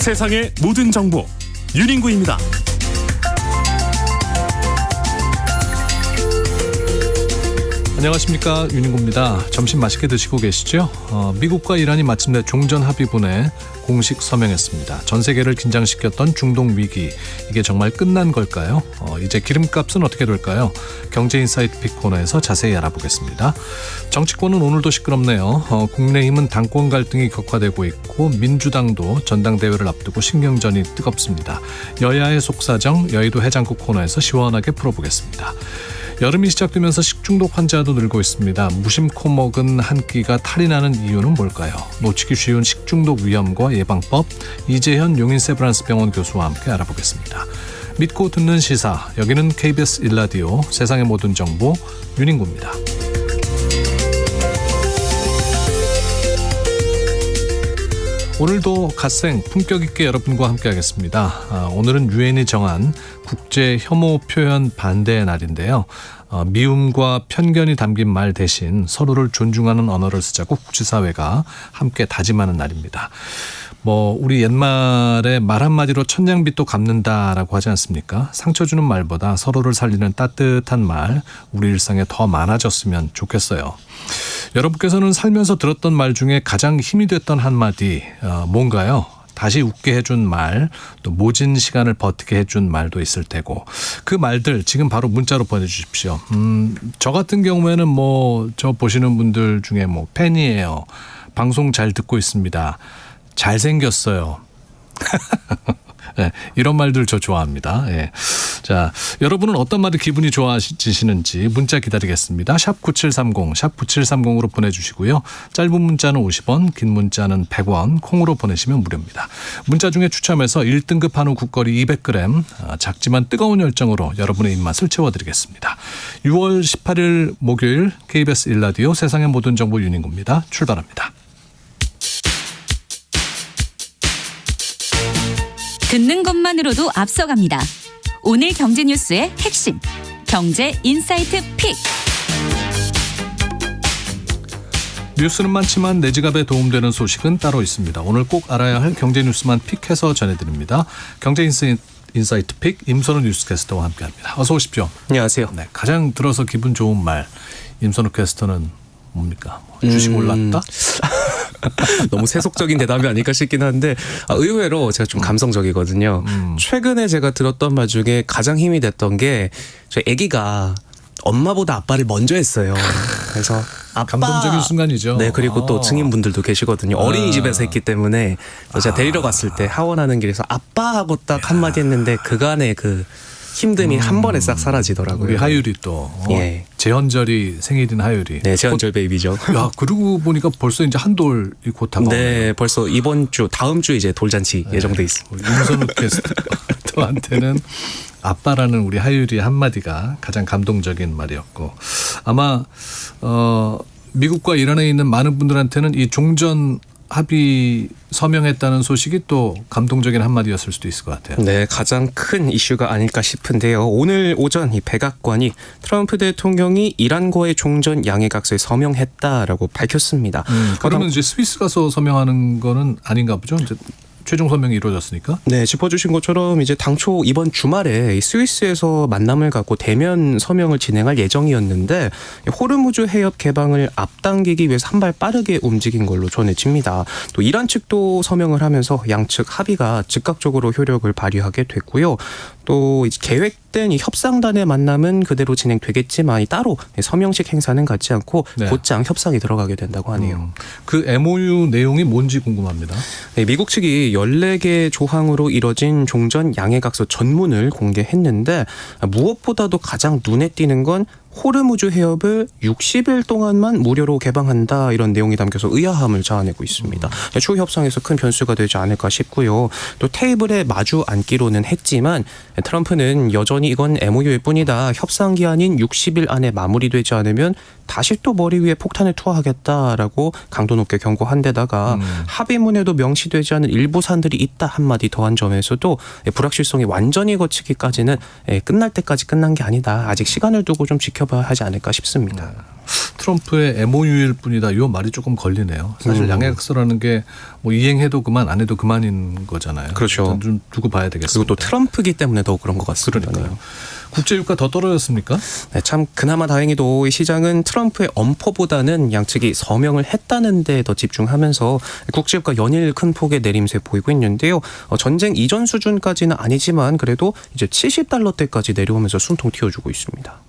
세상의 모든 정보 윤인구입니다. 안녕하십니까, 윤인구입니다. 점심 맛있게 드시고 계시죠? 미국과 이란이 마침내 종전 합의문에 공식 서명했습니다. 전 세계를 긴장시켰던 중동 위기, 이게 정말 끝난 걸까요? 이제 기름값은 어떻게 될까요? 경제인사이트 픽 코너에서 자세히 알아보겠습니다. 정치권은 오늘도 시끄럽네요. 국민의힘은 당권 갈등이 격화되고 있고 민주당도 전당대회를 앞두고 신경전이 뜨겁습니다. 여야의 속사정, 여의도 해장국 코너에서 시원하게 풀어보겠습니다. 여름이 시작되면서 식중독 환자도 늘고 있습니다. 무심코 먹은 한 끼가 탈이 나는 이유는 뭘까요? 놓치기 쉬운 식중독 위험과 예방법, 이재현 용인세브란스 병원 교수와 함께 알아보겠습니다. 믿고 듣는 시사, 여기는 KBS 1라디오 세상의 모든 정보 윤인구입니다. 오늘도 갓생 품격 있게 여러분과 함께하겠습니다. 오늘은 유엔이 정한 국제 혐오 표현 반대의 날인데요. 미움과 편견이 담긴 말 대신 서로를 존중하는 언어를 쓰자고 국제사회가 함께 다짐하는 날입니다. 우리 옛말에 말 한마디로 천냥빚도 갚는다라고 하지 않습니까? 상처 주는 말보다 서로를 살리는 따뜻한 말, 우리 일상에 더 많아졌으면 좋겠어요. 여러분께서는 살면서 들었던 말 중에 가장 힘이 됐던 한마디 뭔가요? 다시 웃게 해준 말, 또 모진 시간을 버티게 해준 말도 있을 테고, 그 말들 지금 바로 문자로 보내주십시오. 저 같은 경우에는 저 보시는 분들 중에 팬이에요. 방송 잘 듣고 있습니다. 잘생겼어요. 네, 이런 말들 저 좋아합니다. 네. 자, 여러분은 어떤 말이 기분이 좋아지시는지 문자 기다리겠습니다. 샵 9730, 샵 9730으로 보내주시고요. 짧은 문자는 50원, 긴 문자는 100원, 콩으로 보내시면 무료입니다. 문자 중에 추첨해서 1등급 한우 국거리 200g, 작지만 뜨거운 열정으로 여러분의 입맛을 채워드리겠습니다. 6월 18일 목요일 KBS 1라디오 세상의 모든 정보 윤인구입니다. 출발합니다. 듣는 것만으로도 앞서갑니다. 오늘 경제 뉴스의 핵심, 경제 인사이트 픽. 뉴스는 많지만 내 지갑에 도움되는 소식은 따로 있습니다. 오늘 꼭 알아야 할 경제 뉴스만 픽해서 전해드립니다. 경제 인사이트 픽 임선우 뉴스캐스터와 함께합니다. 어서 오십시오. 안녕하세요. 네, 가장 들어서 기분 좋은 말, 임선우 캐스터는 뭡니까? 주식 올랐다? 너무 세속적인 대답이 아닐까 싶긴 한데 의외로 제가 좀 감성적이거든요. 최근에 제가 들었던 말 중에 가장 힘이 됐던 게 저희 아기가 엄마보다 아빠를 먼저 했어요. 그래서 아빠. 감동적인 순간이죠. 네, 그리고 또 증인분들도 계시거든요. 어린이집에서 했기 때문에 제가 데리러 갔을 때 하원하는 길에서 아빠하고 딱 한마디 했는데 그간의 그 힘듦이 한 번에 싹 사라지더라고요. 우리 하율이 또 예. 재헌절이 생일인 하율이. 네, 재헌절 베이비죠. 야, 그러고 보니까 벌써 이제 한돌이 곧 다가오네요. 네, 벌써 이번 주 다음 주 이제 돌잔치 예정돼 있습니다. 임선우 캐스터한테는 아빠라는 우리 하율이 한마디가 가장 감동적인 말이었고, 아마 미국과 이란에 있는 많은 분들한테는 이 종전 합의 서명했다는 소식이 또 감동적인 한마디였을 수도 있을 것 같아요. 네, 가장 큰 이슈가 아닐까 싶은데요. 오늘 오전 이 백악관이 트럼프 대통령이 이란과의 종전 양해각서에 서명했다라고 밝혔습니다. 그러면 이제 스위스 가서 서명하는 거는 아닌가 보죠? 이제 최종 서명이 이루어졌으니까. 네, 짚어주신 것처럼 이제 당초 이번 주말에 스위스에서 만남을 갖고 대면 서명을 진행할 예정이었는데 호르무즈 해협 개방을 앞당기기 위해서 한 발 빠르게 움직인 걸로 전해집니다. 또 이란 측도 서명을 하면서 양측 합의가 즉각적으로 효력을 발휘하게 됐고요. 또 계획된 이 협상단의 만남은 그대로 진행되겠지만 따로 서명식 행사는 갖지 않고 네. 곧장 협상이 들어가게 된다고 하네요. 그 MOU 내용이 뭔지 궁금합니다. 네, 미국 측이 14개 조항으로 이뤄진 종전 양해각서 전문을 공개했는데 무엇보다도 가장 눈에 띄는 건 호르무즈 해협을 60일 동안만 무료로 개방한다 이런 내용이 담겨서 의아함을 자아내고 있습니다. 추후 협상에서 큰 변수가 되지 않을까 싶고요. 또 테이블에 마주 앉기로는 했지만 트럼프는 여전히 이건 MOU일 뿐이다. 협상 기한인 60일 안에 마무리되지 않으면 다시 또 머리 위에 폭탄을 투하하겠다라고 강도 높게 경고한 데다가 합의문에도 명시되지 않은 일부 사안들이 있다 한마디 더한 점에서도 불확실성이 완전히 거치기까지는 끝날 때까지 끝난 게 아니다. 아직 시간을 두고 좀 지켜봐야 하지 않을까 싶습니다. 트럼프의 MOU일 뿐이다. 이 말이 조금 걸리네요. 사실 양해각서라는 게 뭐 이행해도 그만 안 해도 그만인 거잖아요. 그렇죠. 일단 좀 두고 봐야 되겠습니다. 그리고 또 트럼프기 때문에 더 그런 것 같습니다. 그러니까요. 국제유가 더 떨어졌습니까? 네, 참 그나마 다행히도 이 시장은 트럼프의 엄포보다는 양측이 서명을 했다는 데 더 집중하면서 국제유가 연일 큰 폭의 내림세 보이고 있는데요. 전쟁 이전 수준까지는 아니지만 그래도 이제 70달러대까지 내려오면서 숨통 틔워주고 있습니다.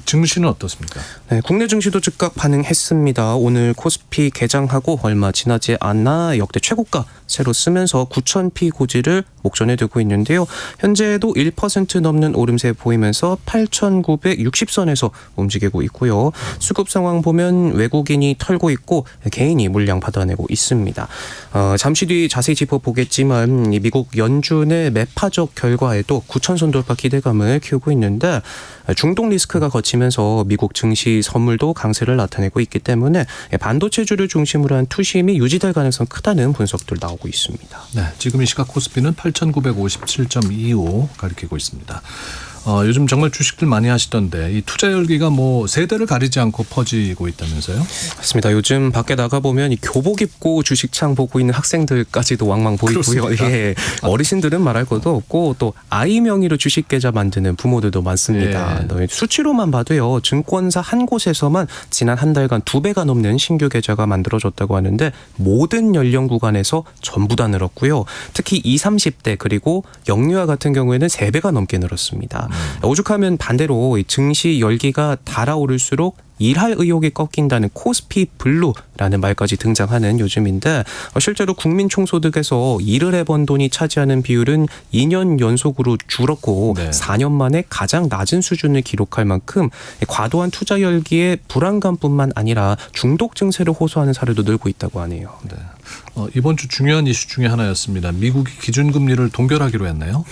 증시는 어떻습니까? 네, 국내 증시도 즉각 반응했습니다. 오늘 코스피 개장하고 얼마 지나지 않아 역대 최고가 새로 쓰면서 9,000피 고지를 목전에 두고 있는데요. 현재도 1% 넘는 오름세 보이면서 8,960선에서 움직이고 있고요. 수급 상황 보면 외국인이 털고 있고 개인이 물량 받아내고 있습니다. 잠시 뒤 자세히 짚어보겠지만 미국 연준의 매파적 결과에도 9,000선 돌파 기대감을 키우고 있는데 중동 리스크가 거치면서 미국 증시 선물도 강세를 나타내고 있기 때문에 반도체주를 중심으로 한 투심이 유지될 가능성 크다는 분석들 나오고 있습니다. 네, 지금 이 시각 코스피는 8,957.25 가리키고 있습니다. 요즘 정말 주식들 많이 하시던데 이 투자 열기가 뭐 세대를 가리지 않고 퍼지고 있다면서요? 맞습니다. 요즘 밖에 나가보면 이 교복 입고 주식창 보고 있는 학생들까지도 왕왕 보이고요. 예, 어르신들은 말할 것도 없고 또 아이 명의로 주식 계좌 만드는 부모들도 많습니다. 예. 수치로만 봐도요. 증권사 한 곳에서만 지난 한 달간 2배가 넘는 신규 계좌가 만들어졌다고 하는데 모든 연령 구간에서 전부 다 늘었고요. 특히 20, 30대 그리고 영유아 같은 경우에는 3배가 넘게 늘었습니다. 오죽하면 반대로 증시 열기가 달아오를수록 일할 의욕이 꺾인다는 코스피 블루라는 말까지 등장하는 요즘인데 실제로 국민 총소득에서 일을 해번 돈이 차지하는 비율은 2년 연속으로 줄었고 네. 4년 만에 가장 낮은 수준을 기록할 만큼 과도한 투자 열기에 불안감뿐만 아니라 중독 증세를 호소하는 사례도 늘고 있다고 하네요. 네. 이번 주 중요한 이슈 중에 하나였습니다. 미국이 기준금리를 동결하기로 했나요?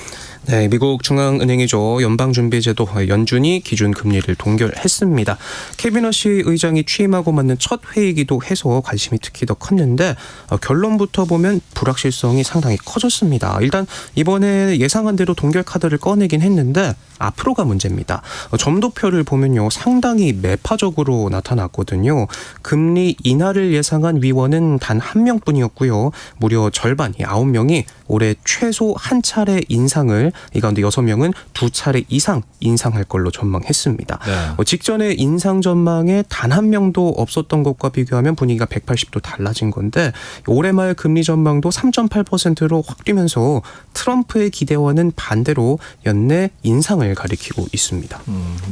네, 미국 중앙은행이죠. 연방준비제도 연준이 기준금리를 동결했습니다. 캐비너시 의장이 취임하고 맞는 첫 회의이기도 해서 관심이 특히 더 컸는데 결론부터 보면 불확실성이 상당히 커졌습니다. 일단 이번에 예상한 대로 동결 카드를 꺼내긴 했는데 앞으로가 문제입니다. 점도표를 보면요. 상당히 매파적으로 나타났거든요. 금리 인하를 예상한 위원은 단 1명뿐이었고요. 무려 절반, 9명이 올해 최소 한 차례 인상을 이 가운데 6명은 2차례 이상 인상할 걸로 전망했습니다. 네. 직전에 인상 전망에 단 한 명도 없었던 것과 비교하면 분위기가 180도 달라진 건데 올해 말 금리 전망도 3.8%로 확 뛰면서 트럼프의 기대와는 반대로 연내 인상을 가리키고 있습니다.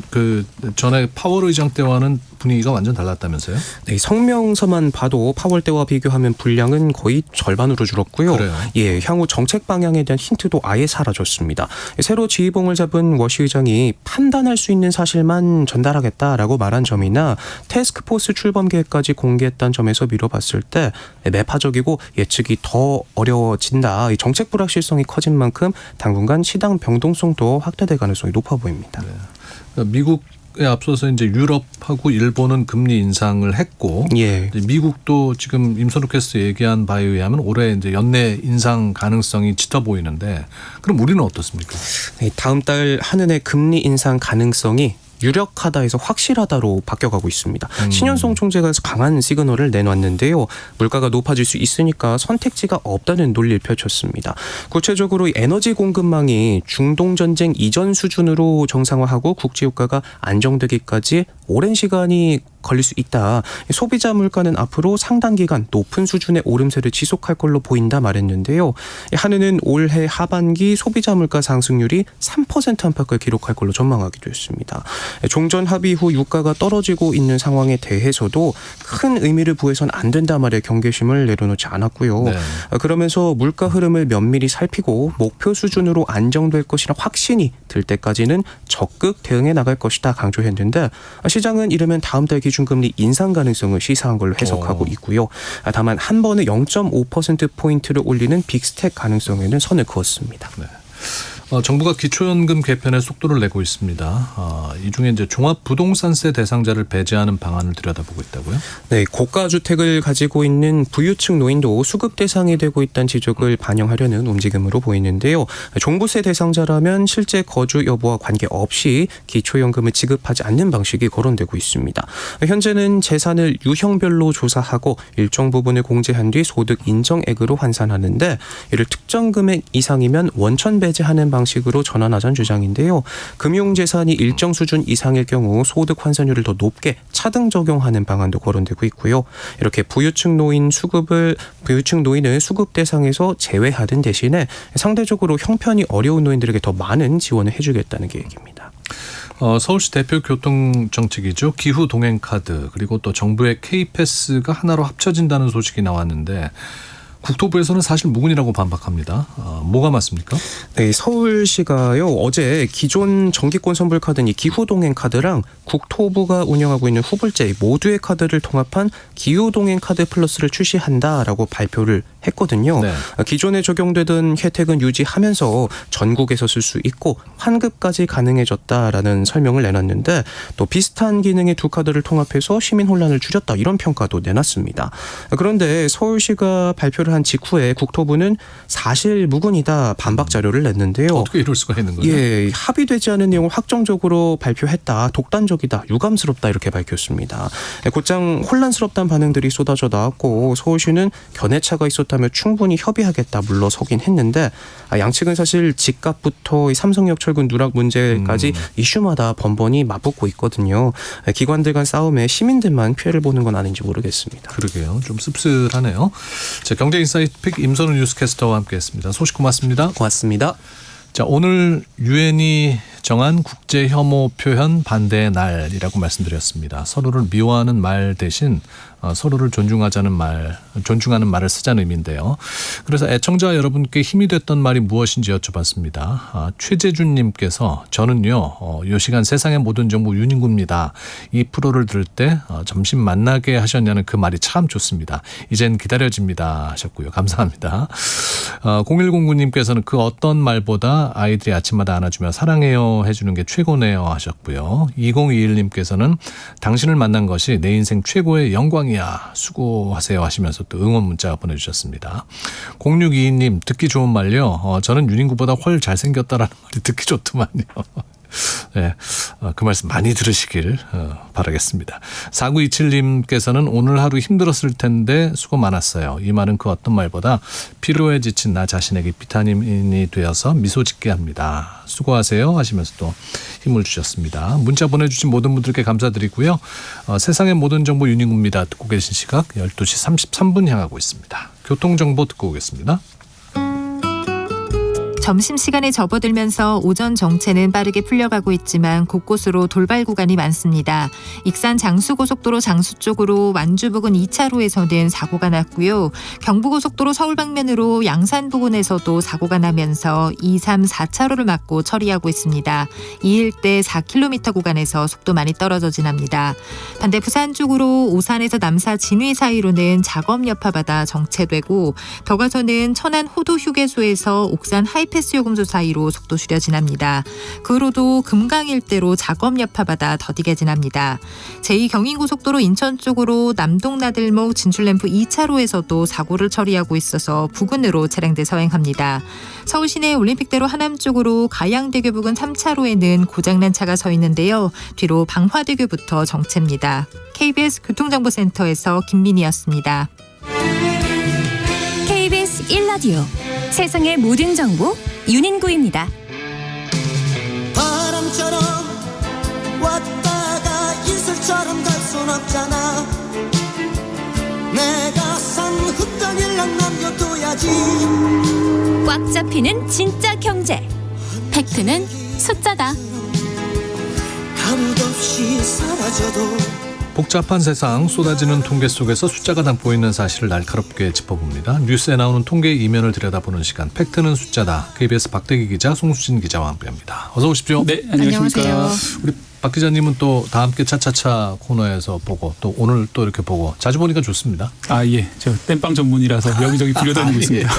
그 전에 파월 의장 때와는 분위기가 완전 달랐다면서요? 네, 성명서만 봐도 파월 때와 비교하면 분량은 거의 절반으로 줄었고요. 그래요? 예, 향후 정책 방향에 대한 힌트도 아예 사라졌습니다. 새로 지휘봉을 잡은 워시 의장이 판단할 수 있는 사실만 전달하겠다라고 말한 점이나 태스크포스 출범 계획까지 공개했다는 점에서 미뤄봤을 때 매파적이고 예측이 더 어려워진다. 이 정책 불확실성이 커진 만큼 당분간 시장 변동성도 확대될 가능성이 높아 보입니다. 네. 미국에 앞서서 이제 유럽하고 일본은 금리 인상을 했고, 예. 이제 미국도 지금 임선욱 캐스터 얘기한 바에 의하면 올해 이제 연내 인상 가능성이 짙어 보이는데, 그럼 우리는 어떻습니까? 네, 다음 달 한은의 금리 인상 가능성이 유력하다에서 확실하다로 바뀌어가고 있습니다. 신현송 총재가 강한 시그널을 내놨는데요. 물가가 높아질 수 있으니까 선택지가 없다는 논리를 펼쳤습니다. 구체적으로 에너지 공급망이 중동전쟁 이전 수준으로 정상화하고 국제유가가 안정되기까지 오랜 시간이 걸릴 수 있다. 소비자 물가는 앞으로 상당 기간 높은 수준의 오름세를 지속할 걸로 보인다 말했는데요. 한은은 올해 하반기 소비자 물가 상승률이 3% 안팎을 기록할 걸로 전망하기도 했습니다. 종전 합의 후 유가가 떨어지고 있는 상황에 대해서도 큰 의미를 부여해서는 안 된다 말의 경계심을 내려놓지 않았고요. 네. 그러면서 물가 흐름을 면밀히 살피고 목표 수준으로 안정될 것이라 확신이 들 때까지는 적극 대응해 나갈 것이다 강조했는데 시장은 이르면 다음 달 기준금리 인상 가능성을 시사한 걸로 해석하고 있고요. 다만 한 번에 0.5%포인트를 올리는 빅스텝 가능성에는 선을 그었습니다. 네. 정부가 기초연금 개편에 속도를 내고 있습니다. 이 중에 이제 종합부동산세 대상자를 배제하는 방안을 들여다보고 있다고요? 네, 고가 주택을 가지고 있는 부유층 노인도 수급 대상이 되고 있다는 지적을 반영하려는 움직임으로 보이는데요. 종부세 대상자라면 실제 거주 여부와 관계없이 기초연금을 지급하지 않는 방식이 거론되고 있습니다. 현재는 재산을 유형별로 조사하고 일정 부분을 공제한 뒤 소득 인정액으로 환산하는데 이를 특정 금액 이상이면 원천 배제하는 방식으로 전환하자는 주장인데요. 금융재산이 일정 수준 이상일 경우 소득 환산율을 더 높게 차등 적용하는 방안도 거론되고 있고요. 이렇게 부유층 노인을 수급 대상에서 제외하는 대신에 상대적으로 형편이 어려운 노인들에게 더 많은 지원을 해주겠다는 계획입니다. 서울시 대표 교통정책이죠. 기후동행카드 그리고 또 정부의 K패스가 하나로 합쳐진다는 소식이 나왔는데 국토부에서는 사실 무근이라고 반박합니다. 뭐가 맞습니까? 네, 서울시가요 어제 기존 정기권 선불 카드인 이 기후동행 카드랑 국토부가 운영하고 있는 후불제 모두의 카드를 통합한 기후동행 카드 플러스를 출시한다라고 발표를 했거든요. 네. 기존에 적용되던 혜택은 유지하면서 전국에서 쓸 수 있고 환급까지 가능해졌다라는 설명을 내놨는데 또 비슷한 기능의 두 카드를 통합해서 시민 혼란을 줄였다 이런 평가도 내놨습니다. 그런데 서울시가 발표를 한 직후에 국토부는 사실 무근이다 반박 자료를 냈는데요. 어떻게 이럴 수가 있는 거죠? 예, 합의되지 않은 내용을 확정적으로 발표했다. 독단적이다. 유감스럽다. 이렇게 밝혔습니다. 곧장 혼란스럽다는 반응들이 쏟아져 나왔고 서울시는 견해차가 있었다면 충분히 협의하겠다 물러서긴 했는데 양측은 사실 집값부터 삼성역 철근 누락 문제까지 이슈마다 번번이 맞붙고 있거든요. 기관들 간 싸움에 시민들만 피해를 보는 건 아닌지 모르겠습니다. 그러게요. 좀 씁쓸하네요. 자, 경제인사이트픽 임선우 뉴스캐스터와 함께했습니다. 소식 고맙습니다. 고맙습니다. 자, 오늘 유엔이 정한 국제 혐오 표현 반대의 날이라고 말씀드렸습니다. 서로를 미워하는 말 대신 서로를 존중하는 말을 쓰자는 의미인데요. 그래서 애청자 여러분께 힘이 됐던 말이 무엇인지 여쭤봤습니다. 최재준님께서 저는요 요 시간 세상의 모든 정보 윤인구입니다. 이 프로를 들을 때 점심 만나게 하셨냐는 그 말이 참 좋습니다. 이젠 기다려집니다 하셨고요. 감사합니다. 0109님께서는 그 어떤 말보다 아이들이 아침마다 안아주며 사랑해요 해주는 게 최고네요 하셨고요. 2021님께서는 당신을 만난 것이 내 인생 최고의 영광이야 수고하세요 하시면서 또 응원 문자 보내주셨습니다. 0622님 듣기 좋은 말요. 저는 윤인구보다 훨 잘생겼다라는 말이 듣기 좋더만요. 네, 그 말씀 많이 들으시길 바라겠습니다. 4927님께서는 오늘 하루 힘들었을 텐데 수고 많았어요. 이 말은 그 어떤 말보다 피로에 지친 나 자신에게 비타민이 되어서 미소 짓게 합니다. 수고하세요 하시면서 또 힘을 주셨습니다. 문자 보내주신 모든 분들께 감사드리고요. 세상의 모든 정보 윤인구입니다. 듣고 계신 시각 12시 33분 향하고 있습니다. 교통정보 듣고 오겠습니다. 점심시간에 접어들면서 오전 정체는 빠르게 풀려가고 있지만 곳곳으로 돌발 구간이 많습니다. 익산 장수고속도로 장수 쪽으로 완주 부근 2차로에서는 사고가 났고요. 경부고속도로 서울 방면으로 양산 부근에서도 사고가 나면서 2, 3, 4차로를 막고 처리하고 있습니다. 이 일대 4km 구간에서 속도 많이 떨어져 지납니다. 반대 부산 쪽으로 오산에서 남사 진위 사이로는 작업 여파받아 정체되고 더 가서는 천안 호도 휴게소에서 옥산 하이패스 요금소 사이로 속도 줄여 지납니다. 그 후로도 금강 일대로 작업 여파받아 더디게 지납니다. 제2경인고속도로 인천 쪽으로 남동나들목 진출램프 2차로에서도 사고를 처리하고 있어서 부근으로 차량들 서행합니다. 서울시내 올림픽대로 하남 쪽으로 가양대교 부근 3차로에는 고장난 차가 서 있는데요. 뒤로 방화대교부터 정체입니다. KBS 교통정보센터에서 김민희였습니다. KBS 1라디오 세상의 모든 정보 윤인구입니다. 바람처럼 왔다가 이슬처럼 갈 순 없잖아. 내가 산 흙덩이를 남겨둬야지. 꽉 잡히는 진짜 경제. 팩트는 숫자다. 아무도 없이 사라져도 복잡한 세상 쏟아지는 통계 속에서 숫자가 담고 있는 사실을 날카롭게 짚어봅니다. 뉴스에 나오는 통계 이면을 들여다보는 시간 팩트는 숫자다. KBS 박대기 기자 송수진 기자와 함께합니다. 어서 오십시오. 네, 안녕하십니까. 안녕하세요. 우리 박 박 기자님은 또 다 함께 차차차 코너에서 보고 또 오늘 또 이렇게 보고 자주 보니까 좋습니다. 아, 예. 저 땜빵 전문이라서 여기저기 빌려다니고 있습니다.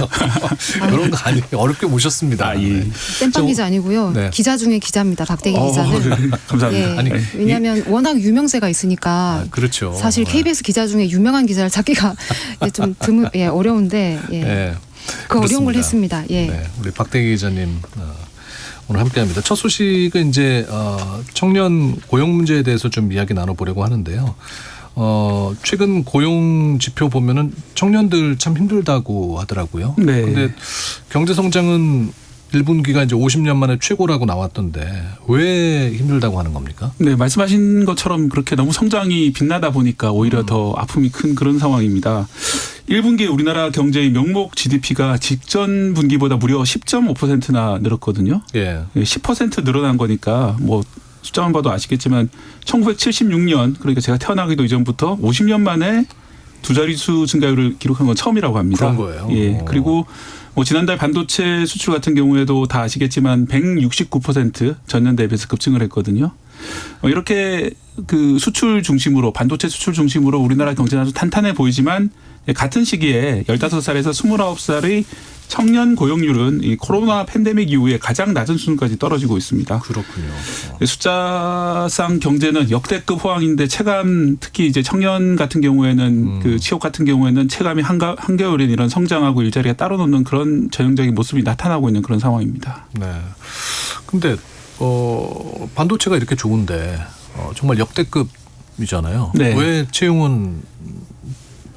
그런 거 아니에요. 어렵게 모셨습니다. 아, 예. 땜빵 기자 아니고요. 네. 기자 중에 기자입니다. 박대기 기자는. 감사합니다. 예, 아니, 왜냐하면 워낙 유명세가 있으니까 그렇죠. 사실 KBS 기자 중에 유명한 기자를 찾기가 좀 어려운데 네. 그 어려운 걸 그렇습니다. 했습니다. 예. 네, 우리 박대기 기자님 오늘 함께합니다. 첫 소식은 이제 청년 고용 문제에 대해서 좀 이야기 나눠보려고 하는데요. 최근 고용 지표 보면은 청년들 참 힘들다고 하더라고요. 네. 근데 경제 성장은 1분기가 이제 50년 만에 최고라고 나왔던데 왜 힘들다고 하는 겁니까? 네, 말씀하신 것처럼 그렇게 너무 성장이 빗나다 보니까 오히려 더 아픔이 큰 그런 상황입니다. 1분기에 우리나라 경제의 명목 GDP가 직전 분기보다 무려 10.5%나 늘었거든요. 예. 10% 늘어난 거니까 뭐 숫자만 봐도 아시겠지만 1976년 그러니까 제가 태어나기도 이전부터 50년 만에 두 자릿수 증가율을 기록한 건 처음이라고 합니다. 그런 거예요. 예. 그리고 뭐 지난달 반도체 수출 같은 경우에도 다 아시겠지만 169% 전년 대비해서 급증을 했거든요. 이렇게 그 수출 중심으로 반도체 수출 중심으로 우리나라 경제는 아주 탄탄해 보이지만 같은 시기에 15살에서 29살의 청년 고용률은 이 코로나 팬데믹 이후에 가장 낮은 수준까지 떨어지고 있습니다. 그렇군요. 숫자상 경제는 역대급 호황인데 체감 특히 이제 청년 같은 경우에는 그 취업 같은 경우에는 체감이 한겨울인 이런 성장하고 일자리가 따로 놓는 그런 전형적인 모습이 나타나고 있는 그런 상황입니다. 네. 근데 반도체가 이렇게 좋은데 정말 역대급이잖아요. 네. 왜 채용은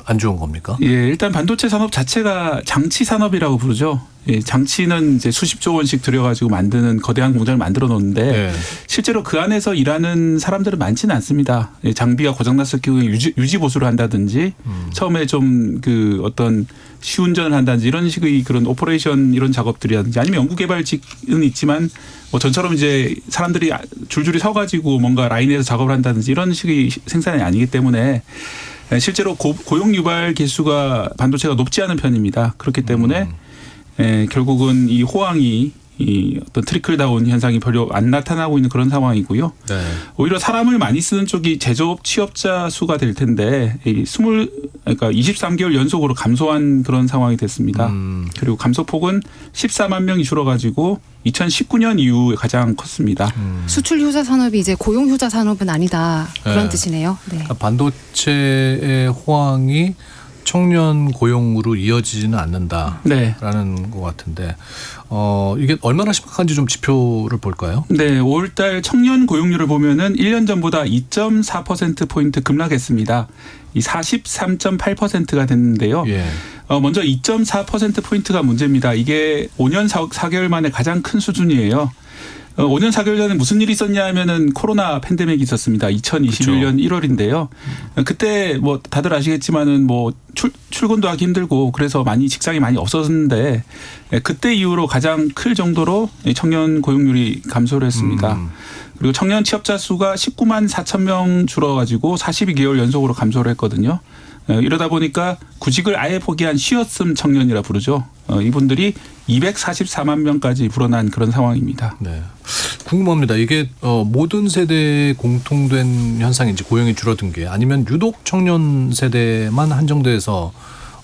안 좋은 겁니까? 예, 일단 반도체 산업 자체가 장치 산업이라고 부르죠. 예, 장치는 이제 수십조 원씩 들여가지고 만드는 거대한 공장을 만들어 놓는데 네. 실제로 그 안에서 일하는 사람들은 많지는 않습니다. 예, 장비가 고장났을 경우에 유지 보수를 한다든지 처음에 좀 그 어떤 시운전을 한다든지 이런 식의 그런 오퍼레이션 이런 작업들이라든지 아니면 연구개발직은 있지만 뭐 전처럼 이제 사람들이 줄줄이 서가지고 뭔가 라인에서 작업을 한다든지 이런 식의 생산이 아니기 때문에 실제로 고용 유발 개수가 반도체가 높지 않은 편입니다. 그렇기 때문에 결국은 이 호황이 이 어떤 트리클 다운 현상이 별로 안 나타나고 있는 그런 상황이고요. 네. 오히려 사람을 많이 쓰는 쪽이 제조업 취업자 수가 될 텐데 그러니까 23개월 연속으로 감소한 그런 상황이 됐습니다. 그리고 감소폭은 14만 명이 줄어가지고 2019년 이후에 가장 컸습니다. 수출 효자 산업이 이제 고용 효자 산업은 아니다 그런 네. 뜻이네요. 네. 그러니까 반도체의 호황이 청년 고용으로 이어지지는 않는다라는 네. 것 같은데 이게 얼마나 심각한지 좀 지표를 볼까요? 네, 5월달 청년 고용률을 보면은 1년 전보다 2.4%포인트 급락했습니다. 이 43.8%가 됐는데요. 예. 먼저 2.4%포인트가 문제입니다. 이게 5년 4개월 만에 가장 큰 수준이에요. 5년 4개월 전에 무슨 일이 있었냐 하면은 코로나 팬데믹이 있었습니다. 2021년 1월인데요. 그때 뭐 다들 아시겠지만은 뭐 출근도 하기 힘들고 그래서 직장이 많이 없었는데 그때 이후로 가장 클 정도로 청년 고용률이 감소를 했습니다. 그리고 청년 취업자 수가 19만 4천 명 줄어가지고 42개월 연속으로 감소를 했거든요. 이러다 보니까 구직을 아예 포기한 쉬었음 청년이라 부르죠. 이분들이 244만 명까지 불어난 그런 상황입니다. 네. 궁금합니다. 이게 모든 세대에 공통된 현상인지 고용이 줄어든 게 아니면 유독 청년 세대만 한정돼서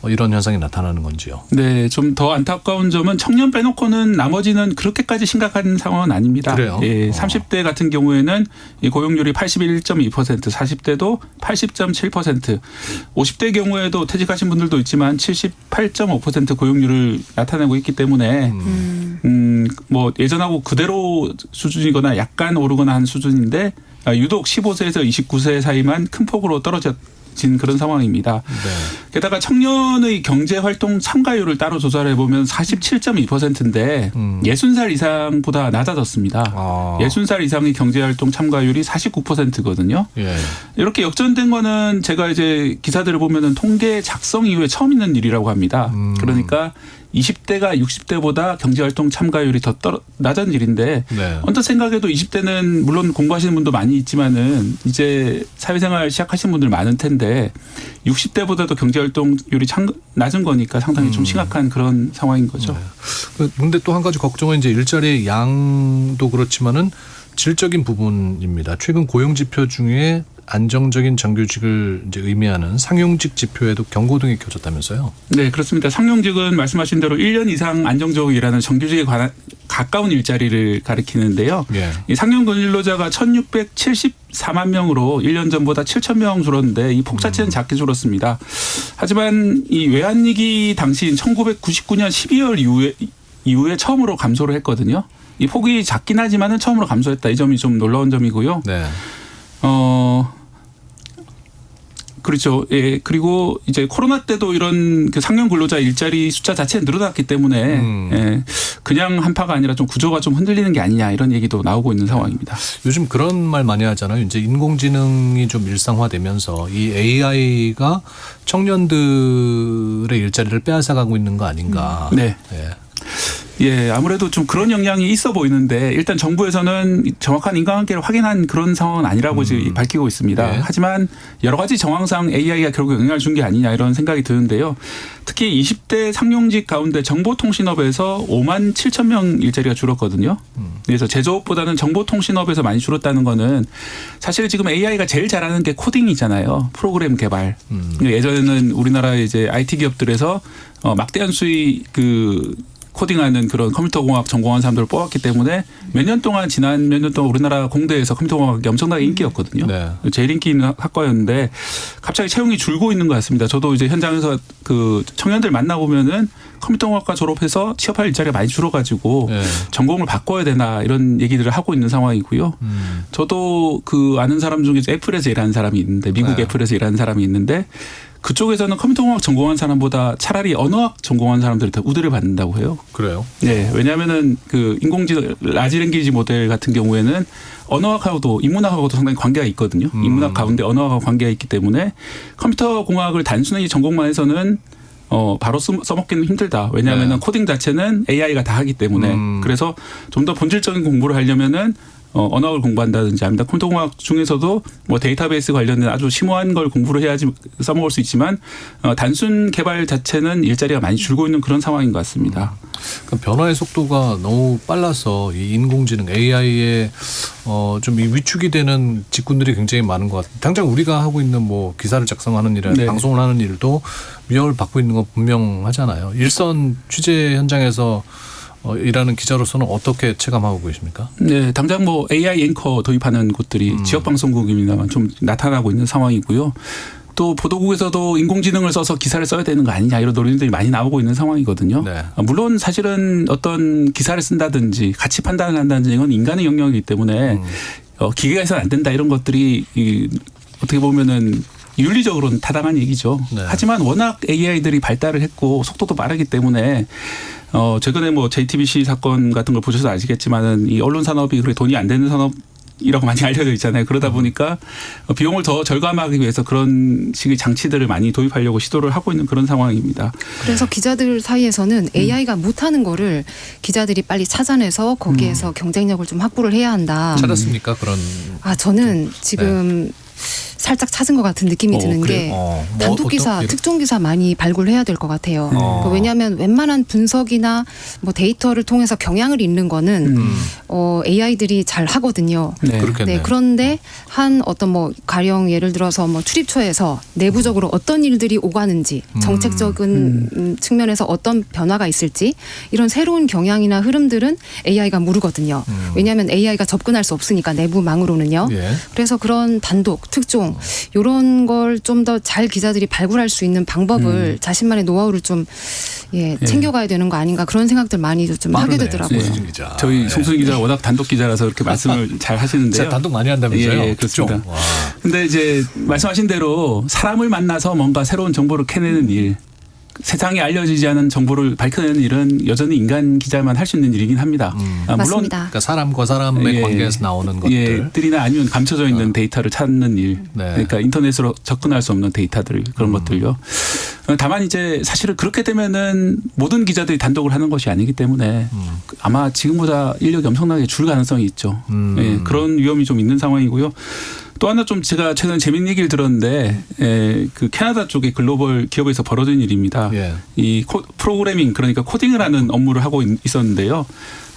이런 현상이 나타나는 건지요? 네, 좀 더 안타까운 점은 청년 빼놓고는 나머지는 그렇게까지 심각한 상황은 아닙니다. 그래요? 예, 30대 같은 경우에는 이 고용률이 81.2%, 40대도 80.7%, 50대 경우에도 퇴직하신 분들도 있지만 78.5% 고용률을 나타내고 있기 때문에 뭐 예전하고 그대로 수준이거나 약간 오르거나 한 수준인데 유독 15세에서 29세 사이만 큰 폭으로 떨어진 그런 상황입니다. 네. 게다가 청년의 경제활동 참가율을 따로 조사를 해보면 47.2%인데 60살 이상보다 낮아졌습니다. 60살 이상의 경제활동 참가율이 49%거든요. 예. 이렇게 역전된 거는 제가 이제 기사들을 보면은 통계 작성 이후에 처음 있는 일이라고 합니다. 그러니까 20대가 60대보다 경제활동 참가율이 더 낮은 일인데 네. 언뜻 생각해도 20대는 물론 공부하시는 분도 많이 있지만은 이제 사회생활 시작하신 분들 많을 텐데 60대보다도 경제활동률이 낮은 거니까 상당히 좀 심각한 그런 상황인 거죠. 네. 근데 또 한 가지 걱정은 이제 일자리의 양도 그렇지만은 질적인 부분입니다. 최근 고용 지표 중에 안정적인 정규직을 이제 의미하는 상용직 지표에도 경고등이 켜졌다면서요? 네, 그렇습니다. 상용직은 말씀하신 대로 1년 이상 안정적으로 일하는 정규직에 가까운 일자리를 가리키는데요. 예. 이 상용 근로자가 1,674만 명으로 1년 전보다 7,000명 줄었는데 이 폭 자체는 작게 줄었습니다. 하지만 이 외환위기 당시인 1999년 12월 이후에 처음으로 감소를 했거든요. 이 폭이 작긴 하지만은 처음으로 감소했다. 이 점이 좀 놀라운 점이고요. 네. 그렇죠. 예. 그리고 이제 코로나 때도 이런 그 상용 근로자 일자리 숫자 자체는 늘어났기 때문에 예. 그냥 한파가 아니라 좀 구조가 좀 흔들리는 게 아니냐 이런 얘기도 나오고 있는 상황입니다. 요즘 그런 말 많이 하잖아요. 이제 인공지능이 좀 일상화되면서 이 AI가 청년들의 일자리를 빼앗아가고 있는 거 아닌가. 네. 예. 예, 아무래도 좀 그런 영향이 있어 보이는데 일단 정부에서는 정확한 인과관계를 확인한 그런 상황은 아니라고 지금 밝히고 있습니다. 네. 하지만 여러 가지 정황상 AI가 결국 영향을 준 게 아니냐 이런 생각이 드는데요. 특히 20대 상용직 가운데 정보통신업에서 5만 7천 명 일자리가 줄었거든요. 그래서 제조업보다는 정보통신업에서 많이 줄었다는 거는 사실 지금 AI가 제일 잘하는 게 코딩이잖아요. 프로그램 개발. 예전에는 우리나라 이제 IT 기업들에서 막대한 수의 코딩하는 그런 컴퓨터공학 전공한 사람들을 뽑았기 때문에 지난 몇 년 동안 우리나라 공대에서 컴퓨터공학이 엄청나게 인기였거든요. 네. 제일 인기 있는 학과였는데 갑자기 채용이 줄고 있는 것 같습니다. 저도 이제 현장에서 그 청년들 만나보면은 컴퓨터공학과 졸업해서 취업할 일자리가 많이 줄어가지고 네. 전공을 바꿔야 되나 이런 얘기들을 하고 있는 상황이고요. 저도 그 아는 사람 중에 애플에서 일하는 사람이 있는데 미국 네. 애플에서 일하는 사람이 있는데 그쪽에서는 컴퓨터공학 전공한 사람보다 차라리 언어학 전공한 사람들이 더 우대를 받는다고 해요. 그래요? 네, 왜냐하면은 그 인공지능 라지 랭귀지 모델 같은 경우에는 언어학하고도 인문학하고도 상당히 관계가 있거든요. 인문학 가운데 언어학하고 관계가 있기 때문에 컴퓨터 공학을 단순히 전공만 해서는 바로 써먹기는 힘들다. 왜냐하면 네. 코딩 자체는 AI가 다 하기 때문에 그래서 좀 더 본질적인 공부를 하려면은 언어를 공부한다든지 아니면 컴퓨터공학 중에서도 뭐 데이터베이스 관련된 아주 심오한 걸 공부를 해야지 써먹을 수 있지만 단순 개발 자체는 일자리가 많이 줄고 있는 그런 상황인 것 같습니다. 그러니까 변화의 속도가 너무 빨라서 이 인공지능 AI에 좀 이 위축이 되는 직군들이 굉장히 많은 것 같아요. 당장 우리가 하고 있는 뭐 기사를 작성하는 일이나 네. 방송을 하는 일도 위협을 받고 있는 건 분명하잖아요. 일선 취재 현장에서 일하는 기자로서는 어떻게 체감하고 계십니까? 네, 당장 뭐 AI 앵커 도입하는 곳들이 지역방송국입니다만 좀 나타나고 있는 상황이고요. 또 보도국에서도 인공지능을 써서 기사를 써야 되는 거 아니냐 이런 논의들이 많이 나오고 있는 상황이거든요. 네. 물론 사실은 어떤 기사를 쓴다든지 가치 판단을 한다든지 이건 인간의 영역이기 때문에 기계가 해서는 안 된다 이런 것들이 어떻게 보면은 윤리적으로는 타당한 얘기죠. 네. 하지만 하지만 워낙 AI들이 발달을 했고 속도도 빠르기 때문에 최근에 뭐 JTBC 사건 같은 걸 보셔서 아시겠지만은 이 언론 산업이 그렇게 돈이 안 되는 산업이라고 많이 알려져 있잖아요. 그러다 보니까 비용을 더 절감하기 위해서 그런 식의 장치들을 많이 도입하려고 시도를 하고 있는 그런 상황입니다. 그래서 기자들 사이에서는 AI가 못하는 거를 기자들이 빨리 찾아내서 거기에서 경쟁력을 좀 확보를 해야 한다. 찾았습니까? 그런 저는 지금 살짝 찾은 것 같은 느낌이 드는 게 단독 기사, 특종 기사 많이 발굴해야 될 것 같아요. 왜냐하면 웬만한 분석이나 뭐 데이터를 통해서 경향을 읽는 거는 AI들이 잘 하거든요. 네. 그렇겠네요. 네, 그런데 한 어떤 뭐 가령 예를 들어서 뭐 출입처에서 내부적으로 어떤 일들이 오가는지 정책적인 측면에서 어떤 변화가 있을지 이런 새로운 경향이나 흐름들은 AI가 모르거든요. 왜냐하면 AI가 접근할 수 없으니까 내부망으로는요. 예. 그래서 그런 단독, 특종 이런 걸 좀 더 잘 기자들이 발굴할 수 있는 방법을 자신만의 노하우를 좀 챙겨가야 되는 거 아닌가 그런 생각들 많이 좀 하게 되더라고요. 송수진 기자. 저희 송수진 기자 워낙 단독 기자라서 그렇게 말씀을 잘 하시는데요. 진짜 단독 많이 한다면서요? 예, 그렇습니다. 와. 근데 이제 말씀하신 대로 사람을 만나서 뭔가 새로운 정보를 캐내는 일, 세상에 알려지지 않은 정보를 밝혀내는 일은 여전히 인간 기자만 할 수 있는 일이긴 합니다. 물론 맞습니다. 그러니까 사람과 사람의 관계에서 나오는 것들. 들이나 아니면 감춰져 있는 데이터를 찾는 일, 네. 그러니까 인터넷으로 접근할 수 없는 데이터들 그런 것들요. 다만 이제 사실은 그렇게 되면은 모든 기자들이 단독을 하는 것이 아니기 때문에 아마 지금보다 인력이 엄청나게 줄 가능성이 있죠. 예, 그런 위험이 좀 있는 상황이고요. 또 하나 좀 제가 최근에 재밌는 얘기를 들었는데 그 캐나다 쪽의 글로벌 기업에서 벌어진 일입니다. 예. 이 프로그래밍 그러니까 코딩을 하는 업무를 하고 있었는데요.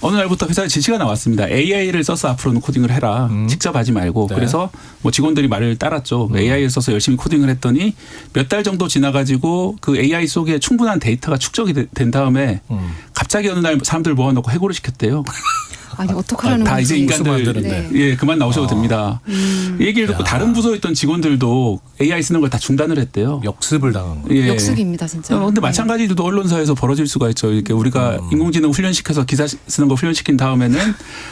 어느 날부터 회사에 지시가 나왔습니다. AI를 써서 앞으로는 코딩을 해라. 직접 하지 말고. 네. 그래서 뭐 직원들이 말을 따랐죠. AI를 써서 열심히 코딩을 했더니 몇 달 정도 지나가지고 그 AI 속에 충분한 데이터가 축적이 된 다음에 갑자기 어느 날 사람들 모아놓고 해고를 시켰대요. 아니 어떡하라는 다 건지. 이제 인간들 네. 예 그만 나오셔도 됩니다. 이 얘기를 듣고 다른 부서에 있던 직원들도 AI 쓰는 걸 다 중단을 했대요. 역습을 당한 거예요. 예. 역습입니다 진짜. 근데 네. 마찬가지로 또 언론사에서 벌어질 수가 있죠. 이렇게 우리가 인공지능 훈련시켜서 기사 쓰는 거 훈련시킨 다음에는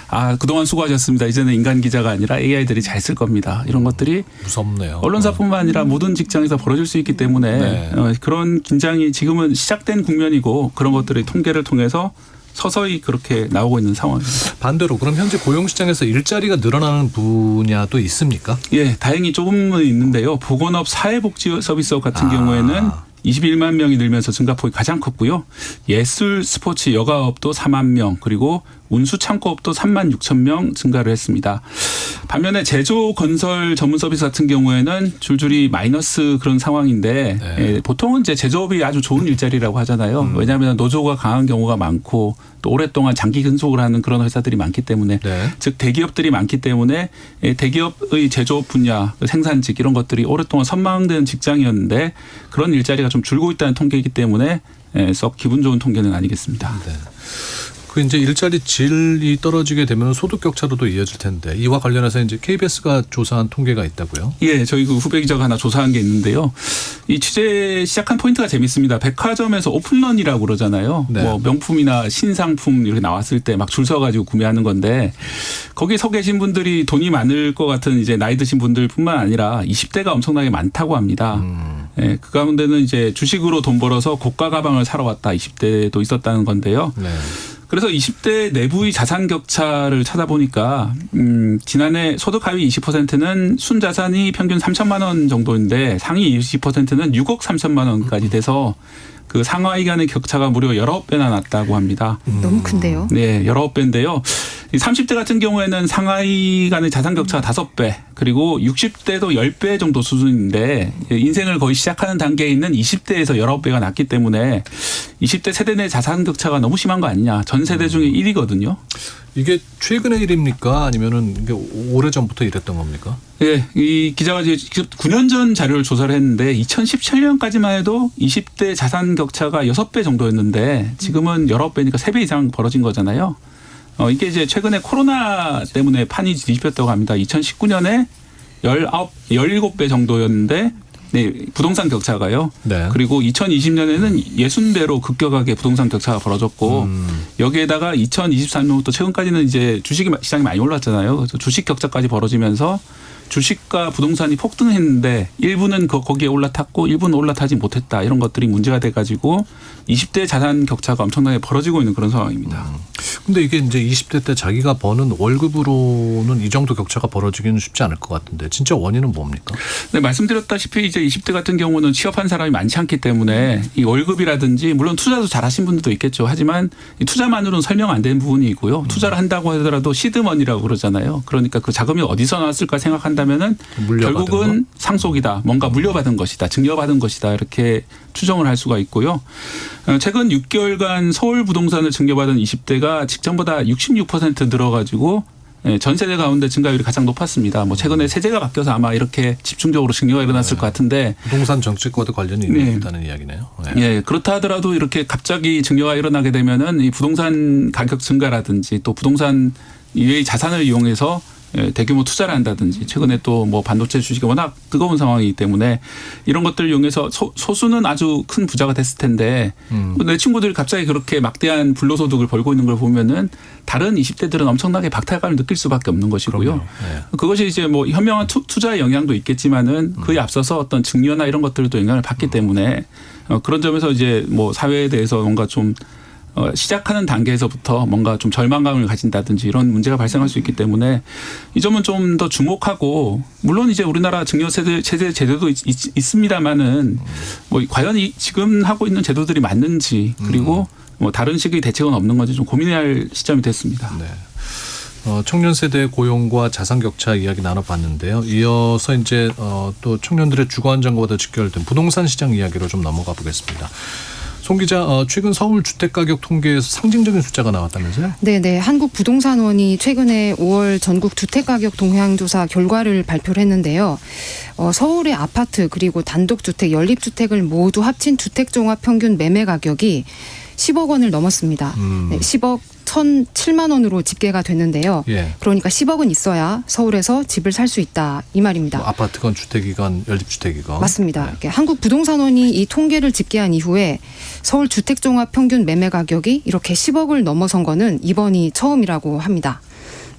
아 그동안 수고하셨습니다. 이제는 인간 기자가 아니라 AI들이 잘 쓸 겁니다. 이런 것들이 무섭네요. 언론사뿐만 아니라 모든 직장에서 벌어질 수 있기 때문에 네. 그런 긴장이 지금은 시작된 국면이고 그런 것들의 통계를 통해서 서서히 그렇게 나오고 있는 상황입니다. 반대로 그럼 현재 고용시장에서 일자리가 늘어나는 분야도 있습니까? 예, 다행히 조금은 있는데요. 보건업 사회복지 서비스업 같은 경우에는 21만 명이 늘면서 증가폭이 가장 컸고요. 예술, 스포츠, 여가업도 4만 명 그리고 운수 창고업도 3만 6천 명 증가를 했습니다. 반면에 제조 건설 전문 서비스 같은 경우에는 줄줄이 마이너스 그런 상황인데 네. 예, 보통은 이제 제조업이 아주 좋은 일자리라고 하잖아요. 왜냐하면 노조가 강한 경우가 많고 또 오랫동안 장기 근속을 하는 그런 회사들이 많기 때문에 네. 즉 대기업들이 많기 때문에 대기업의 제조업 분야 생산직 이런 것들이 오랫동안 선망된 직장이었는데 그런 일자리가 좀 줄고 있다는 통계이기 때문에 썩 기분 좋은 통계는 아니겠습니다. 네. 그 이제 일자리 질이 떨어지게 되면 소득 격차로도 이어질 텐데 이와 관련해서 이제 KBS가 조사한 통계가 있다고요? 예, 저희 그 후배 기자가 하나 조사한 게 있는데요. 이 취재 시작한 포인트가 재밌습니다. 백화점에서 오픈런이라고 그러잖아요. 네. 뭐 명품이나 신상품 이렇게 나왔을 때 막 줄 서가지고 구매하는 건데 거기 서 계신 분들이 돈이 많을 것 같은 이제 나이 드신 분들뿐만 아니라 20대가 엄청나게 많다고 합니다. 예, 그 가운데는 이제 주식으로 돈 벌어서 고가 가방을 사러 왔다 20대도 있었다는 건데요. 네. 그래서 20대 내부의 자산 격차를 찾아보니까 지난해 소득 하위 20%는 순자산이 평균 3천만 원 정도인데 상위 20%는 6억 3천만 원까지 돼서 그 상하위 간의 격차가 무려 19배나 났다고 합니다. 너무 큰데요. 네, 19배인데요. 30대 같은 경우에는 상하위 간의 자산 격차가 5배 그리고 60대도 10배 정도 수준인데 인생을 거의 시작하는 단계에 있는 20대에서 19배가 낮기 때문에 20대 세대 내 자산 격차가 너무 심한 거 아니냐. 전 세대 중에 1위거든요. 이게 최근의 일입니까? 아니면은 이게 오래전부터 이랬던 겁니까? 예, 이 기자가 직접 9년 전 자료를 조사를 했는데 2017년까지만 해도 20대 자산 격차가 6배 정도였는데 지금은 19배니까 3배 이상 벌어진 거잖아요. 이게 이제 최근에 코로나 때문에 판이 뒤집혔다고 합니다. 2019년에 17배 정도였는데 네, 부동산 격차가요. 네. 그리고 2020년에는 60배로 급격하게 부동산 격차가 벌어졌고 여기에다가 2023년부터 최근까지는 이제 주식 시장이 많이 올랐잖아요. 그래서 주식 격차까지 벌어지면서 주식과 부동산이 폭등했는데 일부는 거기에 올라탔고 일부는 올라타지 못했다. 이런 것들이 문제가 돼가지고 20대 자산 격차가 엄청나게 벌어지고 있는 그런 상황입니다. 근데 이게 이제 20대 때 자기가 버는 월급으로는 이 정도 격차가 벌어지기는 쉽지 않을 것 같은데 진짜 원인은 뭡니까? 네, 말씀드렸다시피 이제 20대 같은 경우는 취업한 사람이 많지 않기 때문에 이 월급이라든지 물론 투자도 잘하신 분들도 있겠죠. 하지만 이 투자만으로는 설명 안 되는 부분이 있고요. 투자를 한다고 하더라도 시드머니라고 그러잖아요. 그러니까 그 자금이 어디서 나왔을까 생각한다면은 결국은 상속이다. 뭔가 물려받은 것이다. 증여받은 것이다. 이렇게 추정을 할 수가 있고요. 최근 6개월간 서울 부동산을 증여받은 20대가 직전보다 66% 늘어가지고 전 세대 가운데 증가율이 가장 높았습니다. 뭐 최근에 세제가 바뀌어서 아마 이렇게 집중적으로 증여가 일어났을 것 같은데 부동산 정책과도 관련이 있다는 이야기네요. 네. 예, 그렇다 하더라도 이렇게 갑자기 증여가 일어나게 되면은 이 부동산 가격 증가라든지 또 부동산 이외의 자산을 이용해서 대규모 투자를 한다든지 최근에 또 뭐 반도체 주식이 워낙 뜨거운 상황이기 때문에 이런 것들을 이용해서 소수는 아주 큰 부자가 됐을 텐데 내 친구들이 갑자기 그렇게 막대한 불로소득을 벌고 있는 걸 보면은 다른 20대들은 엄청나게 박탈감을 느낄 수밖에 없는 것이고요. 네. 그것이 이제 뭐 현명한 투자의 영향도 있겠지만은 그에 앞서서 어떤 증여나 이런 것들도 영향을 받기 때문에 그런 점에서 이제 뭐 사회에 대해서 뭔가 좀 시작하는 단계에서부터 뭔가 좀 절망감을 가진다든지 이런 문제가 발생할 수 있기 때문에 이 점은 좀 더 주목하고 물론 이제 우리나라 증여세대 제도도 있습니다만은 뭐 과연 지금 하고 있는 제도들이 맞는지 그리고 뭐 다른 식의 대책은 없는 건지 좀 고민해야 할 시점이 됐습니다. 네. 청년 세대의 고용과 자산 격차 이야기 나눠봤는데요. 이어서 이제 또 청년들의 주거 안정과도 직결된 부동산 시장 이야기로 좀 넘어가 보겠습니다. 송 기자, 최근 서울 주택가격 통계에서 상징적인 숫자가 나왔다면서요? 네네. 한국부동산원이 최근에 5월 전국 주택가격 동향조사 결과를 발표를 했는데요. 서울의 아파트 그리고 단독주택, 연립주택을 모두 합친 주택종합 평균 매매 가격이 10억 원을 넘었습니다. 네, 10억 1,007만 원으로 집계가 됐는데요. 예. 그러니까 10억은 있어야 서울에서 집을 살 수 있다 이 말입니다. 뭐 아파트건 주택이건 연립주택이건. 맞습니다. 네. 한국부동산원이 이 통계를 집계한 이후에 서울 주택종합 평균 매매 가격이 이렇게 10억을 넘어선 거는 이번이 처음이라고 합니다.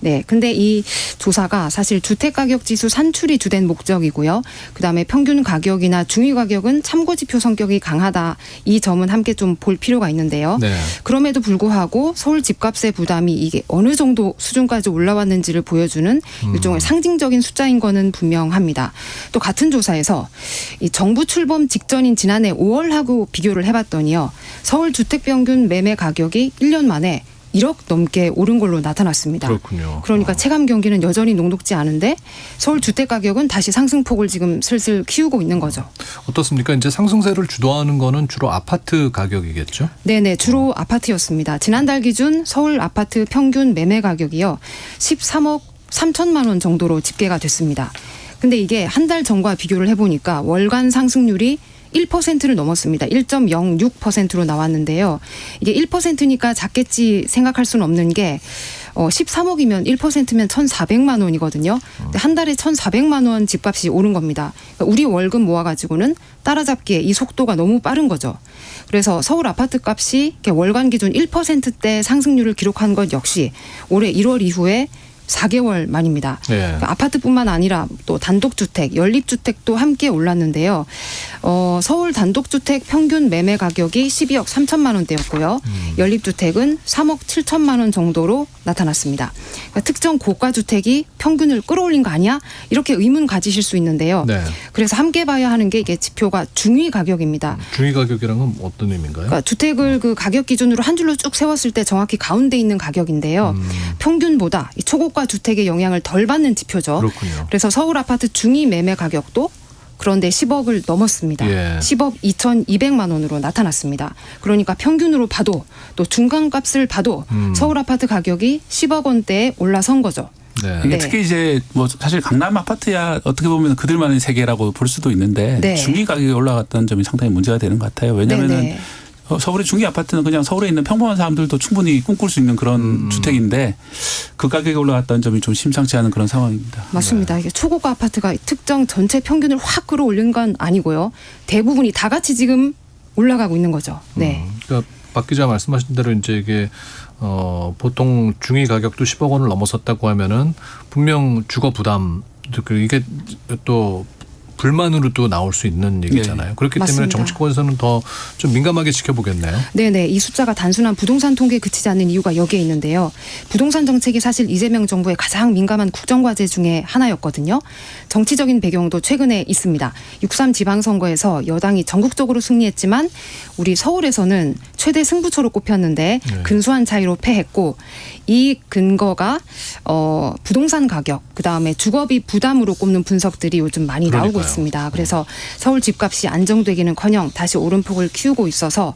네, 근데 이 조사가 사실 주택가격지수 산출이 주된 목적이고요. 그다음에 평균 가격이나 중위 가격은 참고지표 성격이 강하다. 이 점은 함께 좀 볼 필요가 있는데요. 네. 그럼에도 불구하고 서울 집값의 부담이 이게 어느 정도 수준까지 올라왔는지를 보여주는 일종의 상징적인 숫자인 거는 분명합니다. 또 같은 조사에서 이 정부 출범 직전인 지난해 5월하고 비교를 해봤더니요. 서울 주택평균 매매 가격이 1년 만에 1억 넘게 오른 걸로 나타났습니다. 그렇군요. 그러니까 체감 경기는 여전히 녹록지 않은데 서울 주택 가격은 다시 상승폭을 지금 슬슬 키우고 있는 거죠. 어떻습니까? 이제 상승세를 주도하는 거는 주로 아파트 가격이겠죠? 네네, 주로 아파트였습니다. 지난달 기준 서울 아파트 평균 매매 가격이요 13억 3천만 원 정도로 집계가 됐습니다. 근데 이게 한 달 전과 비교를 해보니까 월간 상승률이 1%를 넘었습니다. 1.06%로 나왔는데요. 이게 1%니까 작겠지 생각할 수는 없는 게 13억이면 1%면 1,400만 원이거든요. 근데 한 달에 1,400만 원 집값이 오른 겁니다. 그러니까 우리 월급 모아가지고는 따라잡기에 이 속도가 너무 빠른 거죠. 그래서 서울 아파트 값이 월간 기준 1%대 상승률을 기록한 것 역시 올해 1월 이후에 4개월 만입니다. 네. 그러니까 아파트뿐만 아니라 또 단독주택, 연립주택도 함께 올랐는데요. 서울 단독주택 평균 매매 가격이 12억 3천만 원대였고요. 연립주택은 3억 7천만 원 정도로 나타났습니다. 그러니까 특정 고가주택이 평균을 끌어올린 거 아니야? 이렇게 의문 가지실 수 있는데요. 네. 그래서 함께 봐야 하는 게 이게 지표가 중위 가격입니다. 중위 가격이란 건 어떤 의미인가요? 그러니까 주택을 그 가격 기준으로 한 줄로 쭉 세웠을 때 정확히 가운데 있는 가격인데요. 평균보다 이 초고가 주택의 영향을 덜 받는 지표죠. 그렇군요. 그래서 서울 아파트 중위 매매 가격도 그런데 10억을 넘었습니다. 예. 10억 2,200만 원으로 나타났습니다. 그러니까 평균으로 봐도 또 중간값을 봐도 서울 아파트 가격이 10억 원대에 올라선 거죠. 네. 이게 네. 특히 이제 뭐 사실 강남 아파트야 어떻게 보면 그들만의 세계라고 볼 수도 있는데 네. 중위 가격이 올라갔다는 점이 상당히 문제가 되는 것 같아요. 왜냐하면은 네네. 서울의 중위 아파트는 그냥 서울에 있는 평범한 사람들도 충분히 꿈꿀 수 있는 그런 주택인데 그 가격이 올라갔다는 점이 좀 심상치 않은 그런 상황입니다. 맞습니다. 이게 초고가 아파트가 특정 전체 평균을 확 끌어올린 건 아니고요. 대부분이 다 같이 지금 올라가고 있는 거죠. 네. 그러니까 박 기자 말씀하신 대로 이제 이게 보통 중위 가격도 10억 원을 넘어섰다고 하면은 분명 주거 부담 이게 또 불만으로도 나올 수 있는 얘기잖아요. 그렇기 때문에 맞습니다. 정치권에서는 더 좀 민감하게 지켜보겠네요. 네네. 이 숫자가 단순한 부동산 통계에 그치지 않는 이유가 여기에 있는데요. 부동산 정책이 사실 이재명 정부의 가장 민감한 국정과제 중에 하나였거든요. 정치적인 배경도 최근에 있습니다. 6.3 지방선거에서 여당이 전국적으로 승리했지만 우리 서울에서는 최대 승부처로 꼽혔는데 근소한 차이로 패했고 이 근거가 부동산 가격 그다음에 주거비 부담으로 꼽는 분석들이 요즘 많이 나오고 그러니까요. 있습니다. 그래서 서울 집값이 안정되기는커녕 다시 오름폭을 키우고 있어서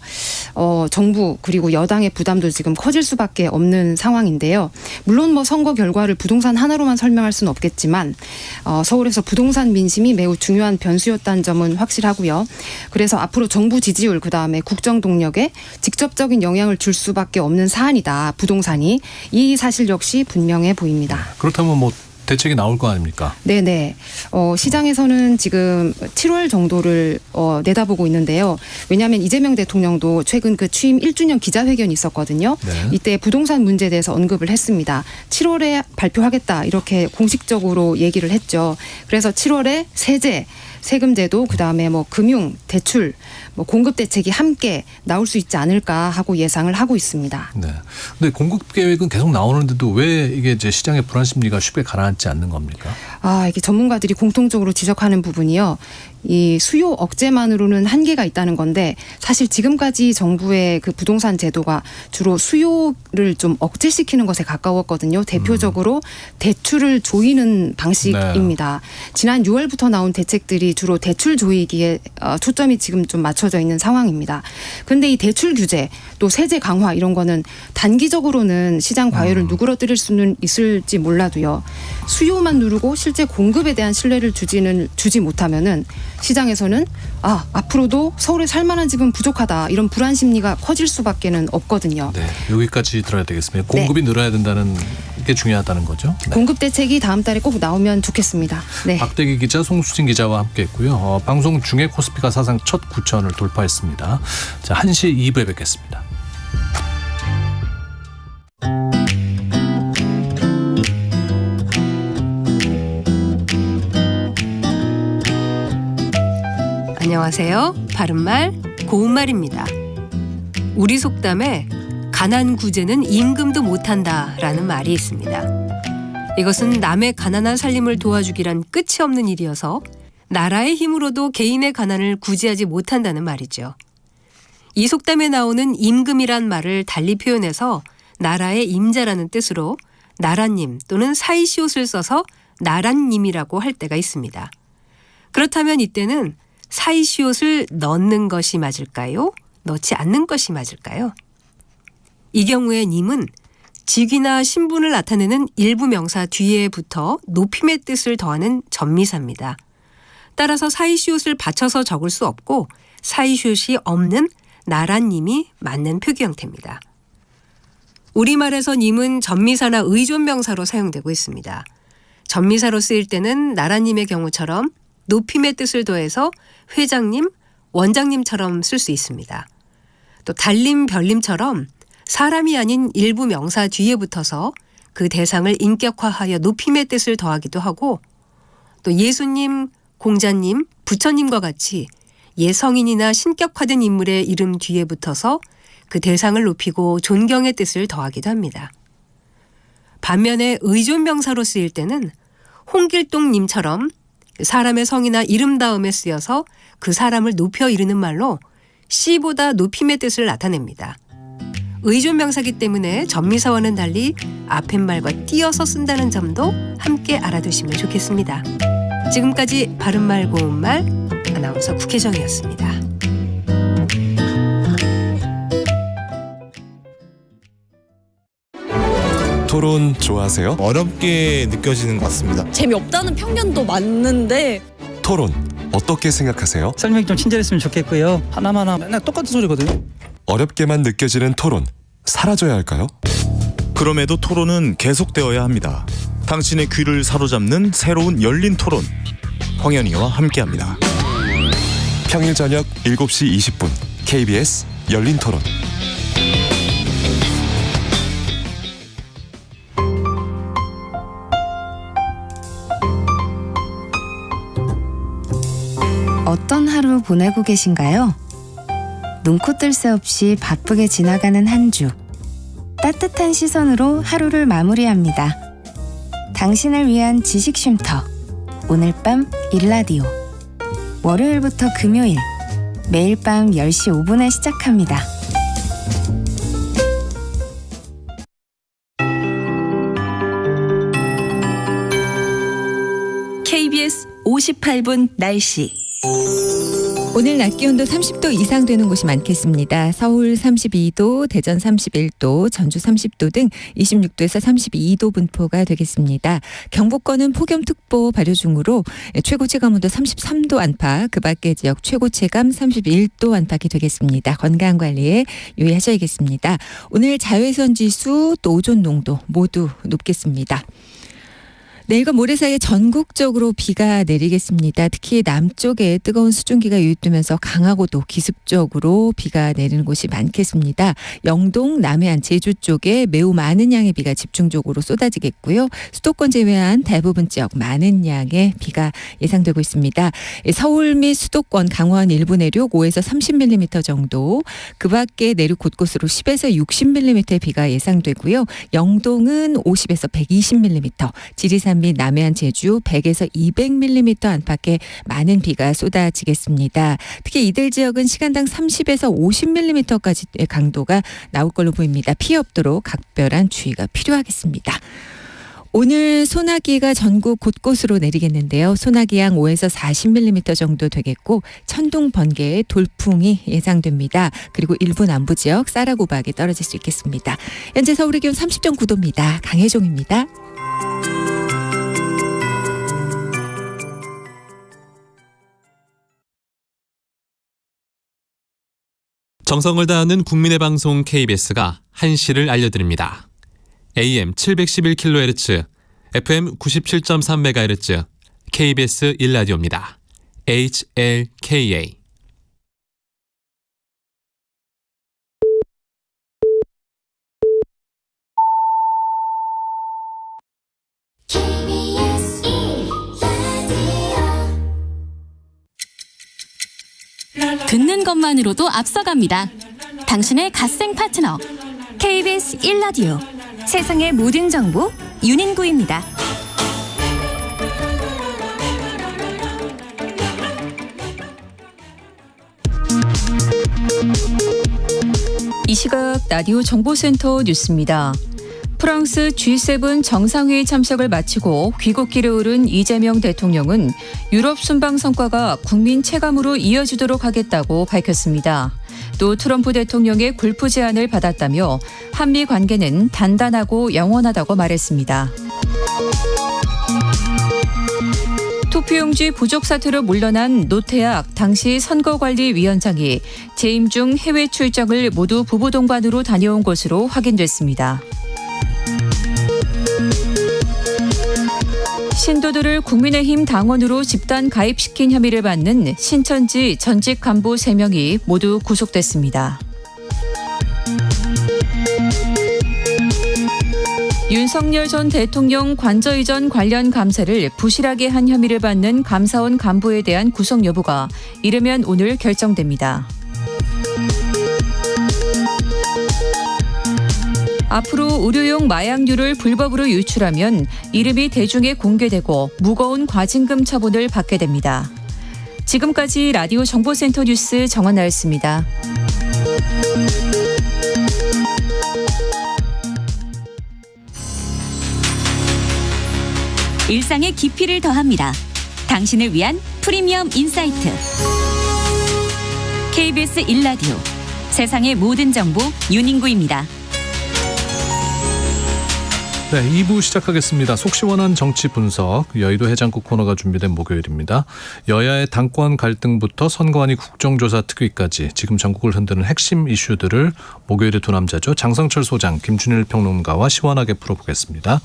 정부 그리고 여당의 부담도 지금 커질 수밖에 없는 상황인데요. 물론 뭐 선거 결과를 부동산 하나로만 설명할 수는 없겠지만 서울에서 부동산 민심이 매우 중요한 변수였다는 점은 확실하고요. 그래서 앞으로 정부 지지율 그다음에 국정 동력에 직접적인 영향을 줄 수밖에 없는 사안이다. 부동산이. 이 사실 역시 분명해 보입니다. 그렇다면 뭐 대책이 나올 거 아닙니까? 네네. 시장에서는 지금 7월 정도를 내다보고 있는데요. 왜냐하면 이재명 대통령도 최근 그 취임 1주년 기자회견이 있었거든요. 네. 이때 부동산 문제에 대해서 언급을 했습니다. 7월에 발표하겠다 이렇게 공식적으로 얘기를 했죠. 그래서 7월에 세제 세금제도, 그다음에 뭐 금융, 대출, 뭐 공급 대책이 함께 나올 수 있지 않을까 하고 예상을 하고 있습니다. 네. 근데 공급 계획은 계속 나오는데도 왜 이게 이제 시장의 불안 심리가 쉽게 가라앉지 않는 겁니까? 이게 전문가들이 공통적으로 지적하는 부분이요. 이 수요 억제만으로는 한계가 있다는 건데 사실 지금까지 정부의 그 부동산 제도가 주로 수요를 좀 억제시키는 것에 가까웠거든요. 대표적으로 대출을 조이는 방식입니다. 지난 6월부터 나온 대책들이 주로 대출 조이기에 초점이 지금 좀 맞춰져 있는 상황입니다. 그런데 이 대출 규제 또 세제 강화 이런 거는 단기적으로는 시장 과열을 누그러뜨릴 수는 있을지 몰라도요. 수요만 누르고 실제 공급에 대한 신뢰를 주지 못하면은 시장에서는 앞으로도 서울에 살만한 집은 부족하다 이런 불안 심리가 커질 수밖에는 없거든요. 네, 여기까지 들어야 되겠습니다. 공급이 늘어야 된다는 게 중요하다는 거죠. 네. 공급 대책이 다음 달에 꼭 나오면 좋겠습니다. 네. 박대기 기자, 송수진 기자와 함께했고요. 방송 중에 코스피가 사상 첫 9천을 돌파했습니다. 자, 1시 2부에 뵙겠습니다. 안녕하세요. 바른말 고운말입니다. 우리 속담에 가난 구제는 임금도 못한다라는 말이 있습니다. 이것은 남의 가난한 살림을 도와주기란 끝이 없는 일이어서 나라의 힘으로도 개인의 가난을 구제하지 못한다는 말이죠. 이 속담에 나오는 임금이란 말을 달리 표현해서 나라의 임자라는 뜻으로 나라님 또는 사이시옷을 써서 나란님이라고 할 때가 있습니다. 그렇다면 이때는 사이시옷을 넣는 것이 맞을까요? 넣지 않는 것이 맞을까요? 이 경우에 님은 직위나 신분을 나타내는 일부 명사 뒤에 붙어 높임의 뜻을 더하는 전미사입니다. 따라서 사이시옷을 받쳐서 적을 수 없고 사이시옷이 없는 나란님이 맞는 표기 형태입니다. 우리말에서 님은 전미사나 의존명사로 사용되고 있습니다. 전미사로 쓰일 때는 나란님의 경우처럼 높임의 뜻을 더해서 회장님, 원장님처럼 쓸 수 있습니다. 또 달님, 별님처럼 사람이 아닌 일부 명사 뒤에 붙어서 그 대상을 인격화하여 높임의 뜻을 더하기도 하고 또 예수님, 공자님, 부처님과 같이 예성인이나 신격화된 인물의 이름 뒤에 붙어서 그 대상을 높이고 존경의 뜻을 더하기도 합니다. 반면에 의존명사로 쓰일 때는 홍길동님처럼 사람의 성이나 이름 다음에 쓰여서 그 사람을 높여 이르는 말로 씨보다 높임의 뜻을 나타냅니다. 의존명사기 때문에 전미사와는 달리 앞팻말과 띄어서 쓴다는 점도 함께 알아두시면 좋겠습니다. 지금까지 바른말 고운말 아나운서 국혜정이었습니다. 토론 좋아하세요? 어렵게 느껴지는 것 같습니다. 재미없다는 편견도 많은데 토론 어떻게 생각하세요? 설명이 좀 친절했으면 좋겠고요. 하나마나 맨날 똑같은 소리거든요. 어렵게만 느껴지는 토론 사라져야 할까요? 그럼에도 토론은 계속되어야 합니다. 당신의 귀를 사로잡는 새로운 열린 토론 황현희와 함께합니다. 평일 저녁 7시 20분 KBS 열린 토론. 어떤 하루 보내고 계신가요? 눈코 뜰 새 없이 바쁘게 지나가는 한 주. 따뜻한 시선으로 하루를 마무리합니다. 당신을 위한 지식 쉼터. 오늘 밤 일라디오. 월요일부터 금요일. 매일 밤 10시 5분에 시작합니다. KBS 58분 날씨. 오늘 낮 기온도 30도 이상 되는 곳이 많겠습니다. 서울 32도, 대전 31도, 전주 30도 등 26도에서 32도 분포가 되겠습니다. 경북권은 폭염특보 발효 중으로 최고 체감온도 33도 안팎, 그 밖의 지역 최고 체감 31도 안팎이 되겠습니다. 건강관리에 유의하셔야겠습니다. 오늘 자외선 지수 또 오존 농도 모두 높겠습니다. 내일과 모레 사이에 전국적으로 비가 내리겠습니다. 특히 남쪽에 뜨거운 수증기가 유입되면서 강하고도 기습적으로 비가 내리는 곳이 많겠습니다. 영동, 남해안, 제주 쪽에 매우 많은 양의 비가 집중적으로 쏟아지겠고요. 수도권 제외한 대부분 지역 많은 양의 비가 예상되고 있습니다. 서울 및 수도권, 강원 일부 내륙 5에서 30mm 정도, 그 밖에 내륙 곳곳으로 10에서 60mm의 비가 예상되고요. 영동은 50에서 120mm, 지리산 및 남해안, 제주 100에서 200mm 안팎의 많은 비가 쏟아지겠습니다. 특히 이들 지역은 시간당 30에서 50mm까지의 강도가 나올 걸로 보입니다. 피해 없도록 각별한 주의가 필요하겠습니다. 오늘 소나기가 전국 곳곳으로 내리겠는데요. 소나기양 5에서 40mm 정도 되겠고 천둥, 번개의 돌풍이 예상됩니다. 그리고 일부 남부 지역 쌀아고박이 떨어질 수 있겠습니다. 현재 서울의 기온 30.9도입니다. 강혜종입니다. 정성을 다하는 국민의 방송 KBS가 한시를 알려드립니다. AM 711kHz, FM 97.3MHz, KBS 1라디오입니다. HLKA. 듣는 것만으로도 앞서갑니다. 당신의 갓생 파트너 KBS 1라디오, 세상의 모든 정보 윤인구입니다. 이 시각 라디오 정보센터 뉴스입니다. 프랑스 G7 정상회의 참석을 마치고 귀국길에 오른 이재명 대통령은 유럽 순방 성과가 국민 체감으로 이어지도록 하겠다고 밝혔습니다. 또 트럼프 대통령의 굴프 제안을 받았다며 한미 관계는 단단하고 영원하다고 말했습니다. 투표용지 부족 사태로 물러난 노태악 당시 선거관리위원장이 재임 중 해외 출장을 모두 부부 동반으로 다녀온 것으로 확인됐습니다. 신도들을 국민의힘 당원으로 집단 가입시킨 혐의를 받는 신천지 전직 간부 3명이 모두 구속됐습니다. 윤석열 전 대통령 관저 이전 관련 감사를 부실하게 한 혐의를 받는 감사원 간부에 대한 구속 여부가 이르면 오늘 결정됩니다. 앞으로 의료용 마약류를 불법으로 유출하면 이름이 대중에 공개되고 무거운 과징금 처분을 받게 됩니다. 지금까지 라디오 정보센터 뉴스 정원나였습니다. 일상의 깊이를 더합니다. 당신을 위한 프리미엄 인사이트. KBS 1라디오, 세상의 모든 정보 윤인구입니다. 네, 2부 시작하겠습니다. 속 시원한 정치 분석, 여의도 해장국 코너가 준비된 목요일입니다. 여야의 당권 갈등부터 선관위 국정조사 특위까지 지금 전국을 흔드는 핵심 이슈들을 목요일의 두 남자죠. 장성철 소장, 김준일 평론가와 시원하게 풀어보겠습니다.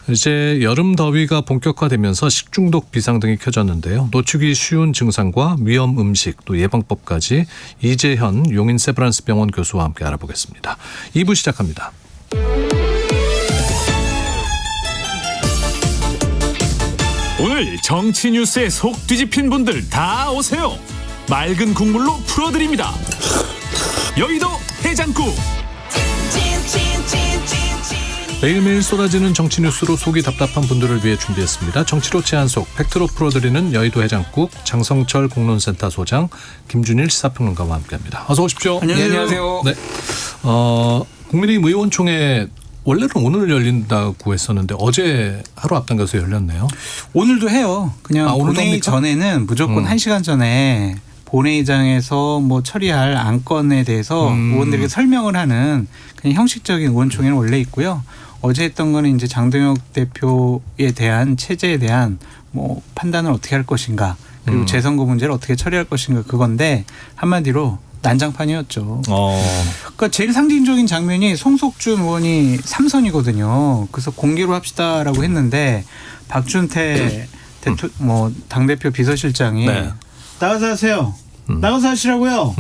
이제 여름 더위가 본격화되면서 식중독 비상등이 켜졌는데요. 놓치기 쉬운 증상과 위험 음식, 또 예방법까지 이재현 용인 세브란스 병원 교수와 함께 알아보겠습니다. 2부 시작합니다. 오늘 정치 뉴스에 속 뒤집힌 분들 다 오세요. 맑은 국물로 풀어드립니다. 여의도 해장국. 매일매일 쏟아지는 정치 뉴스로 속이 답답한 분들을 위해 준비했습니다. 정치로 제한속, 팩트로 풀어드리는 여의도 해장국, 장성철 공론센터 소장, 김준일 시사평론가와 함께합니다. 어서 오십시오. 안녕하세요. 네. 국민의힘 의원총회 원래는 오늘 열린다고 했었는데 어제 하루 앞당겨서 열렸네요. 오늘도 해요. 그냥 본회의 합니까? 전에는 무조건 1시간 전에 본회의장에서 뭐 처리할 안건에 대해서 의원들에게 설명을 하는 그냥 형식적인 의원총회는 원래 있고요. 어제 했던 거는 이제 장동혁 대표에 대한 체제에 대한 뭐 판단을 어떻게 할 것인가, 그리고 재선거 문제를 어떻게 처리할 것인가, 그건데 한마디로 난장판이었죠. 그러니까 제일 상징적인 장면이 송석준 의원이 3선이거든요. 그래서 공개로 합시다라고 했는데 박준태 당대표 비서실장이 나가서 하세요. 나가서 하시라고요.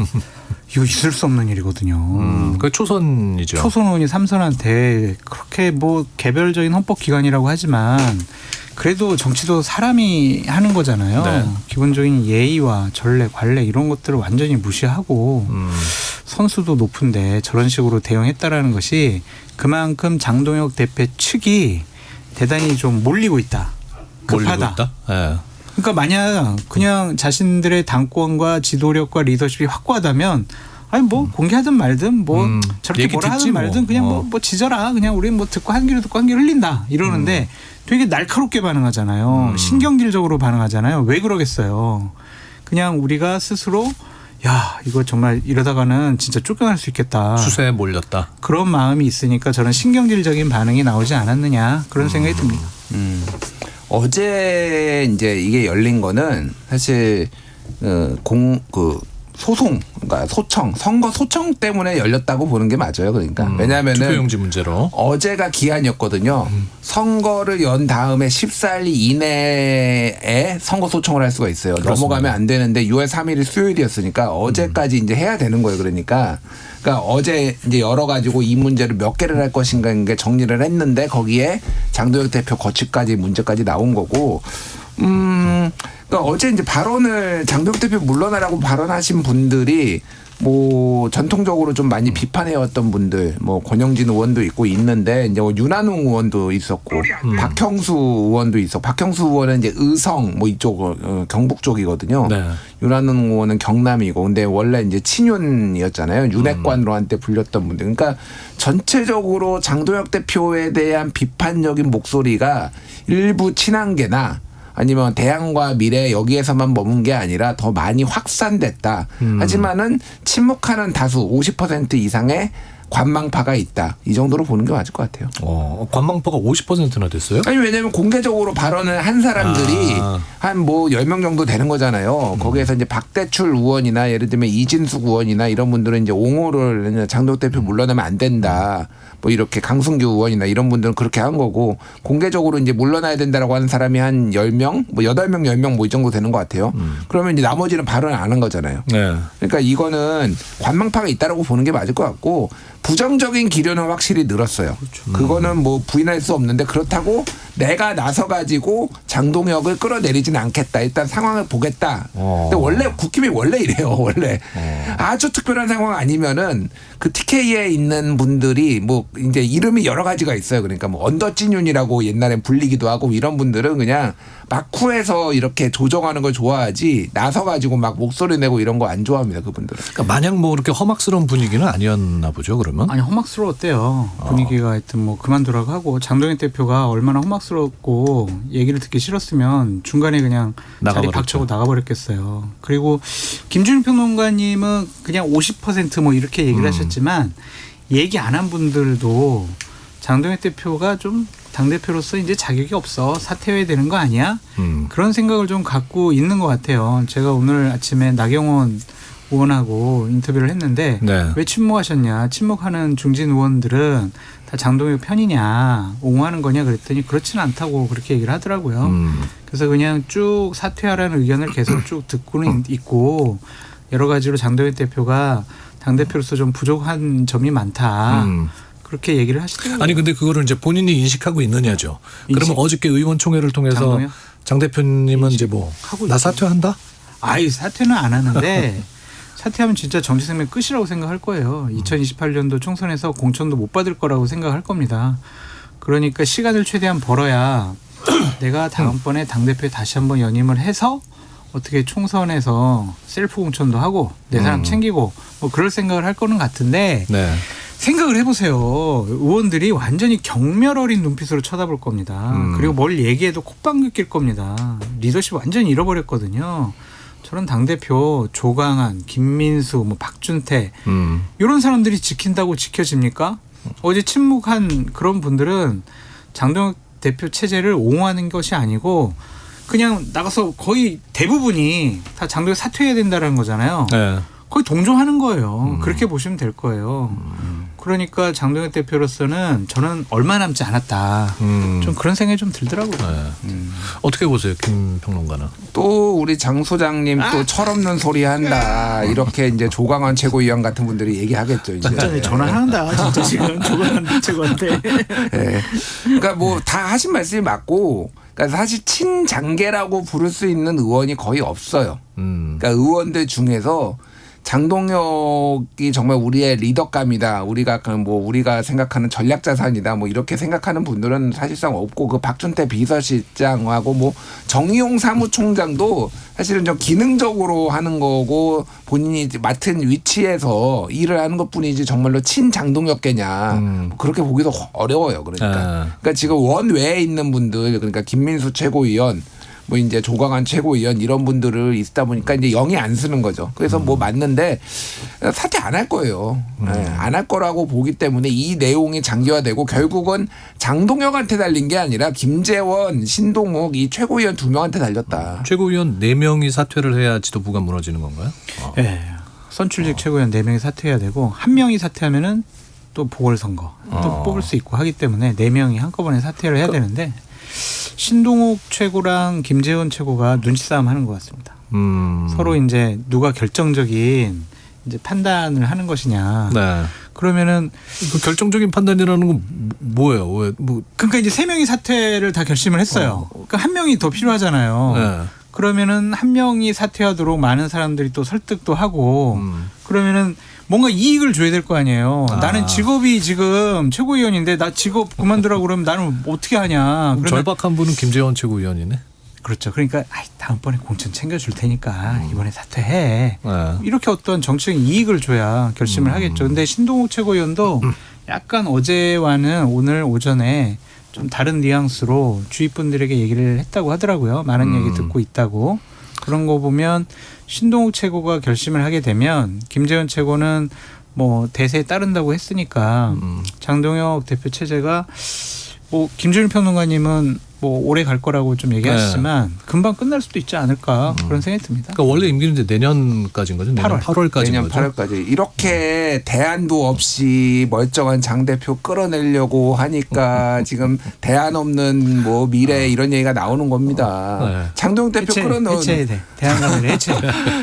이거 있을 수 없는 일이거든요. 그 초선이죠. 초선 의원이 3선한테 그렇게 뭐 개별적인 헌법기관이라고 하지만 그래도 정치도 사람이 하는 거잖아요. 네. 기본적인 예의와 전례, 관례 이런 것들을 완전히 무시하고 선수도 높은데 저런 식으로 대응했다라는 것이 그만큼 장동혁 대표 측이 대단히 좀 몰리고 있다. 급하다. 몰리고 있다? 네. 그러니까 만약 그냥 자신들의 당권과 지도력과 리더십이 확고하다면 아니 뭐 공개하든 말든 뭐 저렇게 뭐라 하든 말든 그냥 뭐 지져라. 그냥 우리 뭐 듣고 한 귀로 듣고 한 귀로 흘린다. 이러는데 되게 날카롭게 반응하잖아요. 신경질적으로 반응하잖아요. 왜 그러겠어요. 그냥 우리가 스스로 야 이거 정말 이러다가는 진짜 쫓겨날 수 있겠다. 수세에 몰렸다. 그런 마음이 있으니까 저는 신경질적인 반응이 나오지 않았느냐 그런 생각이 듭니다. 어제 이제 이게 열린 거는 사실 소송, 그러니까 선거 소청 때문에 열렸다고 보는 게 맞아요. 그러니까 왜냐하면은 투표용지 문제로 어제가 기한이었거든요. 선거를 연 다음에 14일 이내에 선거 소청을 할 수가 있어요. 그렇습니다. 넘어가면 안 되는데 6월 3일이 수요일이었으니까 어제까지 이제 해야 되는 거예요. 그러니까 어제 이제 열어가지고 이 문제를 몇 개를 할 것인가 게 정리를 했는데 거기에 장동혁 대표 거취까지 문제까지 나온 거고. 그러니까 어제 이제 발언을 장동혁 대표 물러나라고 발언하신 분들이 뭐 전통적으로 좀 많이 비판해왔던 분들, 뭐 권영진 의원도 있고 있는데 이제 윤한홍 의원도 있었고 박형수 의원도 있었고 박형수 의원은 이제 의성 뭐 이쪽 경북 쪽이거든요. 네. 윤한홍 의원은 경남이고 근데 원래 이제 친윤이었잖아요. 윤핵관으로 한때 불렸던 분들. 그러니까 전체적으로 장동혁 대표에 대한 비판적인 목소리가 일부 친한계나 아니면 대안과 미래 여기에서만 머문 게 아니라 더 많이 확산됐다. 하지만은 침묵하는 다수 50% 이상의 관망파가 있다. 이 정도로 보는 게 맞을 것 같아요. 관망파가 50%나 됐어요? 아니 왜냐하면 공개적으로 발언을 한 사람들이 한 뭐 10명 정도 되는 거잖아요. 거기에서 이제 박대출 의원이나 예를 들면 이진숙 의원이나 이런 분들은 이제 옹호를 장동혁 대표 물러나면 안 된다. 뭐 이렇게 강승규 의원이나 이런 분들은 그렇게 한 거고 공개적으로 이제 물러나야 된다라고 하는 사람이 한 10명, 뭐 8명, 10명 뭐 이 정도 되는 것 같아요. 그러면 이제 나머지는 발언을 안 한 거잖아요. 네. 그러니까 이거는 관망파가 있다라고 보는 게 맞을 것 같고 부정적인 기류는 확실히 늘었어요. 그렇죠. 그거는 뭐 부인할 수 없는데 그렇다고 내가 나서가지고 장동혁을 끌어내리지는 않겠다. 일단 상황을 보겠다. 근데 원래 국힘이 원래 이래요. 원래 아주 특별한 상황 아니면은 그 TK에 있는 분들이 뭐 이제 이름이 여러 가지가 있어요. 그러니까 뭐 언더찐윤이라고 옛날에 불리기도 하고 이런 분들은 그냥 막후에서 이렇게 조정하는 걸 좋아하지 나서가지고 막 목소리 내고 이런 거 안 좋아합니다. 그분들은. 그러니까 마냥 뭐 그렇게 험악스러운 분위기는 아니었나 보죠. 그러면? 아니 험악스러웠대요. 분위기가 하여튼 뭐 그만두라고 하고 장동혁 대표가 얼마나 험악스럽고 얘기를 듣기 싫었으면 중간에 그냥 자리 박차고 나가버렸겠어요. 그리고 김준일 평론가님은 그냥 50% 이렇게 얘기를 하셨지만 얘기 안 한 분들도 장동혁 대표가 좀 당대표로서 이제 자격이 없어 사퇴해야 되는 거 아니야? 그런 생각을 좀 갖고 있는 것 같아요. 제가 오늘 아침에 나경원 의원하고 인터뷰를 했는데 왜 침묵하셨냐? 침묵하는 중진 의원들은 다 장동혁 편이냐? 옹호하는 거냐? 그랬더니 그렇지는 않다고 그렇게 얘기를 하더라고요. 그래서 그냥 쭉 사퇴하라는 의견을 계속 쭉 듣고는 있고 여러 가지로 장동혁 대표가 당대표로서 좀 부족한 점이 많다. 그렇게 얘기를 하시더라고요. 아니 근데 그거를 이제 본인이 인식하고 있느냐죠. 그러면 어저께 의원총회를 통해서 장 대표님은 이제 뭐 나 사퇴한다? 아이 사퇴는 안 하는데 사퇴하면 진짜 정치 생명 끝이라고 생각할 거예요. 2028년도 총선에서 공천도 못 받을 거라고 생각할 겁니다. 그러니까 시간을 최대한 벌어야 내가 다음번에 당대표에 다시 한번 연임을 해서 어떻게 총선에서 셀프 공천도 하고 내 사람 챙기고 뭐 그럴 생각을 할 거는 같은데 생각을 해보세요. 의원들이 완전히 경멸 어린 눈빛으로 쳐다볼 겁니다. 그리고 뭘 얘기해도 콧방귀 낄 겁니다. 리더십 완전히 잃어버렸거든요. 저런 당대표 조강한, 김민수, 뭐 박준태 이런 사람들이 지킨다고 지켜집니까? 어제 침묵한 그런 분들은 장동혁 대표 체제를 옹호하는 것이 아니고 그냥 나가서 거의 대부분이 다 장동혁 사퇴해야 된다는 거잖아요. 거의 동조하는 거예요. 그렇게 보시면 될 거예요. 그러니까 장동혁 대표로서는 저는 얼마 남지 않았다. 좀 그런 생각이 좀 들더라고요. 네. 어떻게 보세요, 김 평론가는? 또 우리 장 소장님 또 철없는 소리 한다. 이렇게 이제 조광환 최고위원 같은 분들이 얘기하겠죠. 이제. 진짜 전화한다. 진짜 지금 조광환 최고한테. 네. 그러니까 뭐 다 하신 말씀이 맞고, 그러니까 사실 친장계라고 부를 수 있는 의원이 거의 없어요. 그러니까 의원들 중에서 장동혁이 정말 우리의 리더감이다. 우리가 생각하는 전략 자산이다. 뭐 이렇게 생각하는 분들은 사실상 없고, 그 박준태 비서실장하고 뭐 정의용 사무총장도 사실은 좀 기능적으로 하는 거고 본인이 맡은 위치에서 일을 하는 것뿐이지 정말로 친장동혁계냐 그렇게 보기도 어려워요. 그러니까 지금 원외에 있는 분들, 그러니까 김민수 최고위원, 뭐 이제 조광환 최고위원 이런 분들을 있다 보니까 이제 영이 안 쓰는 거죠. 그래서 뭐 맞는데 사퇴 안 할 거예요. 안 할 거라고 보기 때문에 이 내용이 장기화되고 결국은 장동혁한테 달린 게 아니라 김재원, 신동욱 이 최고위원 2명한테 달렸다. 최고위원 4명이 사퇴를 해야 지도부가 무너지는 건가요? 네. 선출직 최고위원 4명이 사퇴해야 되고 1명이 사퇴하면은 또 보궐선거 또 뽑을 수 있고 하기 때문에 4명이 한꺼번에 사퇴를 해야 되는데 신동욱 최고랑 김재원 최고가 눈치싸움 하는 것 같습니다. 서로 이제 누가 결정적인 이제 판단을 하는 것이냐. 네. 그러면은 그 결정적인 판단이라는 건 뭐예요? 왜 뭐 그러니까 이제 3명이 사퇴를 다 결심을 했어요. 그러니까 1명이 더 필요하잖아요. 네. 그러면은 1명이 사퇴하도록 많은 사람들이 또 설득도 하고 그러면은 뭔가 이익을 줘야 될 거 아니에요. 나는 직업이 지금 최고위원인데 나 직업 그만두라고 그러면 나는 어떻게 하냐. 절박한 분은 김재원 최고위원이네. 그렇죠. 그러니까 다음번에 공천 챙겨줄 테니까 이번에 사퇴해. 이렇게 어떤 정치적인 이익을 줘야 결심을 하겠죠. 근데 신동욱 최고위원도 약간 어제와는 오늘 오전에 좀 다른 뉘앙스로 주위 분들에게 얘기를 했다고 하더라고요. 많은 얘기 듣고 있다고. 그런 거 보면 신동욱 최고가 결심을 하게 되면 김재원 최고는 뭐 대세에 따른다고 했으니까 장동혁 대표 체제가 뭐 김준일 평론가님은 뭐 오래 갈 거라고 좀 얘기하시지만 금방 끝날 수도 있지 않을까 그런 생각이 듭니다. 그러니까 원래 임기는 이제 내년까지인 거죠. 내년 8월까지인 내년 거죠. 8월까지. 이렇게 대안도 없이 멀쩡한 장 대표 끌어내려고 하니까 지금 대안 없는 뭐 미래 이런 얘기가 나오는 겁니다. 장동혁 대표 해체해야 돼. 대안을 해체.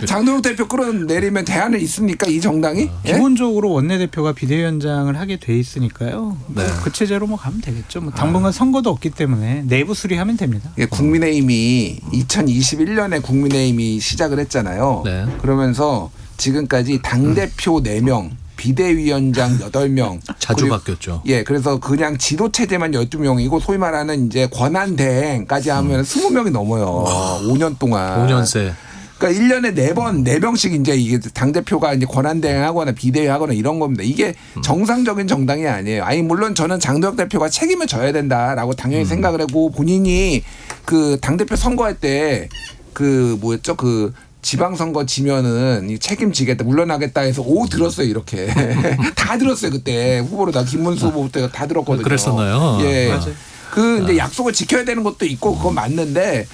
장동혁 대표 끌어내리면 대안은 있습니까? 이 정당이? 기본적으로 원내대표가 비대위원장을 하게 돼 있으니까요. 그 체제로 뭐 가면 되겠죠. 뭐 당분간 선거도 없기 때문에 내부 수리하면 됩니다. 국민의힘이 2021년에 국민의힘이 시작을 했잖아요. 그러면서 지금까지 당대표 4명, 비대위원장 8명. 자주 바뀌었죠. 예, 그래서 그냥 지도체제만 12명이고 소위 말하는 이제 권한대행까지 하면 20명이 넘어요. 5년 동안. 5년새. 그러니까 1년에 4명씩 이제 이게 당대표가 이제 권한대행하거나 비대위하거나 이런 겁니다. 이게 정상적인 정당이 아니에요. 아니, 물론 저는 장동혁 대표가 책임을 져야 된다라고 당연히 생각을 하고 본인이 그 당대표 선거할 때 그 뭐였죠? 그 지방선거 지면은 책임지겠다, 물러나겠다 해서 들었어요, 이렇게. 다 들었어요, 그때. 후보로 다 김문수 후보부터 다 들었거든요. 그랬었나요? 예. 맞아요. 그 이제 약속을 지켜야 되는 것도 있고 그건 맞는데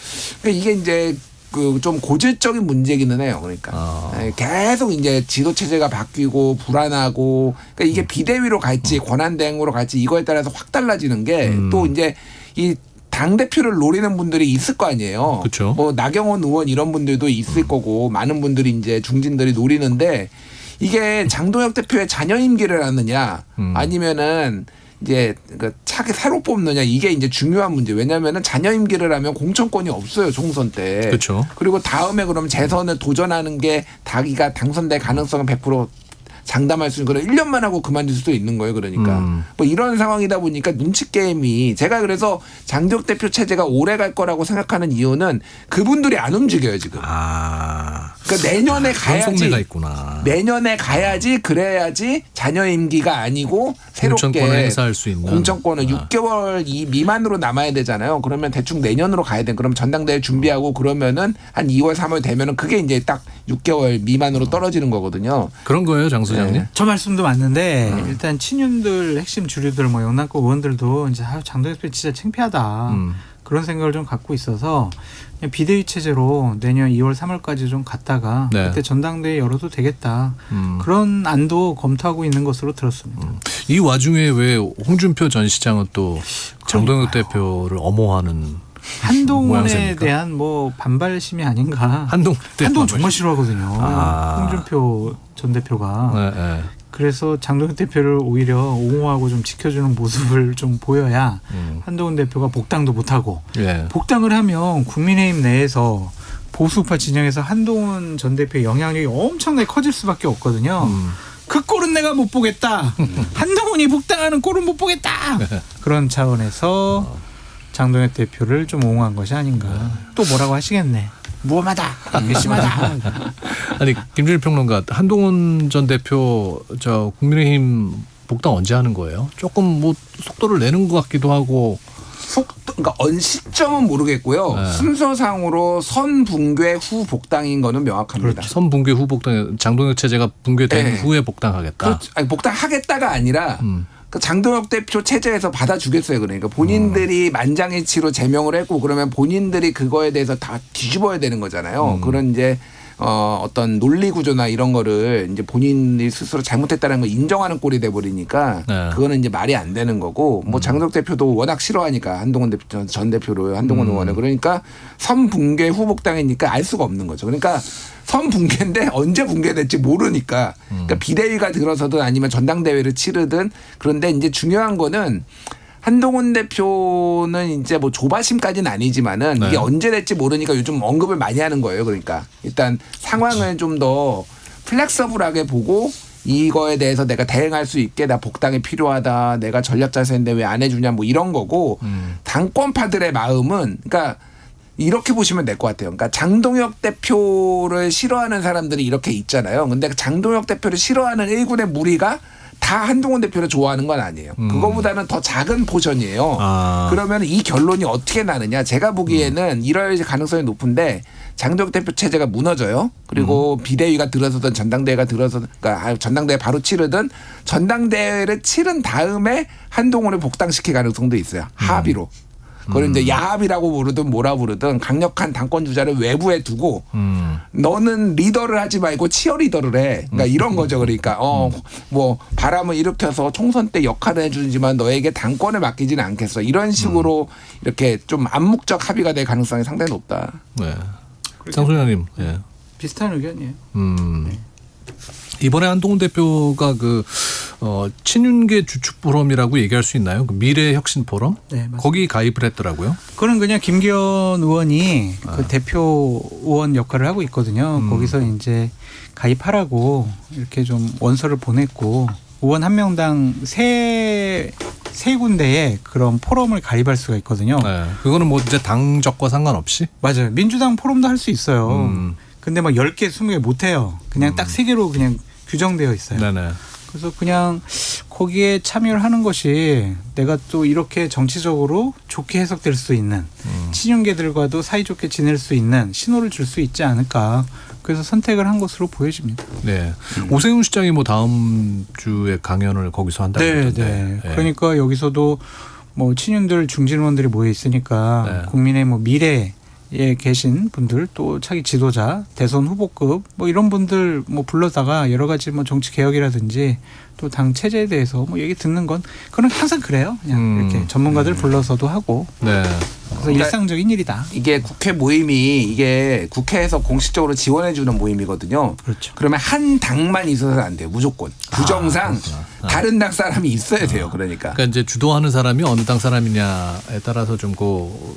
이게 이제 그 좀 고질적인 문제기는 해요. 그러니까 계속 이제 지도 체제가 바뀌고 불안하고 그러니까 이게 비대위로 갈지 권한대행으로 갈지 이거에 따라서 확 달라지는 게 또 이제 이 당대표를 노리는 분들이 있을 거 아니에요. 그렇죠. 뭐 나경원 의원 이런 분들도 있을 거고 많은 분들이 이제 중진들이 노리는데 이게 장동혁 대표의 자녀 임기를 하느냐 아니면은 이제 그 차기 새로 뽑느냐 이게 이제 중요한 문제. 왜냐하면은 자녀 임기를 하면 공천권이 없어요, 총선 때. 그렇죠. 그리고 다음에 그럼 재선을 도전하는 게 자기가 당선될 가능성은 100% 장담할 수 있는 그런 1년만 하고 그만둘 수도 있는 거예요. 그러니까 뭐 이런 상황이다 보니까 눈치 게임이 제가 그래서 장동혁 대표 체제가 오래 갈 거라고 생각하는 이유는 그분들이 안 움직여요 지금. 그러니까 내년에 가야지. 속내가 있구나. 내년에 가야지 그래야지 자녀 임기가 아니고 새롭게 공천권을 행사할 수 있는. 공천권을 6개월 미만으로 남아야 되잖아요. 그러면 대충 내년으로 가야 돼. 그럼 전당대회 준비하고 그러면은 한 2월 3월 되면은 그게 이제 딱 6개월 미만으로 떨어지는 거거든요. 그런 거예요, 장 소장님? 네. 저 말씀도 맞는데 일단 친윤들 핵심 주류들 뭐 영남권 의원들도 이제 장동혁 대표 진짜 창피하다. 그런 생각을 좀 갖고 있어서 그냥 비대위 체제로 내년 2월 3월까지 좀 갔다가 네. 그때 전당대회 열어도 되겠다. 그런 안도 검토하고 있는 것으로 들었습니다. 이 와중에 왜 홍준표 전 시장은 또 장동혁 대표를 엄호하는 한동훈에 모양새입니까? 대한 뭐 반발심이 아닌가. 한동훈 정말 싫어하거든요. 홍준표 전 대표가. 네, 네. 그래서 장동혁 대표를 오히려 옹호하고 좀 지켜주는 모습을 좀 보여야 한동훈 대표가 복당도 못하고 예. 복당을 하면 국민의힘 내에서 보수파 진영에서 한동훈 전 대표의 영향력이 엄청나게 커질 수밖에 없거든요. 그 꼴은 내가 못 보겠다. 한동훈이 복당하는 꼴은 못 보겠다. 그런 차원에서 장동혁 대표를 좀 옹호한 것이 아닌가. 또 뭐라고 하시겠네. 무엄하다. 괘씸하다. 아니 김준일 평론가 한동훈 전 대표 저 국민의힘 복당 언제 하는 거예요? 조금 뭐 속도를 내는 것 같기도 하고. 그러니까 시점은 모르겠고요. 네. 순서상으로 선붕괴 후 복당인 거는 명확합니다. 그렇죠. 선붕괴 후 복당, 장동혁 체제가 붕괴된 네. 후에 복당하겠다. 그렇죠. 아니, 복당하겠다가 아니라 그 장동혁 대표 체제에서 받아주겠어요. 그러니까 본인들이 만장일치로 제명을 했고 그러면 본인들이 그거에 대해서 다 뒤집어야 되는 거잖아요. 그런 이제 어떤 논리 구조나 이런 거를 이제 본인이 스스로 잘못했다는 걸 인정하는 꼴이 돼 버리니까 네. 그거는 이제 말이 안 되는 거고 뭐 장동혁 대표도 워낙 싫어하니까 한동훈 대표 전 대표를 한동훈 의원을 그러니까 선붕괴 후 복당이니까 알 수가 없는 거죠. 그러니까 선붕괴인데 언제 붕괴될지 모르니까 그러니까 비대위가 들어서든 아니면 전당대회를 치르든 그런데 이제 중요한 거는 한동훈 대표는 이제 뭐 조바심까지는 아니지만은 네. 이게 언제 될지 모르니까 요즘 언급을 많이 하는 거예요. 그러니까 일단 상황을 좀 더 플렉서블하게 보고 이거에 대해서 내가 대응할 수 있게 나 복당이 필요하다. 내가 전략 자세인데 왜 안 해주냐 뭐 이런 거고 당권파들의 마음은 그러니까 이렇게 보시면 될 것 같아요. 그러니까 장동혁 대표를 싫어하는 사람들이 이렇게 있잖아요. 근데 장동혁 대표를 싫어하는 일군의 무리가 다 한동훈 대표를 좋아하는 건 아니에요. 그거보다는 더 작은 포션이에요. 그러면 이 결론이 어떻게 나느냐. 제가 보기에는 이럴 가능성이 높은데 장동혁 대표 체제가 무너져요. 그리고 비대위가 들어서든 전당대회가 들어서든 그러니까 전당대회 바로 치르든 전당대회를 치른 다음에 한동훈을 복당시킬 가능성도 있어요. 합의로. 그걸 이제 야합이라고 부르든 뭐라 부르든 강력한 당권 주자를 외부에 두고 너는 리더를 하지 말고 치어리더를 해. 그러니까 이런 거죠. 그러니까 뭐 바람을 일으켜서 총선 때 역할을 해주지만 너에게 당권을 맡기지는 않겠어. 이런 식으로 이렇게 좀 암묵적 합의가 될 가능성이 상당히 높다. 네. 장 소장님. 예. 비슷한 의견이에요. 이번에 한동훈 대표가 친윤계 주축 포럼이라고 얘기할 수 있나요? 그 미래혁신 포럼? 네, 맞습니다. 거기 가입을 했더라고요. 그건 그냥 김기현 의원이 그 대표 의원 역할을 하고 있거든요. 거기서 이제 가입하라고 이렇게 좀 원서를 보냈고 의원 한 명당 세 군데에 그런 포럼을 가입할 수가 있거든요. 네. 그거는 뭐 이제 당적과 상관없이? 맞아요. 민주당 포럼도 할 수 있어요. 근데 막 10개, 20개 못 해요. 그냥 딱 3개로 그냥 규정되어 있어요. 네네. 그래서 그냥 거기에 참여를 하는 것이 내가 또 이렇게 정치적으로 좋게 해석될 수 있는 친윤계들과도 사이좋게 지낼 수 있는 신호를 줄 수 있지 않을까. 그래서 선택을 한 것으로 보여집니다. 네. 오세훈 시장이 뭐 다음 주에 강연을 거기서 한다고 했던데. 네. 그러니까 여기서도 뭐 친윤들 중진 의원들이 모여 있으니까 국민의 뭐 미래에 계신 분들 또 차기 지도자 대선 후보급 뭐 이런 분들 뭐 불러다가 여러 가지 뭐 정치 개혁이라든지 또 당 체제에 대해서 뭐 얘기 듣는 건 그건 항상 그래요. 그냥 이렇게 전문가들 불러서도 하고. 네. 그래서 일상적인 일이다. 이게 국회 모임이 이게 국회에서 공식적으로 지원해 주는 모임이거든요. 그렇죠. 그러면 한 당만 있어서는 안 돼요. 무조건. 규정상 다른 당 사람이 있어야 돼요. 그러니까 이제 주도하는 사람이 어느 당 사람이냐에 따라서 좀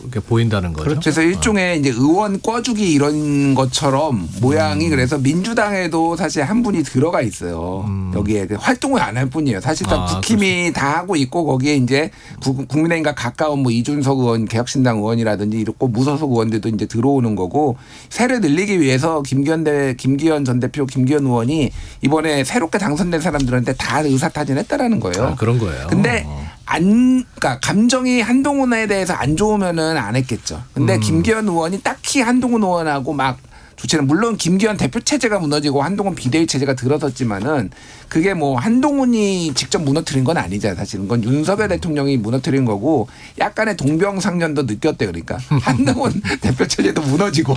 이렇게 보인다는 거죠. 그래서 일종의 이제 의원 꿔주기 이런 것처럼 모양이 그래서 민주당에도 사실 한 분이 들어가 있어요. 여기에 활동을 안 할 뿐이에요. 사실상 국힘이 다 하고 있고 거기에 이제 국민의힘과 가까운 뭐 이준석 의원, 개혁신당 의원이라든지 이렇고 무소속 의원들도 이제 들어오는 거고 세를 늘리기 위해서 김기현 전 대표, 김기현 의원이 이번에 새롭게 당선된 사람들한테 다 의사타진했다라는 거예요. 그런 거예요. 근데 그러니까 감정이 한동훈에 대해서 안 좋으면은 안 했겠죠. 근데 김기현 의원이 딱히 한동훈 의원하고 막 조치는 물론 김기현 대표 체제가 무너지고 한동훈 비대위 체제가 들어섰지만은 그게 뭐 한동훈이 직접 무너뜨린 건 아니잖아요. 사실은 그건 윤석열 대통령이 무너뜨린 거고 약간의 동병상련도 느꼈대. 그러니까 한동훈 대표 체제도 무너지고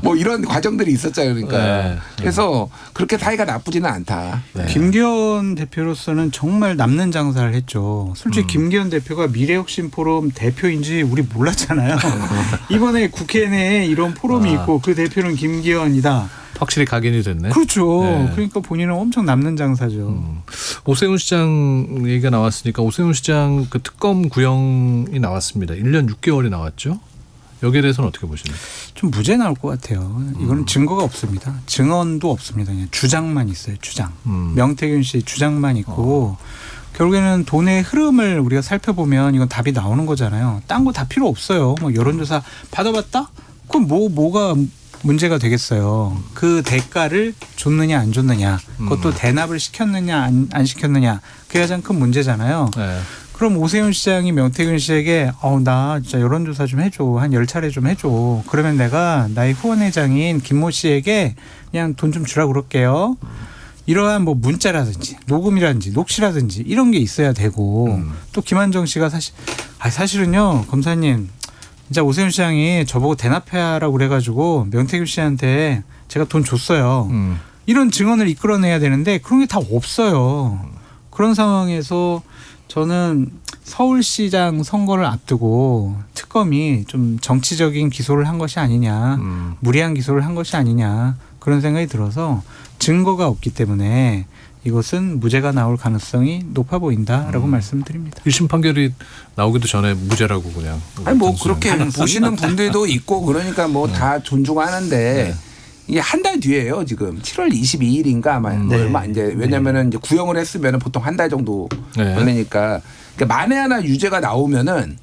뭐 이런 과정들이 있었잖아요. 그러니까 네. 그래서 그렇게 사이가 나쁘지는 않다. 네. 김기현 대표로서는 정말 남는 장사를 했죠. 솔직히 김기현 대표가 미래혁신 포럼 대표인지 우리 몰랐잖아요. 이번에 국회 내에 이런 포럼이 있고 그 대표는 김기현이다. 확실히 각인이 됐네. 그렇죠. 네. 그러니까 본인은 엄청 남는 장사죠. 오세훈 시장 얘기가 나왔으니까 오세훈 시장 그 특검 구형이 나왔습니다. 1년 6개월이 나왔죠. 여기에 대해서는 어떻게 보십니까? 좀 무죄 나올 것 같아요. 이거는 증거가 없습니다. 증언도 없습니다. 그냥 주장만 있어요. 주장. 명태균 씨 주장만 있고 결국에는 돈의 흐름을 우리가 살펴보면 이건 답이 나오는 거잖아요. 딴 거 다 필요 없어요. 뭐 여론조사 받아봤다? 그럼 뭐가 문제가 되겠어요. 그 대가를 줬느냐 안 줬느냐. 그것도 대납을 시켰느냐 안 시켰느냐. 그게 가장 큰 문제잖아요. 네. 그럼 오세훈 시장이 명태균 씨에게 나 진짜 여론조사 좀 해줘. 한 10차례 좀 해줘. 그러면 내가 나의 후원회장인 김모 씨에게 그냥 돈 좀 주라고 그럴게요. 이러한 뭐 문자라든지 녹음이라든지 녹취라든지 이런 게 있어야 되고 또 김한정 씨가 사실은요. 검사님 진짜 오세훈 시장이 저보고 대납하라고 그래가지고 명태균 씨한테 제가 돈 줬어요. 이런 증언을 이끌어내야 되는데 그런 게 다 없어요. 그런 상황에서 저는 서울시장 선거를 앞두고 특검이 좀 정치적인 기소를 한 것이 아니냐, 무리한 기소를 한 것이 아니냐 그런 생각이 들어서 증거가 없기 때문에 이것은 무죄가 나올 가능성이 높아 보인다라고 말씀드립니다. 1심 판결이 나오기도 전에 무죄라고 그냥. 아니 뭐 그렇게 보시는 분들도 있고 그러니까 뭐 다 존중하는데 이게 한 달 뒤에요 지금 7월 22일인가 아마 얼마 이제 왜냐면은 이제 구형을 했으면은 보통 한 달 정도 걸리니까 그러니까 만에 하나 유죄가 나오면은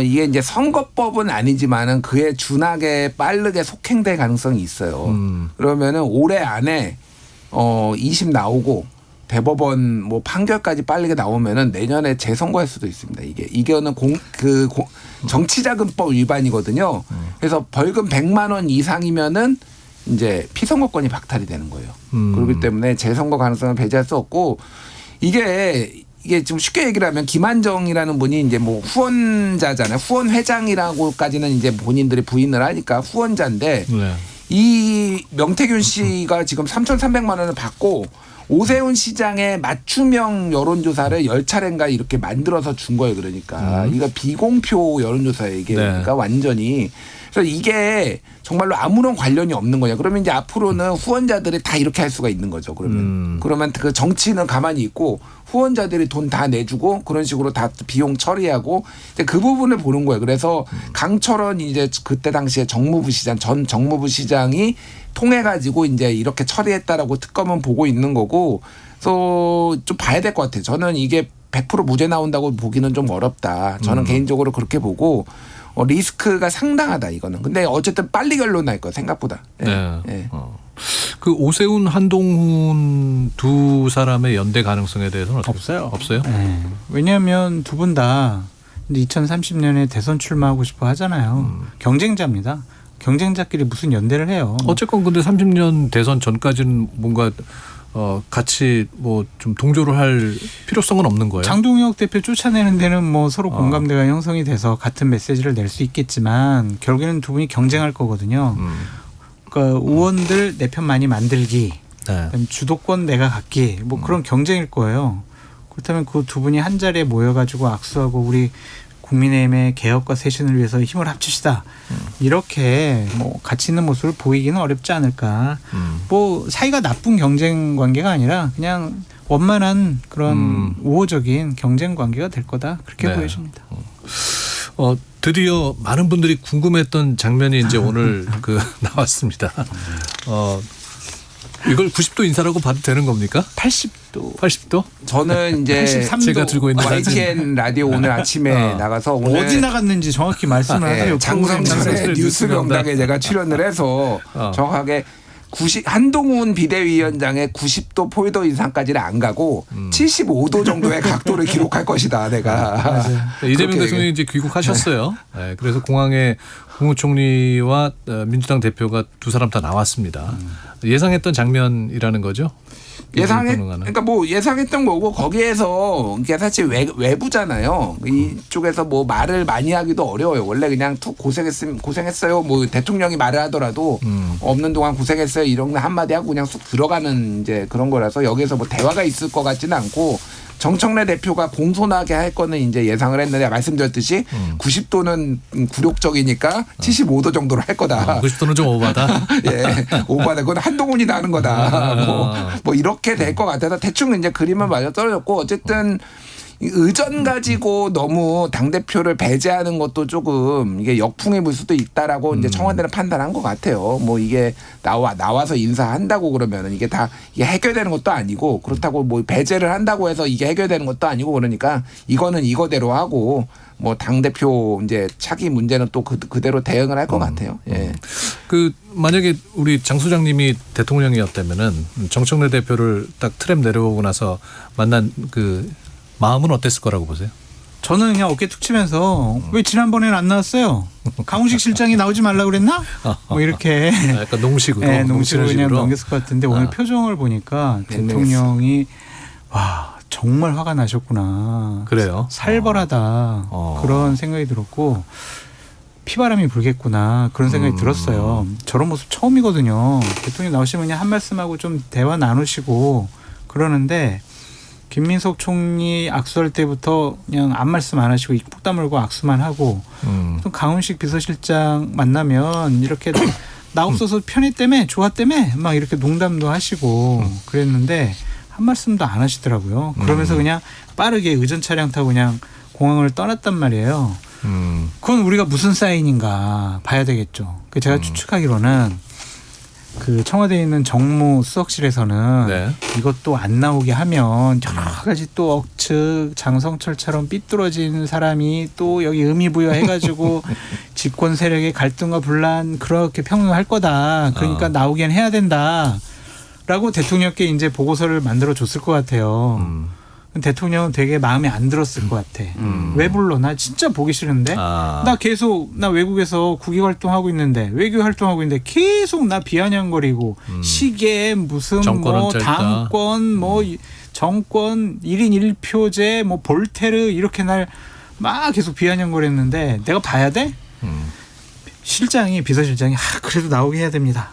이게 이제 선거법은 아니지만은 그에 준하게 빠르게 속행될 가능성이 있어요. 그러면은 올해 안에 2심 나오고 대법원 뭐 판결까지 빠르게 나오면은 내년에 재선거할 수도 있습니다. 이거는 정치자금법 위반이거든요. 그래서 벌금 100만 원 이상이면은 이제 피선거권이 박탈이 되는 거예요. 그렇기 때문에 재선거 가능성을 배제할 수 없고 이게 좀 쉽게 얘기를 하면 김한정이라는 분이 이제 뭐 후원자잖아요. 후원 회장이라고까지는 이제 본인들이 부인을 하니까 후원자인데 이 명태균 씨가 지금 3,300만 원을 받고 오세훈 시장의 맞춤형 여론조사를 10차례인가 이렇게 만들어서 준 거예요. 그러니까 이거 비공표 여론조사예요. 이게 그러니까 완전히. 그래서 이게 정말로 아무런 관련이 없는 거냐. 그러면 이제 앞으로는 후원자들이 다 이렇게 할 수가 있는 거죠. 그러면 그 정치는 가만히 있고 후원자들이 돈 다 내주고 그런 식으로 다 비용 처리하고 이제 그 부분을 보는 거예요. 그래서 강철원 이제 그때 당시에 전 정무부 시장이 통해 가지고 이제 이렇게 처리했다라고 특검은 보고 있는 거고, 그래서 좀 봐야 될 것 같아요. 저는 이게 100% 무죄 나온다고 보기는 좀 어렵다. 저는 개인적으로 그렇게 보고. 리스크가 상당하다 이거는. 근데 어쨌든 빨리 결론 날 거 생각보다. 네. 그 오세훈, 한동훈 두 사람의 연대 가능성에 대해서는 없어요. 없어요? 네. 왜냐하면 두 분 다 2030년에 대선 출마하고 싶어 하잖아요. 경쟁자입니다. 경쟁자끼리 무슨 연대를 해요. 어쨌건 근데 30년 대선 전까지는 뭔가 같이 뭐 좀 동조를 할 필요성은 없는 거예요. 장동혁 대표 쫓아내는 데는 뭐 서로 공감대가 형성이 돼서 같은 메시지를 낼 수 있겠지만 결국에는 두 분이 경쟁할 거거든요. 그러니까 의원들 내 편 많이 만들기, 주도권 내가 갖기, 뭐 그런 경쟁일 거예요. 그렇다면 그 두 분이 한 자리에 모여가지고 악수하고 우리 국민의힘의 개혁과 쇄신을 위해서 힘을 합칩시다. 이렇게 뭐 같이 있는 모습을 보이기는 어렵지 않을까. 뭐 사이가 나쁜 경쟁 관계가 아니라 그냥 원만한 그런 우호적인 경쟁 관계가 될 거다. 그렇게 보여집니다. 드디어 많은 분들이 궁금했던 장면이 이제 오늘 나왔습니다. 이걸 90도 인사라고 봐도 되는 겁니까? 80도. 80도? 저는 이제 83도. 제가 들고 있는 YTN 라디오 오늘 아침에 나가서 오늘 어디 나갔는지 정확히 말씀을 하세요. 장성철의 뉴스 명당에 제가 출연을 해서 정확하게 한동훈 비대위원장의 90도 포효도 인상까지는 안 가고 75도 정도의 각도를 기록할 것이다. 내가. 이재명 대통령이 이제 귀국하셨어요. 네, 그래서 공항에 국무총리와 민주당 대표가 두 사람 다 나왔습니다. 예상했던 장면이라는 거죠? 그러니까 뭐 예상했던 거고 거기에서 이게 사실 외부잖아요. 이쪽에서 뭐 말을 많이 하기도 어려워요. 원래 그냥 툭 고생했어요. 뭐 대통령이 말을 하더라도 없는 동안 고생했어요. 이런 거 한마디 하고 그냥 쑥 들어가는 이제 그런 거라서 여기서 뭐 대화가 있을 것 같지는 않고 정청래 대표가 공손하게 할 거는 이제 예상을 했는데 말씀드렸듯이 90도는 굴욕적이니까 75도 정도로 할 거다. 90도는 좀 오바다. 예, 오바다. 그건 한동훈이 나는 거다. 뭐 이렇게 될 것 같아서 대충 이제 그림은 맞아 떨어졌고 어쨌든 의전 가지고 너무 당대표를 배제하는 것도 조금 이게 역풍이 불 수도 있다라고 이제 청와대는 판단한 것 같아요. 뭐 이게 나와서 인사한다고 그러면은 이게 다 이게 해결되는 것도 아니고 그렇다고 뭐 배제를 한다고 해서 이게 해결되는 것도 아니고 그러니까 이거는 이거대로 하고 뭐 당대표 이제 차기 문제는 또 그대로 대응을 할 것 같아요. 예. 그 만약에 우리 장 소장님이 대통령이었다면은 정청래 대표를 딱 트램 내려오고 나서 만난 그 마음은 어땠을 거라고 보세요? 저는 그냥 어깨 툭 치면서 왜 지난번에는 안 나왔어요? 강훈식 실장이 나오지 말라고 그랬나? 뭐 이렇게 약간 농식으로, 네, 농식으로 그냥 넘겼을 것 같은데 오늘 표정을 보니까 대통령이 와 정말 화가 나셨구나. 그래요? 살벌하다 그런 생각이 들었고 피바람이 불겠구나 그런 생각이 들었어요. 저런 모습 처음이거든요. 대통령 나오시면 그냥 한 말씀하고 좀 대화 나누시고 그러는데 김민석 총리 악수할 때부터 그냥 아무 말씀 안 하시고 입 꼭 다물고 악수만 하고 또 강훈식 비서실장 만나면 이렇게 나 없어서 편했다며 좋았다며 막 이렇게 농담도 하시고 그랬는데 한 말씀도 안 하시더라고요. 그러면서 그냥 빠르게 의전 차량 타고 그냥 공항을 떠났단 말이에요. 그건 우리가 무슨 사인인가 봐야 되겠죠. 제가 추측하기로는 그 청와대에 있는 정무 수석실에서는 이것도 안 나오게 하면 여러 가지 또 억측 장성철처럼 삐뚤어진 사람이 또 여기 의미부여해가지고 집권 세력의 갈등과 분란 그렇게 평등할 거다. 그러니까 나오긴 해야 된다라고 대통령께 이제 보고서를 만들어 줬을 것 같아요. 대통령은 되게 마음에 안 들었을 것 같아. 왜 불러? 나 진짜 보기 싫은데. 나 계속 나 외국에서 국외 활동하고 있는데 외교 활동하고 있는데 계속 나 비아냥거리고 시계 무슨 뭐 당권 뭐 정권 1인 1표제 뭐 볼테르 이렇게 날 막 계속 비아냥거렸는데 내가 봐야 돼? 실장이 비서실장이 그래도 나오게 해야 됩니다.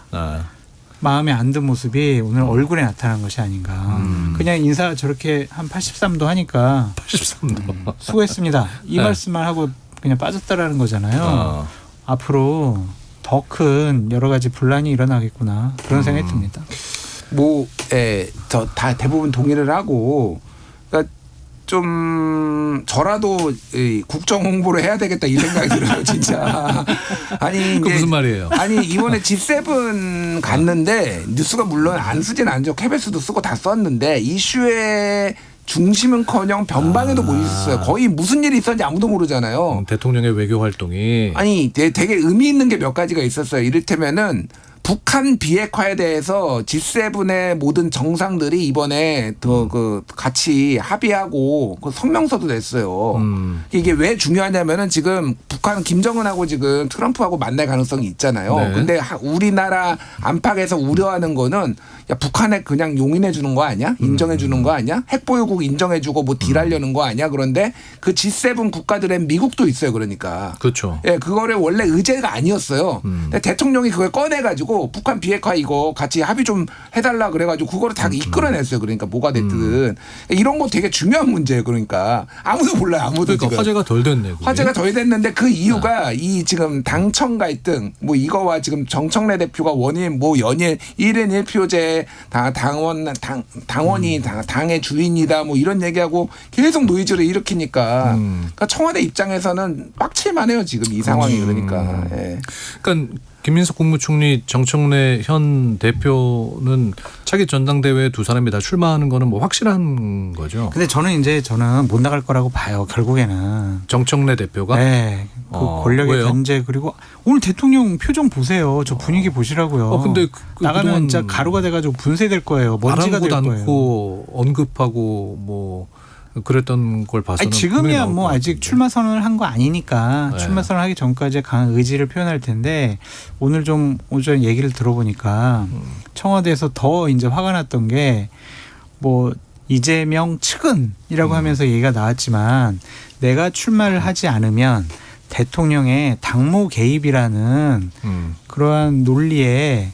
마음에 안 든 모습이 오늘 얼굴에 나타난 것이 아닌가. 그냥 인사 저렇게 한 83도 하니까 83도 수고했습니다. 이 말씀만 하고 그냥 빠졌다라는 거잖아요. 앞으로 더 큰 여러 가지 분란이 일어나겠구나 그런 생각이 듭니다. 뭐, 저 다 대부분 동의를 하고, 그러니까 좀 저라도 국정 홍보를 해야 되겠다 이 생각이 들어요, 진짜. 아니 그 무슨 말이에요? 아니 이번에 G7 갔는데 뉴스가 물론 안 쓰진 않죠. KBS도 쓰고 다 썼는데 이슈의 중심은커녕 변방에도 못 있었어요. 거의 무슨 일이 있었는지 아무도 모르잖아요. 대통령의 외교 활동이 아니 되게 의미 있는 게 몇 가지가 있었어요. 이를테면은 북한 비핵화에 대해서 G7의 모든 정상들이 이번에 그 같이 합의하고 그 성명서도 냈어요. 이게 왜 중요하냐면은 지금 북한 김정은하고 지금 트럼프하고 만날 가능성이 있잖아요. 근데 우리나라 안팎에서 우려하는 거는 야 북한에 그냥 용인해 주는 거 아니야? 인정해 주는 거 아니야? 핵보유국 인정해 주고 뭐 딜하려는 거 아니야? 그런데 그 G7 국가들엔 미국도 있어요. 그러니까. 그렇죠. 예, 그거를 원래 의제가 아니었어요. 근데 대통령이 그걸 꺼내 가지고 북한 비핵화 이거 같이 합의 좀 해달라 그래가지고 그거를 다 이끌어냈어요. 그러니까 뭐가 됐든 이런 거 되게 중요한 문제예요. 그러니까 아무도 몰라요. 아무도. 그러니까 지금. 화제가 덜 됐네. 그게. 화제가 덜 됐는데 그 이유가 이 지금 당청 갈등 뭐 이거와 지금 정청래 대표가 원인 뭐 연일 1인 1표제 당원이 당의 주인이다 뭐 이런 얘기하고 계속 노이즈를 일으키니까 그러니까 청와대 입장에서는 빡칠만해요. 지금 이 상황이 그러니까. 예. 그러니까 김민석 국무총리, 정청래 현 대표는 차기 전당대회에 두 사람이 다 출마하는 거는 뭐 확실한 거죠. 근데 저는 못 나갈 거라고 봐요. 결국에는. 정청래 대표가? 네. 그 권력의 왜요? 견제 그리고 오늘 대통령 표정 보세요. 저 분위기 보시라고요. 근데 나가면 진짜 가루가 돼가지고 분쇄될 거예요. 먼지가 될 거예요. 않고 언급하고 뭐 그랬던 걸 봐서는 지금이야 뭐 아직 출마 선언을 한 거 아니니까 네. 출마 선언하기 전까지 강한 의지를 표현할 텐데 오늘 좀 오전 얘기를 들어보니까 청와대에서 더 이제 화가 났던 게 뭐 이재명 측은이라고 하면서 얘기가 나왔지만 내가 출마를 하지 않으면 대통령의 당무 개입이라는 그러한 논리를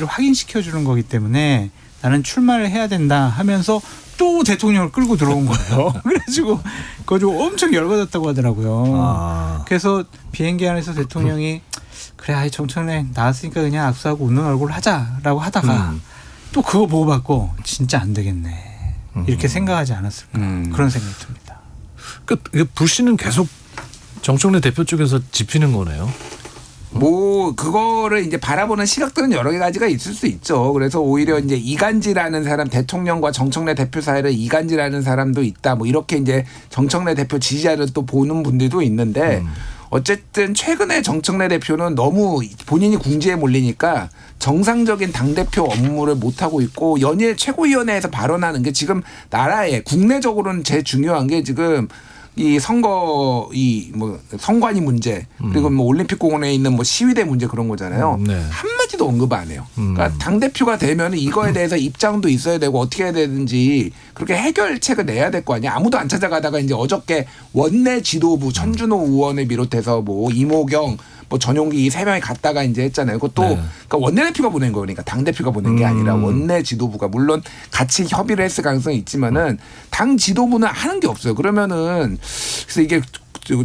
확인시켜 주는 거기 때문에 나는 출마를 해야 된다 하면서 또 대통령을 끌고 들어온 거예요. 그래가지고 그거 좀 엄청 열받았다고 하더라고요. 그래서 비행기 안에서 대통령이 그래 아이 정청래 나왔으니까 그냥 악수하고 웃는 얼굴 하자라고 하다가 또 그거 보고받고 진짜 안 되겠네 이렇게 생각하지 않았을까 그런 생각이 듭니다. 그러니까 불씨는 계속 정청래 대표 쪽에서 지피는 거네요. 뭐 그거를 이제 바라보는 시각들은 여러 가지가 있을 수 있죠. 그래서 오히려 이제 이간질하는 사람, 대통령과 정청래 대표 사이를 이간질하는 사람도 있다. 뭐 이렇게 이제 정청래 대표 지지자를 또 보는 분들도 있는데 어쨌든 최근에 정청래 대표는 너무 본인이 궁지에 몰리니까 정상적인 당대표 업무를 못하고 있고 연일 최고위원회에서 발언하는 게 지금 나라에 국내적으로는 제일 중요한 게 지금 이 선거 뭐 선관위 문제 그리고 뭐 올림픽 공원에 있는 뭐 시위대 문제 그런 거잖아요. 네. 한마디도 언급 안 해요. 그러니까 당 대표가 되면 이거에 대해서 입장도 있어야 되고 어떻게 해야 되는지 그렇게 해결책을 내야 될 거 아니야. 아무도 안 찾아가다가 이제 어저께 원내 지도부 천준호 의원을 비롯해서 뭐 이모경 뭐 전용기 이 세 명이 갔다가 이제 했잖아요. 그것도 그러니까 원내대표가 보낸 거예요. 그러니까 당대표가 보낸 게 아니라 원내 지도부가 물론 같이 협의를 했을 가능성이 있지만은 당 지도부는 하는 게 없어요. 그러면은 그래서 이게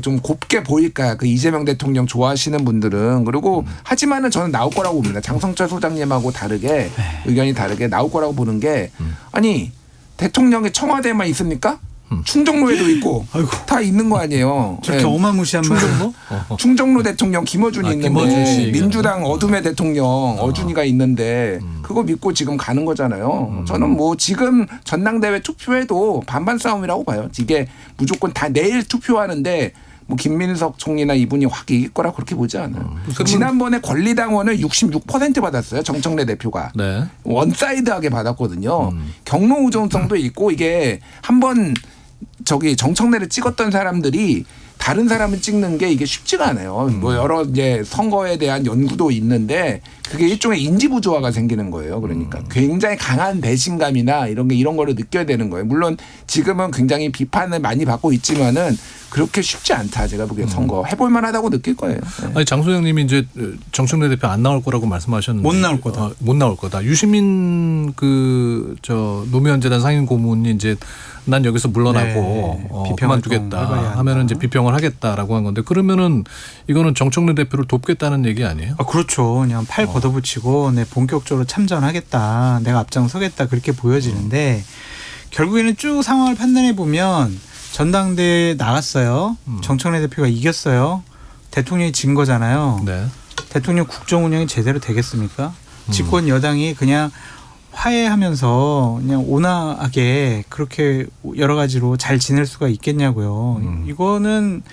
좀 곱게 보일까 그 이재명 대통령 좋아하시는 분들은 그리고 하지만은 저는 나올 거라고 봅니다. 장성철 소장님하고 다르게 의견이 다르게 나올 거라고 보는 게 아니 대통령이 청와대에만 있습니까? 충정로에도 있고 다 있는 거 아니에요. 저렇게 어마무시한 충정로? 충정로 대통령 김어준이 있는데 민주당 어둠의 대통령 어준이가 있는데 그거 믿고 지금 가는 거잖아요. 저는 뭐 지금 전당대회 투표해도 반반 싸움이라고 봐요. 이게 무조건 다 내일 투표하는데 뭐 김민석 총리나 이분이 확 이길 거라 그렇게 보지 않아요. 지난번에 권리당원을 66% 받았어요. 정청래 대표가. 네. 원사이드하게 받았거든요. 경로 우존성도 있고 이게 한번 저기 정청래를 찍었던 사람들이 다른 사람을 찍는 게 이게 쉽지가 않아요. 뭐 여러 이제 선거에 대한 연구도 있는데 그게 일종의 인지 부조화가 생기는 거예요. 그러니까 굉장히 강한 배신감이나 이런 거를 느껴야 되는 거예요. 물론 지금은 굉장히 비판을 많이 받고 있지만은 그렇게 쉽지 않다. 제가 보기엔 선거 해볼 만하다고 느낄 거예요. 네. 아니 장 소장님이 이제 정청래 대표 안 나올 거라고 말씀하셨는데 못 나올 거다. 못 나올 거다. 유시민 노무현 재단 상임 고문이 이제 난 여기서 물러나고 그만두겠다 하면은 이제 비평을 하겠다라고 한 건데 그러면은 이거는 정청래 대표를 돕겠다는 얘기 아니에요? 그렇죠. 그냥 팔 걷어붙이고 내 본격적으로 참전하겠다. 내가 앞장서겠다 그렇게 보여지는데 결국에는 쭉 상황을 판단해 보면 전당대회에 나갔어요. 정청래 대표가 이겼어요. 대통령이 진 거잖아요. 네. 대통령 국정 운영이 제대로 되겠습니까? 집권 여당이 그냥 화해하면서 그냥 온화하게 그렇게 여러 가지로 잘 지낼 수가 있겠냐고요. 이거는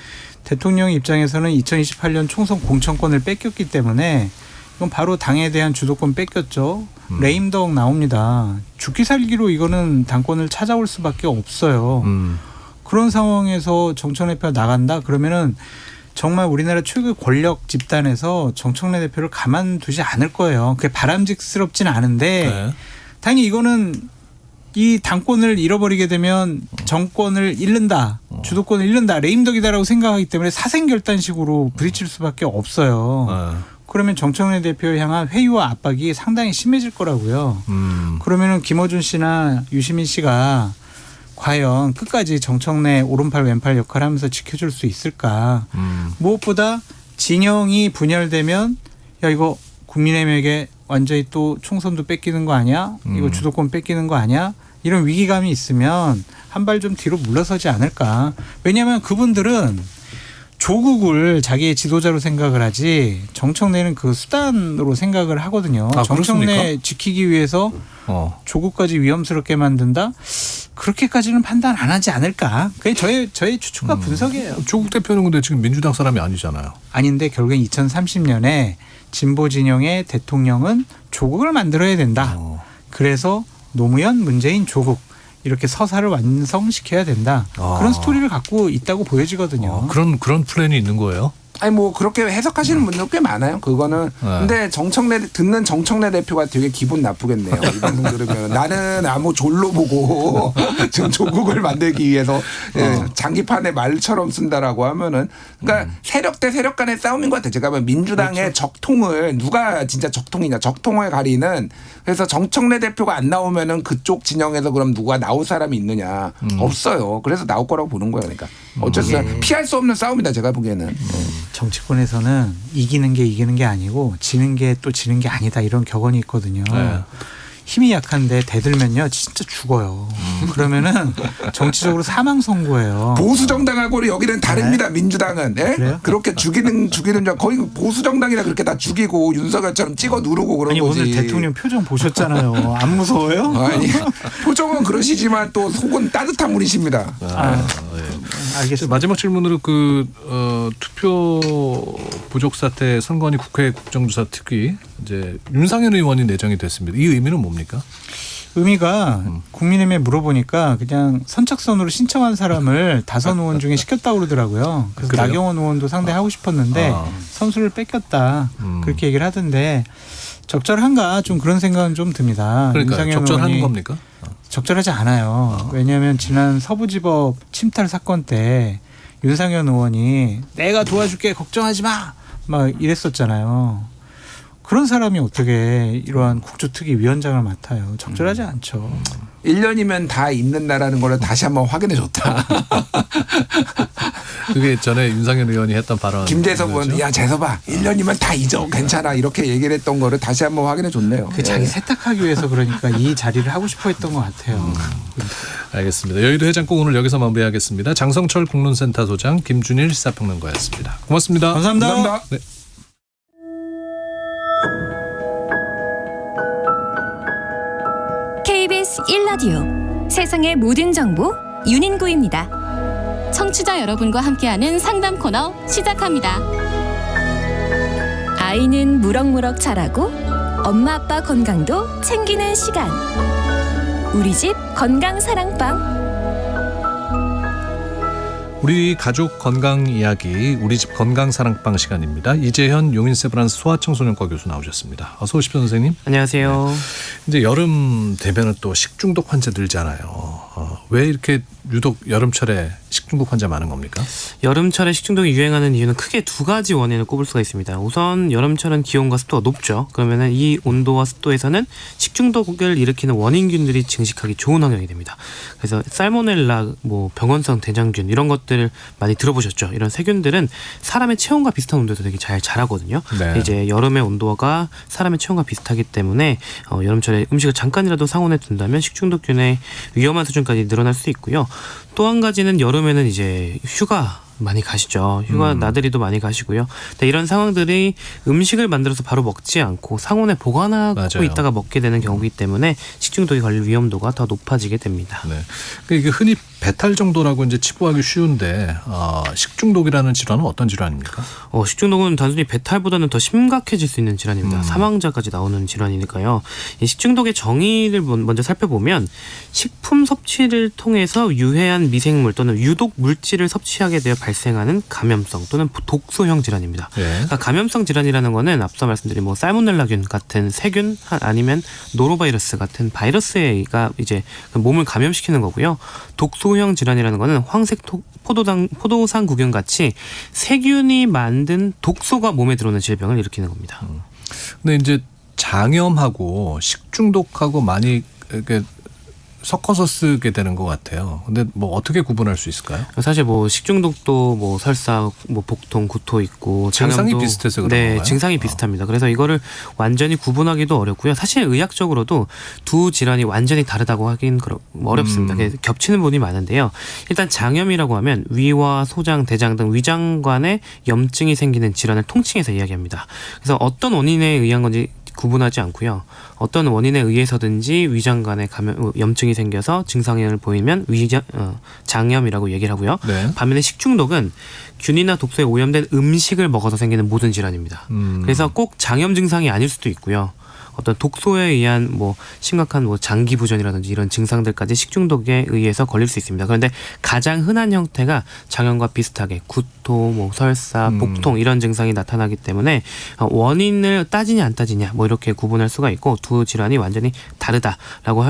대통령 입장에서는 2028년 총선 공천권을 뺏겼기 때문에 이건 바로 당에 대한 주도권 뺏겼죠. 레임덕 나옵니다. 죽기 살기로 이거는 당권을 찾아올 수밖에 없어요. 그런 상황에서 정청래 대표가 나간다 그러면은 정말 우리나라 최고의 권력 집단에서 정청래 대표를 가만두지 않을 거예요. 그게 바람직스럽진 않은데 당연히 이거는 이 당권을 잃어버리게 되면 정권을 잃는다. 주도권을 잃는다. 레임덕이다라고 생각하기 때문에 사생결단식으로 부딪힐 수밖에 없어요. 그러면 정청래 대표를 향한 회유와 압박이 상당히 심해질 거라고요. 그러면은 김어준 씨나 유시민 씨가 과연 끝까지 정청래 오른팔 왼팔 역할을 하면서 지켜줄 수 있을까. 무엇보다 진영이 분열되면 야 이거 국민의힘에게 완전히 또 총선도 뺏기는 거 아니야? 이거 주도권 뺏기는 거 아니야? 이런 위기감이 있으면 한 발 좀 뒤로 물러서지 않을까. 왜냐하면 그분들은 조국을 자기의 지도자로 생각을 하지 정청래는 그 수단으로 생각을 하거든요. 정청래 그렇습니까? 지키기 위해서 조국까지 위험스럽게 만든다? 그렇게까지는 판단 안 하지 않을까? 그게 저의 추측과 분석이에요. 조국 대표는 근데 지금 민주당 사람이 아니잖아요. 아닌데 결국엔 2030년에 진보 진영의 대통령은 조국을 만들어야 된다. 그래서 노무현, 문재인, 조국 이렇게 서사를 완성시켜야 된다. 그런 스토리를 갖고 있다고 보여지거든요. 그런 플랜이 있는 거예요? 아니 뭐 그렇게 해석하시는 분들 꽤 많아요. 그거는. 근데 듣는 정청래 대표가 되게 기분 나쁘겠네요. 이 방송 들으면 나는 아무 졸로 보고 지금 조국을 만들기 위해서 장기판의 말처럼 쓴다라고 하면은 그러니까 세력 대 세력 간의 싸움인 것 같아요. 제가 보면 민주당의 적통을 누가 진짜 적통이냐 적통을 가리는 그래서 정청래 대표가 안 나오면은 그쪽 진영에서 그럼 누가 나올 사람이 있느냐 없어요. 그래서 나올 거라고 보는 거예요. 그러니까 어쨌든 피할 수 없는 싸움이다. 제가 보기에는. 정치권에서는 이기는 게 아니고 지는 게 또 지는 게 아니다 이런 격언이 있거든요. 힘이 약한데 대들면요 진짜 죽어요. 그러면은 정치적으로 사망 선고예요. 보수 정당하고는 여기는 다릅니다. 민주당은 그렇게 죽이는 거의 보수 정당이라 그렇게 다 죽이고 윤석열처럼 찍어 누르고 그런 아니, 거지. 오늘 대통령 표정 보셨잖아요. 안 무서워요? 아니 표정은 그러시지만 또 속은 따뜻한 분이십니다. 알겠습니다. 마지막 질문으로 투표 부족 사태 선관위 국회 국정조사 특위 이제 윤상현 의원이 내정이 됐습니다. 이 의미는 뭡니까? 의미가 국민의힘에 물어보니까 그냥 선착순으로 신청한 사람을 다선 의원 중에 시켰다고 그러더라고요. 그래서 그래요? 나경원 의원도 상당히 하고 싶었는데 선수를 뺏겼다. 그렇게 얘기를 하던데 적절한가 좀 그런 생각은 좀 듭니다. 그러니까 적절한 겁니까? 적절하지 않아요. 왜냐하면 지난 서부지법 침탈 사건 때 윤상현 의원이 내가 도와줄게 걱정하지 마 막 이랬었잖아요. 그런 사람이 어떻게 이러한 국조특위 위원장을 맡아요. 적절하지 않죠. 1년이면 다 잊는다라는 걸 다시 한번 확인해 줬다. 그게 전에 윤상현 의원이 했던 발언. 김재섭 의원, 야 재섭아, 1년이면 다 잊어, 괜찮아 이렇게 얘기를 했던 거를 다시 한번 확인해 줬네요. 자기 세탁하기 위해서 그러니까 이 자리를 하고 싶어했던 것 같아요. 알겠습니다. 여의도 해장국 오늘 여기서 마무리하겠습니다. 장성철 공론센터 소장, 김준일 시사평론가였습니다. 고맙습니다. 감사합니다. 네. KBS 1라디오 세상의 모든 정보 윤인구입니다. 청취자 여러분과 함께하는 상담 코너 시작합니다. 아이는 무럭무럭 자라고 엄마 아빠 건강도 챙기는 시간. 우리 집 건강사랑방. 우리 가족 건강 이야기, 우리 집 건강사랑방 시간입니다. 이재현 용인세브란스 소아청소년과 교수 나오셨습니다. 어서 오십시오, 선생님. 안녕하세요. 네. 이제 여름 되면은 또 식중독 환자 늘잖아요. 왜 이렇게 유독 여름철에 식중독 환자 많은 겁니까? 여름철에 식중독이 유행하는 이유는 크게 두 가지 원인을 꼽을 수가 있습니다. 우선 여름철은 기온과 습도가 높죠. 그러면은 이 온도와 습도에서는 식중독을 일으키는 원인균들이 증식하기 좋은 환경이 됩니다. 그래서 살모넬라, 병원성 대장균 이런 것들을 많이 들어보셨죠? 이런 세균들은 사람의 체온과 비슷한 온도에서 되게 잘 자라거든요. 네. 이제 여름의 온도가 사람의 체온과 비슷하기 때문에 여름철에 음식을 잠깐이라도 상온에 둔다면 식중독균의 위험한 수준까지 늘어날 수 있고요. 또 한 가지는 여름에는 이제 휴가 많이 가시죠. 휴가 나들이도 많이 가시고요. 이런 상황들이 음식을 만들어서 바로 먹지 않고 상온에 보관하고 맞아요. 있다가 먹게 되는 경우이기 때문에 식중독이 걸릴 위험도가 더 높아지게 됩니다. 네. 이게 흔히 배탈 정도라고 이제 치부하기 쉬운데 식중독이라는 질환은 어떤 질환입니까? 식중독은 단순히 배탈보다는 더 심각해질 수 있는 질환입니다. 사망자까지 나오는 질환이니까요. 이 식중독의 정의를 먼저 살펴보면 식품 섭취를 통해서 유해한 미생물 또는 유독 물질을 섭취하게 되어 발생하는 감염성 또는 독소형 질환입니다. 네. 그러니까 감염성 질환이라는 거는 앞서 말씀드린 살모넬라균 같은 세균 아니면 노로바이러스 같은 바이러스가 이제 몸을 감염시키는 거고요. 독소형 질환이라는 거는 황색 포도상구균 같이 세균이 만든 독소가 몸에 들어오는 질병을 일으키는 겁니다. 근데 이제 장염하고 식중독하고 많이 이렇게 섞어서 쓰게 되는 것 같아요. 근데 뭐 어떻게 구분할 수 있을까요? 사실 뭐 식중독도 뭐 설사, 뭐 복통, 구토 있고 증상이 장염도 비슷해서 그런 네, 건가요? 증상이 비슷합니다. 그래서 이거를 완전히 구분하기도 어렵고요. 사실 의학적으로도 두 질환이 완전히 다르다고 하긴 어렵습니다. 겹치는 부분이 많은데요. 일단 장염이라고 하면 위와 소장, 대장 등 위장관에 염증이 생기는 질환을 통칭해서 이야기합니다. 그래서 어떤 원인에 의한 건지 구분하지 않고요. 어떤 원인에 의해서든지 위장관에 염증이 생겨서 증상을 보이면 장염이라고 얘기를 하고요. 네. 반면에 식중독은 균이나 독소에 오염된 음식을 먹어서 생기는 모든 질환입니다. 그래서 꼭 장염 증상이 아닐 수도 있고요. 어떤 독소에 의한 뭐 심각한 뭐 장기 부전이라든지 이런 증상들까지 식중독에 의해서 걸릴 수 있습니다. 그런데 가장 흔한 형태가 장염과 비슷하게 구토, 뭐 설사, 복통 이런 증상이 나타나기 때문에 원인을 따지냐 안 따지냐 뭐 이렇게 구분할 수가 있고 두 질환이 완전히 다르다라고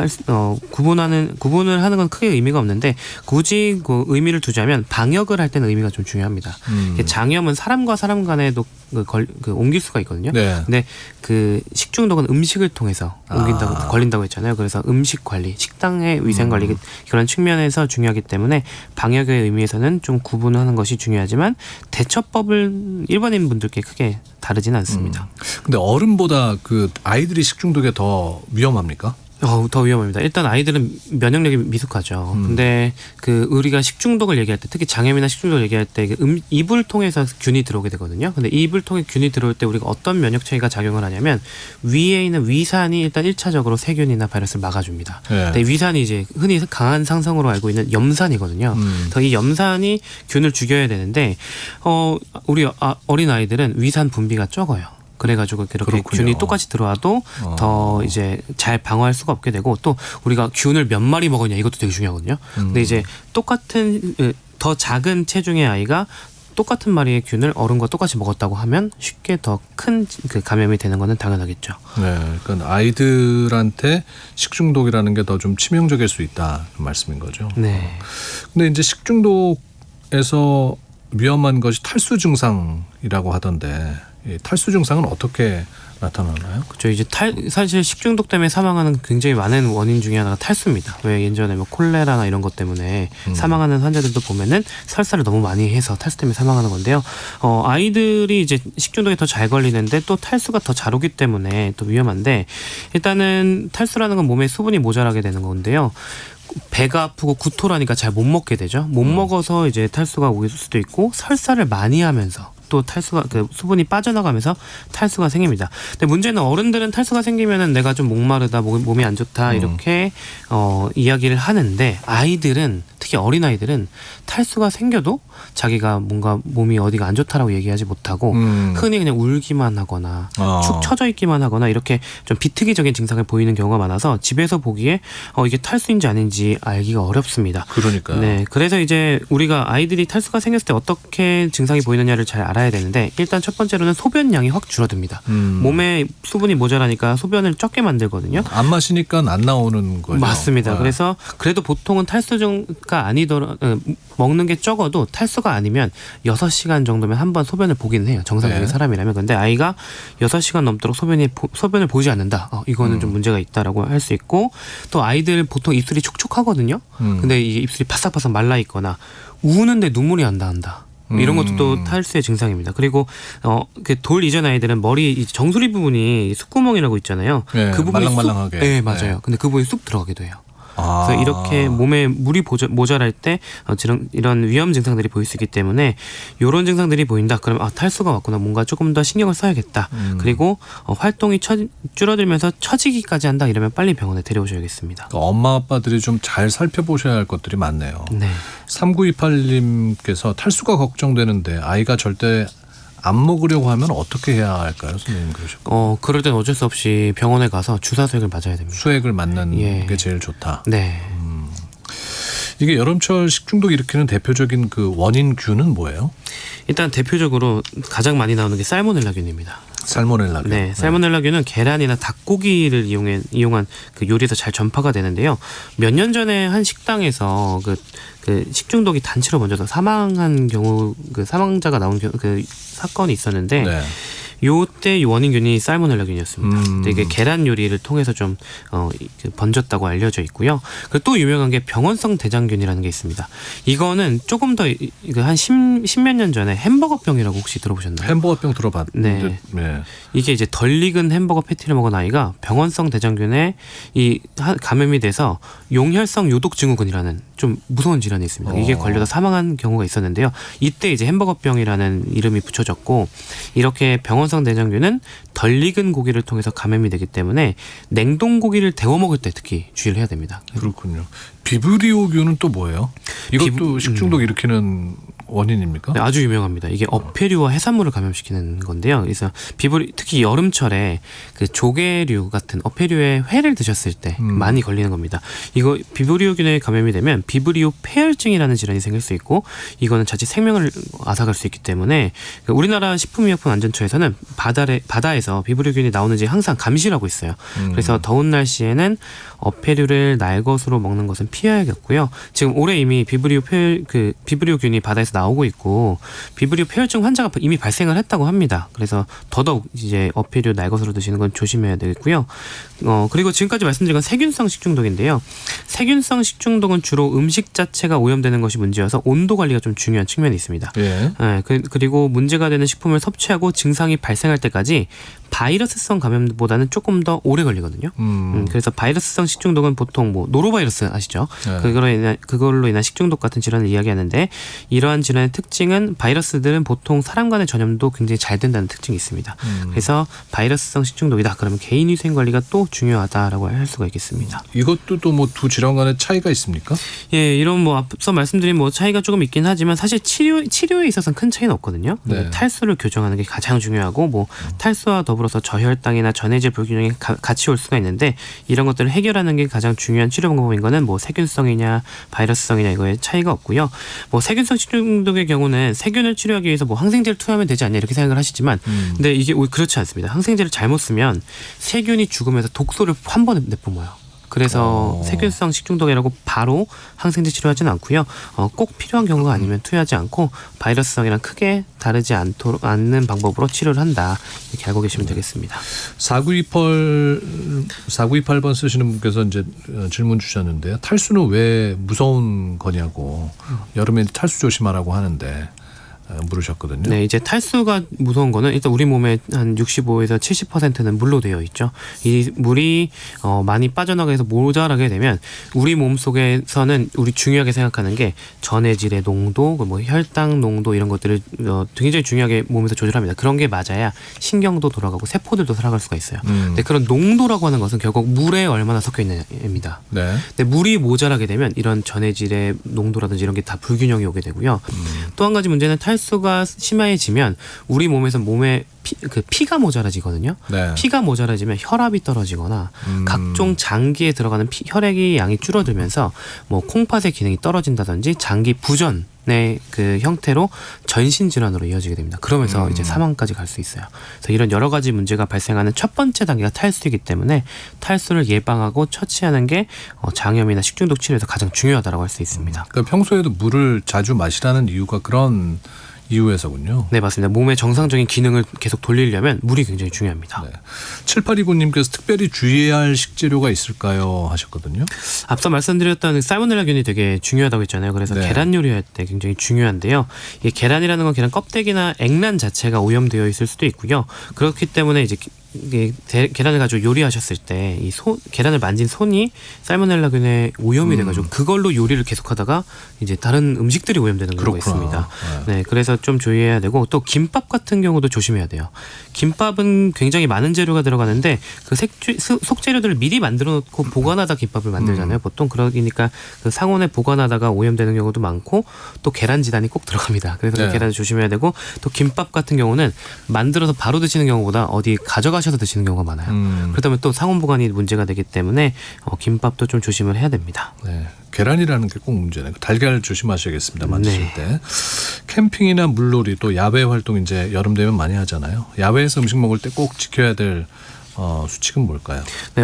구분을 하는 건 크게 의미가 없는데 굳이 그 의미를 두자면 방역을 할 때는 의미가 좀 중요합니다. 장염은 사람과 사람 간에도 옮길 수가 있거든요. 네. 근데 그 식중독은 음식을 통해서 걸린다고 했잖아요. 그래서 음식 관리, 식당의 위생 관리 그런 측면에서 중요하기 때문에 방역의 의미에서는 좀 구분하는 것이 중요하지만 대처법을 일반인 분들께 크게 다르지는 않습니다. 근데 어른보다 그 아이들이 식중독에 더 위험합니까? 더 위험합니다. 일단 아이들은 면역력이 미숙하죠. 근데 그 우리가 식중독을 얘기할 때 특히 장염이나 식중독을 얘기할 때 입을 통해서 균이 들어오게 되거든요. 근데 입을 통해 균이 들어올 때 우리가 어떤 면역 체계가 작용을 하냐면 위에 있는 위산이 일단 1차적으로 세균이나 바이러스를 막아줍니다. 네. 근데 위산이 이제 흔히 강한 상성으로 알고 있는 염산이거든요. 그래서 이 염산이 균을 죽여야 되는데 우리 어린 아이들은 위산 분비가 적어요. 그래가지고 이렇게 그렇군요. 균이 똑같이 들어와도 더 이제 잘 방어할 수가 없게 되고 또 우리가 균을 몇 마리 먹었냐 이것도 되게 중요하거든요. 근데 이제 똑같은 더 작은 체중의 아이가 똑같은 마리의 균을 어른과 똑같이 먹었다고 하면 쉽게 더 큰 그 감염이 되는 것은 당연하겠죠. 네, 그러니까 아이들한테 식중독이라는 게 더 좀 치명적일 수 있다 말씀인 거죠. 네. 근데 이제 식중독에서 위험한 것이 탈수 증상이라고 하던데 이 탈수 증상은 어떻게 나타나나요? 그렇죠. 이제 사실 식중독 때문에 사망하는 굉장히 많은 원인 중에 하나가 탈수입니다. 왜 예전에 뭐 콜레라나 이런 것 때문에 사망하는 환자들도 보면은 설사를 너무 많이 해서 탈수 때문에 사망하는 건데요. 아이들이 이제 식중독에 더 잘 걸리는데 또 탈수가 더 잘 오기 때문에 또 위험한데 일단은 탈수라는 건 몸에 수분이 모자라게 되는 건데요. 배가 아프고 구토라니까 잘 못 먹게 되죠. 못 먹어서 이제 탈수가 올 수도 있고 설사를 많이 하면서 또 탈수가 수분이 빠져나가면서 탈수가 생깁니다. 근데 문제는 어른들은 탈수가 생기면은 내가 좀 목마르다, 몸이 안 좋다 이렇게 이야기를 하는데 아이들은 특히 어린 아이들은 탈수가 생겨도 자기가 뭔가 몸이 어디가 안 좋다라고 얘기하지 못하고 흔히 그냥 울기만 하거나 축 처져 있기만 하거나 이렇게 좀 비특이적인 증상을 보이는 경우가 많아서 집에서 보기에 이게 탈수인지 아닌지 알기가 어렵습니다. 그러니까요. 네, 그래서 이제 우리가 아이들이 탈수가 생겼을 때 어떻게 증상이 보이느냐를 잘 알아야 되는데 일단 첫 번째로는 소변량이 확 줄어듭니다. 몸에 수분이 모자라니까 소변을 적게 만들거든요. 안 마시니까 안 나오는 거죠. 맞습니다. 네. 그래서 그래도 보통은 탈수가 먹는 게 적어도 탈수가 아니면 6시간 정도면 한 번 소변을 보기는 해요. 정상적인 사람이라면. 근데 아이가 6시간 넘도록 소변을 보지 않는다. 이거는 좀 문제가 있다라고 할 수 있고 또 아이들 보통 입술이 촉촉하거든요. 근데 이게 입술이 바싹바싹 말라 있거나 우는데 눈물이 안 나온다. 이런 것도 또 탈수의 증상입니다. 그리고 돌 이전 아이들은 머리 정수리 부분이 속구멍이라고 있잖아요. 네, 그 부분이 말랑말랑하게. 네, 맞아요. 네. 근데 그 부분이 쑥 들어가기도 해요. 그래서 이렇게 몸에 물이 모자랄 때 이런 위험 증상들이 보일 수 있기 때문에 이런 증상들이 보인다. 그러면 탈수가 왔구나. 뭔가 조금 더 신경을 써야겠다. 그리고 활동이 줄어들면서 처지기까지 한다. 이러면 빨리 병원에 데려오셔야겠습니다. 그러니까 엄마 아빠들이 좀 잘 살펴보셔야 할 것들이 많네요. 네. 3928님께서 탈수가 걱정되는데 아이가 절대 안 먹으려고 하면 어떻게 해야 할까요, 선생님? 그러셨고. 그럴 땐 어쩔 수 없이 병원에 가서 주사 수액을 맞아야 됩니다. 수액을 맞는 게 제일 좋다. 네. 이게 여름철 식중독 일으키는 대표적인 그 원인균은 뭐예요? 일단 대표적으로 가장 많이 나오는 게 살모넬라균입니다. 살모넬라균. 네, 살모넬라균은 계란이나 닭고기를 이용한 그 요리에서 잘 전파가 되는데요. 몇 년 전에 한 식당에서 그 식중독이 단체로 먼저 사망한 경우 그 사망자가 나온 그 사건이 있었는데 요때 원인균이 살모넬라균이었습니다. 근데 이게 계란 요리를 통해서 좀 번졌다고 알려져 있고요. 그리고 또 유명한 게 병원성 대장균이라는 게 있습니다. 이거는 조금 더 한 10몇 년 전에 햄버거병이라고 혹시 들어보셨나요? 햄버거병 들어봤는데. 네. 네. 이게 이제 덜 익은 햄버거 패티를 먹은 아이가 병원성 대장균에 이 감염이 돼서 용혈성 요독 증후군이라는 좀 무서운 질환이 있습니다. 이게 걸려서 사망한 경우가 있었는데요. 이때 이제 햄버거병이라는 이름이 붙여졌고, 이렇게 병원성 대장균은 덜 익은 고기를 통해서 감염이 되기 때문에 냉동 고기를 데워 먹을 때 특히 주의를 해야 됩니다. 그렇군요. 비브리오균은 또 뭐예요? 이것도 식중독 일으키는 원인입니까? 네, 아주 유명합니다. 이게 어패류와 해산물을 감염시키는 건데요. 그래서 특히 여름철에 그 조개류 같은 어패류의 회를 드셨을 때 많이 걸리는 겁니다. 이거 비브리오균에 감염이 되면 비브리오 폐혈증이라는 질환이 생길 수 있고, 이거는 자칫 생명을 앗아갈 수 있기 때문에 우리나라 식품의약품안전처에서는 바다에서 비브리오균이 나오는지 항상 감시를 하고 있어요. 그래서 더운 날씨에는 어패류를 날것으로 먹는 것은 피해야겠고요. 지금 올해 이미 비브리오균이 바다에서 나오고 있고, 비브리오 폐혈증 환자가 이미 발생을 했다고 합니다. 그래서 더더욱 이제 어패류 날것으로 드시는 건 조심해야 되겠고요. 그리고 지금까지 말씀드린 건 세균성 식중독인데요. 세균성 식중독은 주로 음식 자체가 오염되는 것이 문제여서 온도 관리가 좀 중요한 측면이 있습니다. 예. 그리고 문제가 되는 식품을 섭취하고 증상이 발생할 때까지 바이러스성 감염보다는 조금 더 오래 걸리거든요. 그래서 바이러스성 식중독은 보통 뭐 노로바이러스 아시죠? 네. 그걸로 인한 식중독 같은 질환을 이야기하는데, 이러한 질환의 특징은 바이러스들은 보통 사람 간의 전염도 굉장히 잘 된다는 특징이 있습니다. 그래서 바이러스성 식중독이다 그러면 개인위생 관리가 또 중요하다라고 할 수가 있겠습니다. 이것도 또 뭐 두 질환 간의 차이가 있습니까? 예, 이런 뭐 앞서 말씀드린 뭐 차이가 조금 있긴 하지만 사실 치료에 있어서는 큰 차이는 없거든요. 네. 탈수를 교정하는 게 가장 중요하고, 뭐 탈수와 더불어서 저혈당이나 전해질 불균형이 같이 올 수가 있는데, 이런 것들을 해결하는 게 가장 중요한 치료 방법인 거는 뭐 세균성이냐 바이러스성이냐 이거에 차이가 없고요. 뭐 세균성 식중독의 경우는 세균을 치료하기 위해서 뭐 항생제를 투여하면 되지 않냐 이렇게 생각을 하시지만, 근데 이게 그렇지 않습니다. 항생제를 잘못 쓰면 세균이 죽으면서 독소를 한 번에 내뿜어요. 그래서 세균성 식중독이라고 바로 항생제 치료하지는 않고요. 꼭 필요한 경우가 아니면 투여하지 않고 바이러스성이랑 크게 다르지 않는 방법으로 치료를 한다. 이렇게 알고 계시면 되겠습니다. 4928번 쓰시는 분께서 이제 질문 주셨는데요. 탈수는 왜 무서운 거냐고, 여름에 탈수 조심하라고 하는데 물으셨거든요. 네, 이제 탈수가 무서운 거는 일단 우리 몸에 한 65에서 70%는 물로 되어 있죠. 이 물이 많이 빠져나가게 해서 모자라게 되면 우리 몸 속에서는 우리 중요하게 생각하는 게 전해질의 농도, 뭐 혈당 농도 이런 것들을 굉장히 중요하게 몸에서 조절합니다. 그런 게 맞아야 신경도 돌아가고 세포들도 살아갈 수가 있어요. 근데 그런 농도라고 하는 것은 결국 물에 얼마나 섞여 있느냐입니다. 네. 근데 물이 모자라게 되면 이런 전해질의 농도라든지 이런 게 다 불균형이 오게 되고요. 또 한 가지 문제는 탈수가 심해지면 우리 몸에서 몸에 피가 모자라지거든요. 네. 피가 모자라지면 혈압이 떨어지거나 각종 장기에 들어가는 혈액의 양이 줄어들면서 뭐 콩팥의 기능이 떨어진다든지 장기 부전의 그 형태로 전신 질환으로 이어지게 됩니다. 그러면서 이제 사망까지 갈 수 있어요. 그래서 이런 여러 가지 문제가 발생하는 첫 번째 단계가 탈수이기 때문에 탈수를 예방하고 처치하는 게 장염이나 식중독 치료에서 가장 중요하다고 할 수 있습니다. 그러니까 평소에도 물을 자주 마시라는 이유가 그런 이유에서군요. 네, 맞습니다. 몸의 정상적인 기능을 계속 돌리려면 물이 굉장히 중요합니다. 네. 7829님께서 특별히 주의해야 할 식재료가 있을까요? 하셨거든요. 앞서 말씀드렸던 살모넬라균이 되게 중요하다고 했잖아요. 그래서 네. 계란 요리할 때 굉장히 중요한데요. 이 계란이라는 건 계란 껍데기나 액란 자체가 오염되어 있을 수도 있고요. 그렇기 때문에 이제 계란을 가지고 요리하셨을 때 이 계란을 만진 손이 살모넬라균에 오염이 돼가지고 그걸로 요리를 계속하다가 이제 다른 음식들이 오염되는 경우가 있습니다. 네, 그래서 좀 주의해야 되고, 또 김밥 같은 경우도 조심해야 돼요. 김밥은 굉장히 많은 재료가 들어가는데 그 속재료들을 미리 만들어 놓고 보관하다 김밥을 만들잖아요. 보통 그러니까 그 상온에 보관하다가 오염되는 경우도 많고, 또 계란 지단이 꼭 들어갑니다. 그래서 그 계란을 조심해야 되고, 또 김밥 같은 경우는 만들어서 바로 드시는 경우보다 어디 가져가셔서 드시는 경우가 많아요. 그렇다면 또 상온 보관이 문제가 되기 때문에 김밥도 좀 조심을 해야 됩니다. 네. 계란이라는 게 꼭 문제네요. 달걀 조심하셔야겠습니다. 만드실 때. 캠핑이나 물놀이, 또 야외 활동 이제 여름 되면 많이 하잖아요. 야외에서 음식 먹을 때 꼭 지켜야 될 수칙은 뭘까요? 네,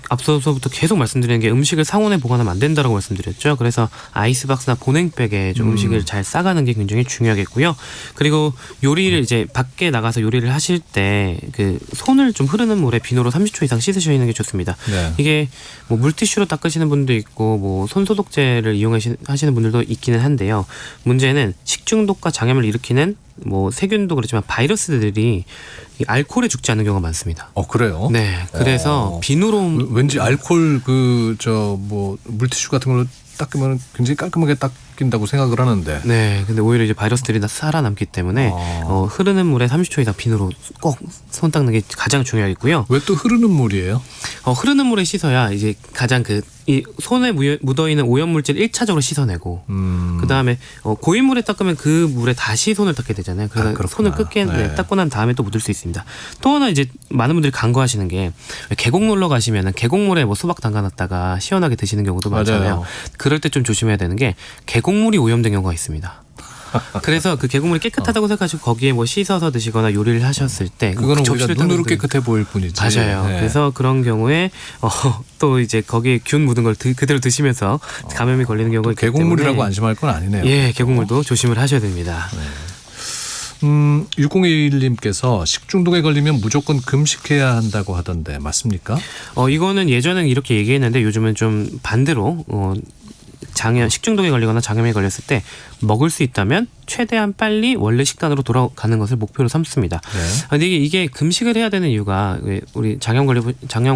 앞서서부터 계속 말씀드리는 게 음식을 상온에 보관하면 안 된다고 말씀드렸죠. 그래서 아이스박스나 보냉백에 좀 음식을 잘 싸가는 게 굉장히 중요하겠고요. 그리고 요리를 이제 밖에 나가서 요리를 하실 때 그 손을 좀 흐르는 물에 비누로 30초 이상 씻으시는 게 좋습니다. 네. 이게 뭐 물티슈로 닦으시는 분도 있고 뭐 손소독제를 이용하시는 분들도 있기는 한데요. 문제는 식중독과 장염을 일으키는 뭐 세균도 그렇지만 바이러스들이 이 알코올에 죽지 않는 경우가 많습니다. 그래요? 네. 그래서 비누로 왠지 알코올 뭐 물티슈 같은 걸로 닦으면 굉장히 깔끔하게 닦인다고 생각을 하는데. 네. 근데 오히려 이제 바이러스들이 다 살아남기 때문에 흐르는 물에 30초 이상 비누로 꼭 손 닦는 게 가장 중요하겠고요. 왜 또 흐르는 물이에요? 흐르는 물에 씻어야 이제 가장 이 손에 묻어있는 오염물질 1차적으로 씻어내고 그 다음에 고인물에 닦으면 그 물에 다시 손을 닦게 되잖아요. 그래서 손을 끝게 닦고 난 다음에 또 묻을 수 있습니다. 또 하나 이제 많은 분들이 간과하시는 게 계곡 놀러 가시면은 계곡물에 뭐 수박 담가놨다가 시원하게 드시는 경우도 많잖아요. 맞아요. 그럴 때 좀 조심해야 되는 게 계곡물이 오염된 경우가 있습니다. 그래서 그 계곡물이 깨끗하다고 생각하시고 거기에 뭐 씻어서 드시거나 요리를 하셨을 때 그거는 우리가 눈으로 깨끗해 보일 뿐이지. 맞아요. 네. 그래서 그런 경우에 또 이제 거기에 균 묻은 걸 그대로 드시면서 감염이 걸리는 경우가 있기 때문에 계곡물이라고 안심할 건 아니네요. 예, 계곡물도 조심을 하셔야 됩니다. 네. 6021님께서 식중독에 걸리면 무조건 금식해야 한다고 하던데 맞습니까? 이거는 예전엔 이렇게 얘기했는데 요즘은 좀 반대로 식중독에 걸리거나 장염에 걸렸을 때 먹을 수 있다면 최대한 빨리 원래 식단으로 돌아가는 것을 목표로 삼습니다. 그런데 이게 금식을 해야 되는 이유가 우리 장염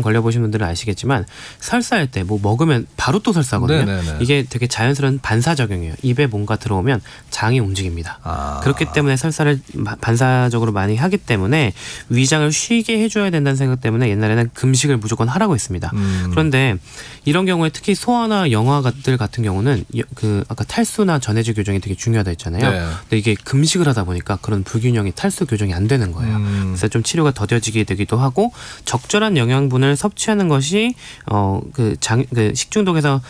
걸려보신 분들은 아시겠지만 설사할 때 뭐 먹으면 바로 또 설사거든요. 네네네. 이게 되게 자연스러운 반사작용이에요. 입에 뭔가 들어오면 장이 움직입니다. 그렇기 때문에 설사를 반사적으로 많이 하기 때문에 위장을 쉬게 해줘야 된다는 생각 때문에 옛날에는 금식을 무조건 하라고 했습니다. 그런데 이런 경우에 특히 소아나 영아들 같은 경우는 아까 탈수나 전해질 교정이 되게 중요하다 했잖아요. 네. 근데 이게 금식을 하다 보니까 그런 불균형이 탈수 교정이 안 되는 거예요. 그래서 좀 치료가 더뎌지게 되기도 하고 적절한 영양분을 섭취하는 것이 식중독에서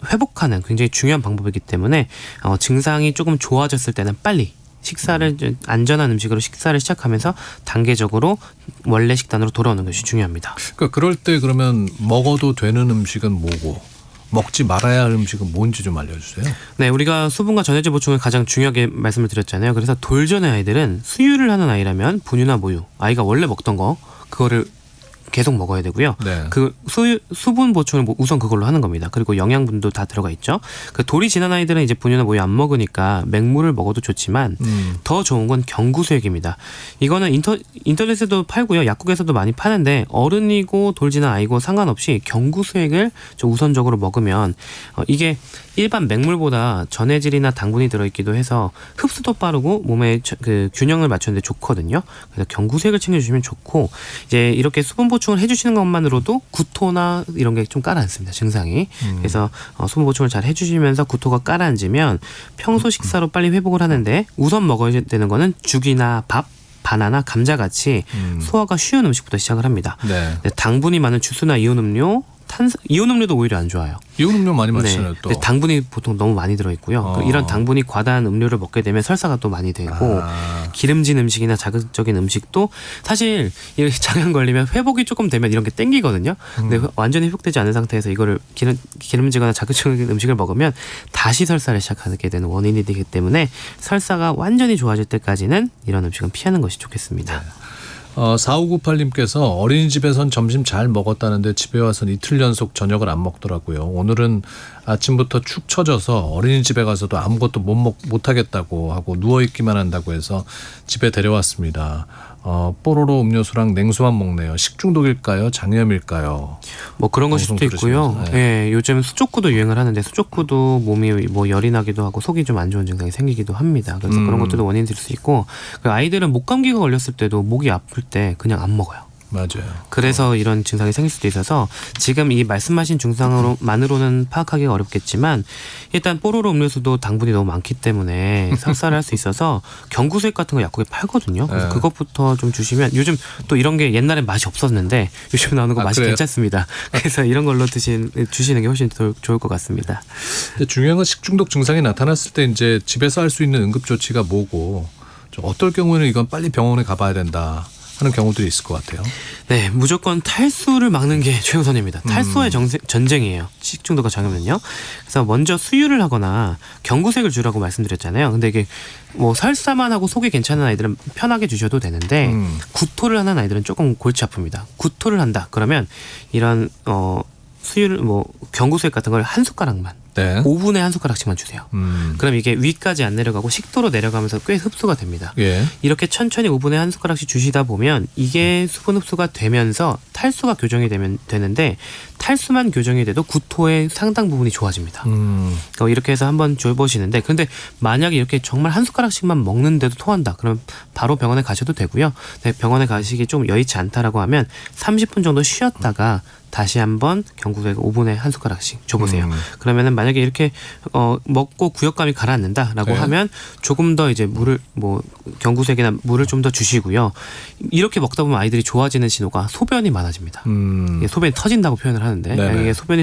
회복하는 굉장히 중요한 방법이기 때문에 증상이 조금 좋아졌을 때는 빨리 안전한 음식으로 식사를 시작하면서 단계적으로 원래 식단으로 돌아오는 것이 중요합니다. 그러니까 그럴 때 그러면 먹어도 되는 음식은 뭐고 먹지 말아야 할 음식은 뭔지 좀 알려주세요. 네, 우리가 수분과 전해질 보충을 가장 중요하게 말씀을 드렸잖아요. 그래서 돌전의 아이들은 수유를 하는 아이라면 분유나 모유, 아이가 원래 먹던 거 그거를 계속 먹어야 되고요. 네. 그 수분 보충을 우선 그걸로 하는 겁니다. 그리고 영양분도 다 들어가 있죠. 그 돌이 지난 아이들은 이제 분유나 모유 안 먹으니까 맹물을 먹어도 좋지만 더 좋은 건 경구수액입니다. 이거는 인터넷에도 팔고요. 약국에서도 많이 파는데 어른이고 돌 지난 아이고 상관없이 경구수액을 좀 우선적으로 먹으면 이게 일반 맹물보다 전해질이나 당분이 들어있기도 해서 흡수도 빠르고 몸에 그 균형을 맞추는데 좋거든요. 그래서 경구수액을 챙겨주시면 좋고 이제 이렇게 수분 보충을 해주시는 것만으로도 구토나 이런 게 좀 가라앉습니다. 증상이. 그래서 수분 보충을 잘 해주시면서 구토가 가라앉으면 평소 식사로 빨리 회복을 하는데 우선 먹어야 되는 거는 죽이나 밥, 바나나, 감자같이 소화가 쉬운 음식부터 시작을 합니다. 네. 당분이 많은 주스나 이온 음료, 이온 음료도 오히려 안 좋아요. 이온 음료 많이 마시잖아요. 또. 근데 당분이 보통 너무 많이 들어있고요. 이런 당분이 과다한 음료를 먹게 되면 설사가 또 많이 되고 기름진 음식이나 자극적인 음식도 사실 장염 걸리면 회복이 조금 되면 이런 게 땡기거든요. 근데 완전히 회복되지 않은 상태에서 이거를 기름지거나 자극적인 음식을 먹으면 다시 설사를 시작하게 되는 원인이 되기 때문에 설사가 완전히 좋아질 때까지는 이런 음식은 피하는 것이 좋겠습니다. 네. 4598님께서 어린이집에선 점심 잘 먹었다는데 집에 와서는 이틀 연속 저녁을 안 먹더라고요. 오늘은 아침부터 축 처져서 어린이집에 가서도 아무것도 못 하겠다고 하고 누워있기만 한다고 해서 집에 데려왔습니다. 뽀로로 음료수랑 냉수만 먹네요. 식중독일까요? 장염일까요? 뭐 그런 것일 수도 있고요. 네. 요즘 수족구도 유행을 하는데 수족구도 몸이 뭐 열이 나기도 하고 속이 좀 안 좋은 증상이 생기기도 합니다. 그래서 그런 것들도 원인이 될 수 있고 아이들은 목감기가 걸렸을 때도 목이 아플 때 그냥 안 먹어요. 맞아요. 그래서 이런 증상이 생길 수도 있어서 지금 이 말씀하신 증상으로만으로는 파악하기가 어렵겠지만 일단 뽀로로 음료수도 당분이 너무 많기 때문에 설사를 할 수 있어서 경구수액 같은 거 약국에 팔거든요. 그래서 그것부터 좀 주시면 요즘 또 이런 게 옛날엔 맛이 없었는데 요즘 나오는 거 맛이 그래요? 괜찮습니다. 그래서 이런 걸로 주시는 게 훨씬 더 좋을 것 같습니다. 근데 중요한 건 식중독 증상이 나타났을 때 이제 집에서 할 수 있는 응급 조치가 뭐고 어떨 경우에는 이건 빨리 병원에 가봐야 된다 하는 경우들이 있을 것 같아요. 네, 무조건 탈수를 막는 게 최우선입니다. 탈수의 전쟁이에요. 식중독과 장염은요. 그래서 먼저 수유를 하거나 경구색을 주라고 말씀드렸잖아요. 근데 이게 뭐 설사만 하고 속이 괜찮은 아이들은 편하게 주셔도 되는데 구토를 하는 아이들은 조금 골치 아픕니다. 구토를 한다. 그러면 이런 수유를 뭐 경구색 같은 걸 한 숟가락만. 네. 5분에 한 숟가락씩만 주세요. 그럼 이게 위까지 안 내려가고 식도로 내려가면서 꽤 흡수가 됩니다. 예. 이렇게 천천히 5분에 한 숟가락씩 주시다 보면 이게 수분 흡수가 되면서 탈수가 교정이 되는데 탈수만 교정이 돼도 구토의 상당 부분이 좋아집니다. 이렇게 해서 한번 줘보시는데 그런데 만약에 이렇게 정말 한 숟가락씩만 먹는데도 토한다. 그러면 바로 병원에 가셔도 되고요. 네, 병원에 가시기 좀 여의치 않다라고 하면 30분 정도 쉬었다가 다시 한번 경구색 5분에 한 숟가락씩 줘보세요. 그러면은 만약에 이렇게 먹고 구역감이 가라앉는다라고 네. 하면 조금 더 이제 물을 뭐 경구색이나 물을 좀 더 주시고요. 이렇게 먹다 보면 아이들이 좋아지는 신호가 소변이 많아집니다. 이게 소변이 터진다고 표현을 하는데 이게 소변이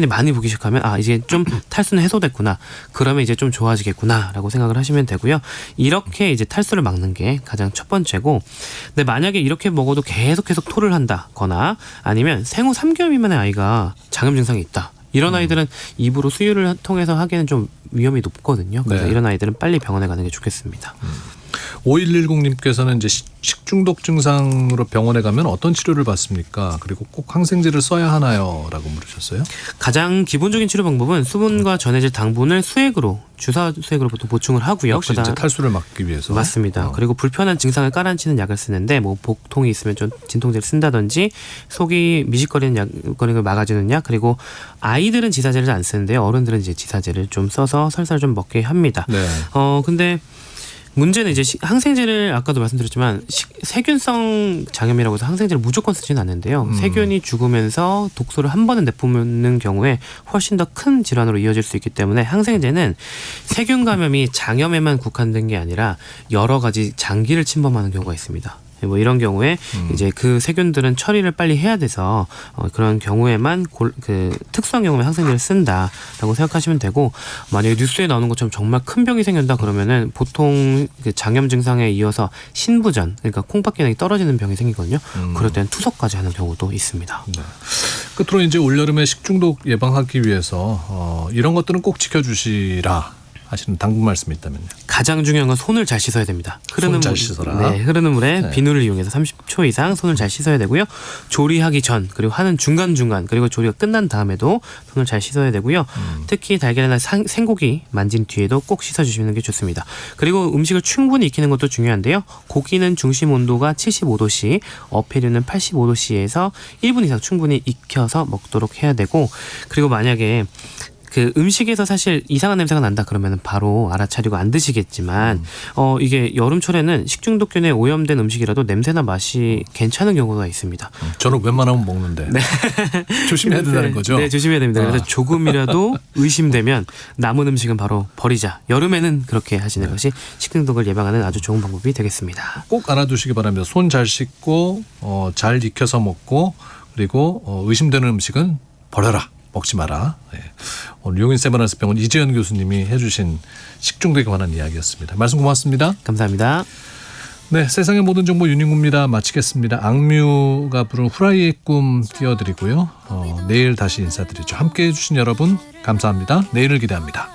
많이 보기 시작하면 이제 좀 탈수는 해소됐구나. 그러면 이제 좀 좋아지겠구나라고 생각을 하시면 되고요. 이렇게 이제 탈수를 막는 게 가장 첫 번째고, 근데 만약에 이렇게 먹어도 계속 토를 한다거나 아니면 생후 3개월 미만의 아이가 장염 증상이 있다. 이런 아이들은 입으로 수유를 통해서 하기에는 좀 위험이 높거든요. 그래서 네. 이런 아이들은 빨리 병원에 가는 게 좋겠습니다. 5110님께서는 이제 식중독 증상으로 병원에 가면 어떤 치료를 받습니까? 그리고 꼭 항생제를 써야 하나요? 라고 물으셨어요. 가장 기본적인 치료 방법은 수분과 전해질 당분을 수액으로 주사 수액으로 보통 보충을 하고요. 역시 이제 탈수를 막기 위해서. 맞습니다. 그리고 불편한 증상을 깔아앉히는 약을 쓰는데 뭐 복통이 있으면 좀 진통제를 쓴다든지 속이 미식거리는 걸 막아주는 약, 그리고 아이들은 지사제를 안 쓰는데요. 어른들은 이제 지사제를 좀 써서 설사를 좀 먹게 합니다. 네. 근데 문제는 이제 항생제를 아까도 말씀드렸지만 세균성 장염이라고 해서 항생제를 무조건 쓰지는 않는데요. 세균이 죽으면서 독소를 한 번에 내뿜는 경우에 훨씬 더 큰 질환으로 이어질 수 있기 때문에 항생제는 세균 감염이 장염에만 국한된 게 아니라 여러 가지 장기를 침범하는 경우가 있습니다. 뭐 이런 경우에 이제 그 세균들은 처리를 빨리 해야 돼서 그런 경우에만 그 특수한 경우에 항생제를 쓴다라고 생각하시면 되고, 만약에 뉴스에 나오는 것처럼 정말 큰 병이 생긴다 그러면은 보통 그 장염 증상에 이어서 신부전, 그러니까 콩팥 기능이 떨어지는 병이 생기거든요. 그럴 때는 투석까지 하는 경우도 있습니다. 네. 끝으로 이제 올여름에 식중독 예방하기 위해서 이런 것들은 꼭 지켜주시라 하시는 당부 말씀이 있다면요. 가장 중요한 건 손을 잘 씻어야 됩니다. 손 잘 씻어라. 네, 흐르는 물에 네. 비누를 이용해서 30초 이상 손을 잘 씻어야 되고요. 조리하기 전, 그리고 하는 중간중간, 그리고 조리가 끝난 다음에도 손을 잘 씻어야 되고요. 특히 달걀이나 생고기 만진 뒤에도 꼭 씻어주시는 게 좋습니다. 그리고 음식을 충분히 익히는 것도 중요한데요. 고기는 중심 온도가 75도씨, 어패류는 85도씨에서 1분 이상 충분히 익혀서 먹도록 해야 되고, 그리고 만약에 그 음식에서 사실 이상한 냄새가 난다 그러면 바로 알아차리고 안 드시겠지만 이게 여름철에는 식중독균에 오염된 음식이라도 냄새나 맛이 괜찮은 경우가 있습니다. 저는 웬만하면 먹는데 네. 조심해야 된다는 거죠? 네, 조심해야 됩니다. 그래서 조금이라도 의심되면 남은 음식은 바로 버리자. 여름에는 그렇게 하시는 것이 식중독을 예방하는 아주 좋은 방법이 되겠습니다. 꼭 알아두시기 바랍니다. 손 잘 씻고 잘 익혀서 먹고, 그리고 의심되는 음식은 버려라. 먹지 마라. 네. 오늘 용인 세브란스병원 이재현 교수님이 해주신 식중독에 관한 이야기였습니다. 말씀 고맙습니다. 감사합니다. 네, 세상의 모든 정보 윤인구입니다. 마치겠습니다. 악뮤가 부른 후라이의 꿈 띄워드리고요. 내일 다시 인사드리죠. 함께해 주신 여러분 감사합니다. 내일을 기대합니다.